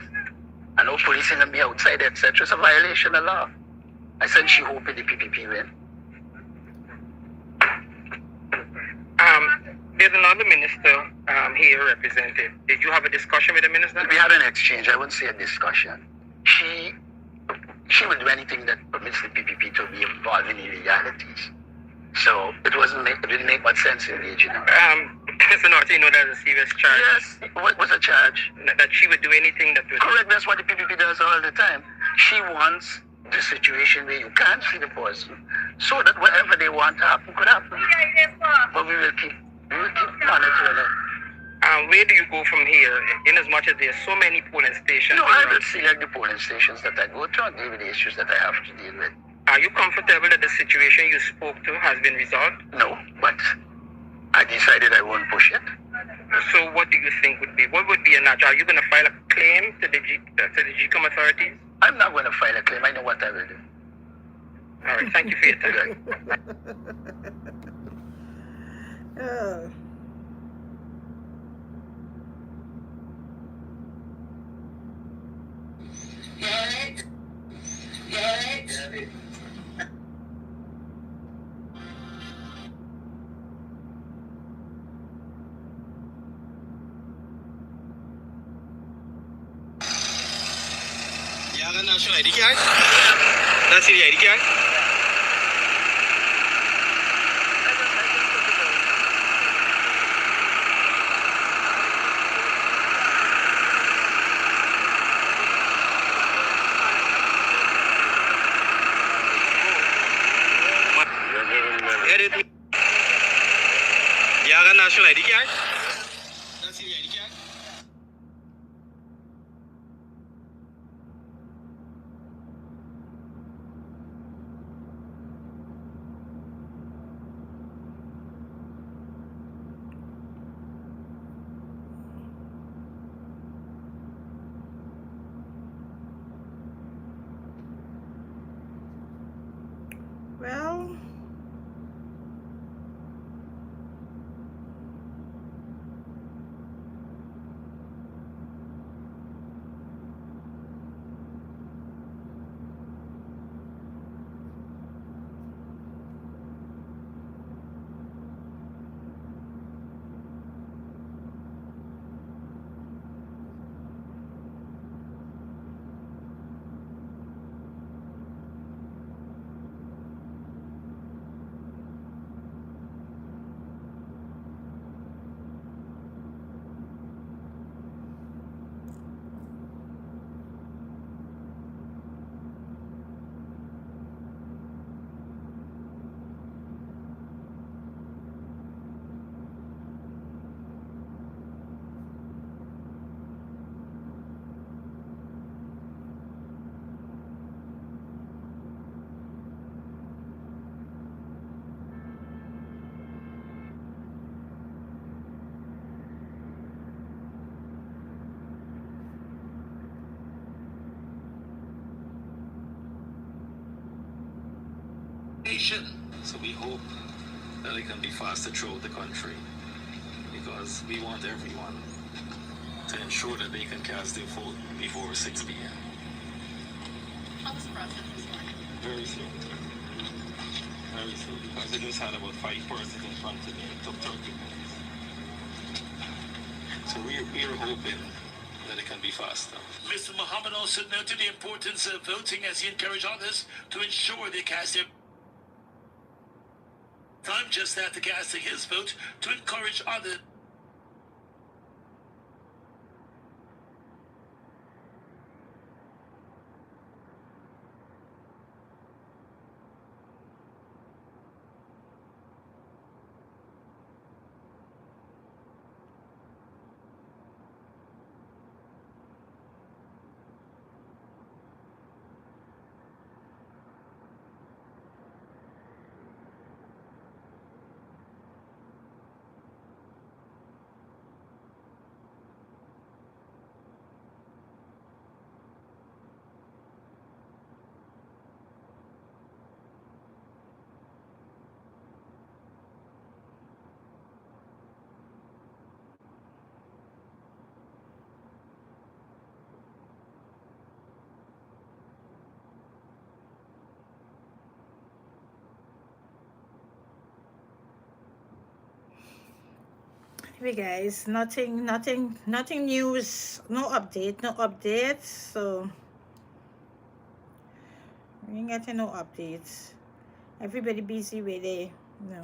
and no police can be outside, etc. It's a violation of law. I said she hoping the PPP win. There's another minister here represented. Did you have a discussion with the minister? We had an exchange. I wouldn't say a discussion. She would do anything that permits the PPP to be involved in illegalities. So it didn't make much sense engaging her. Mr. Norton, you know that's a serious charge. Yes. What's a charge? That she would do anything that would... Correct. That's what the PPP does all the time. She wants the situation where you can't see the person, so that whatever they want to happen could happen. But we will keep monitoring it. Where do you go from here? In as much as there are so many polling stations. No, I will select the polling stations that I go to and deal with the issues that I have to deal with. Are you comfortable that the situation you spoke to has been resolved? No, but I decided I won't push it. So what do you think would be a natural? Are you going to file a claim to the GECOM authorities? I'm not going to file a claim. I know what I will do. All right, thank you for your time. Oh. Yagan national ID card? That's the ID card? Yagan national ID card? That's the ID card? Well, So we hope that it can be faster throughout the country, because we want everyone to ensure that they can cast their vote before 6 p.m. How was the process this morning? Very slow. Very slow, because they just had about 5 persons in front of me. It took 30 minutes. So we're hoping that it can be faster. Mr. Muhammad also noted the importance of voting as he encouraged others to ensure they cast their time just after casting his vote to encourage others. Hey guys, nothing news, no update, no updates. So we ain't getting no updates. Everybody busy with it, you know.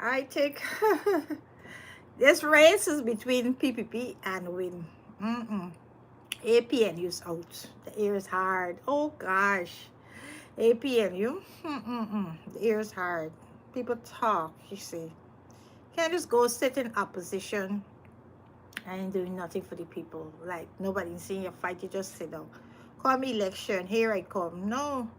I think this race is between PPP and Win. APNU's out. The air is hard. Oh gosh. APNU. The air is hard. People talk, you see. Can't just go sit in opposition and doing nothing for the people. Like nobody's seeing your fight, you just sit down. Call me election, here I come. No.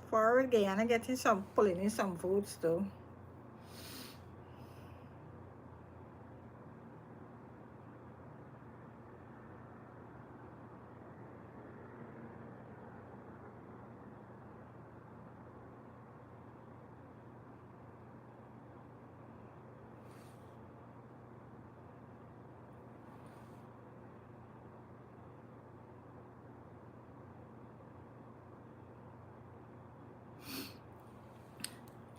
Forward Guyana getting some, pulling in some votes though.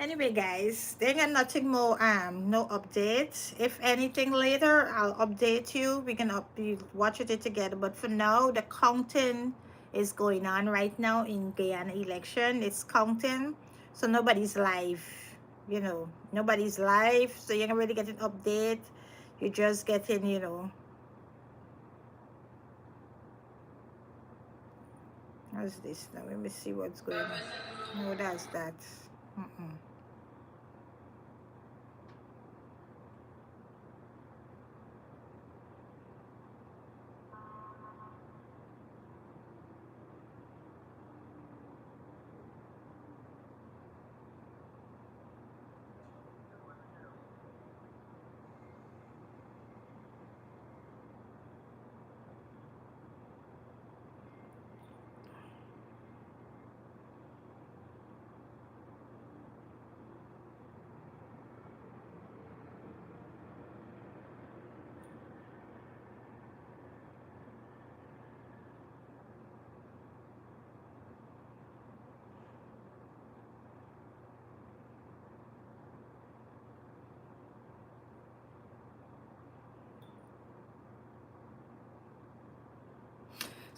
Anyway, guys, they got nothing more, no updates. If anything later, I'll update you. We can watch it together. But for now, the counting is going on right now in Guyana election. It's counting, so nobody's live. You know, nobody's live, so you're not really getting update. You're just getting, you know. How's this now? Let me see what's going on. No, that's that.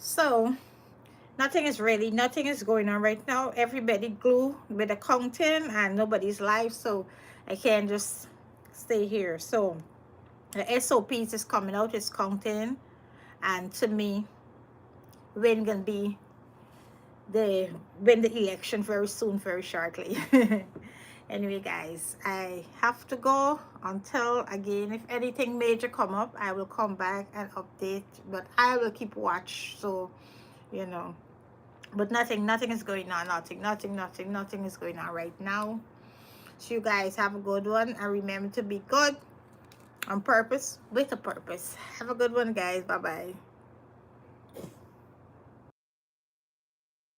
So nothing is going on right now. Everybody glued with the counting and nobody's live, so I can't just stay here. So the SOPs is coming out, it's counting, and to me, when gonna be the election very soon, very shortly. Anyway, guys, I have to go. Until again, if anything major come up, I will come back and update, but I will keep watch, so you know. But nothing is going on. Nothing is going on right now. So you guys have a good one, and remember to be good on purpose with a purpose. Have a good one, guys. Bye bye.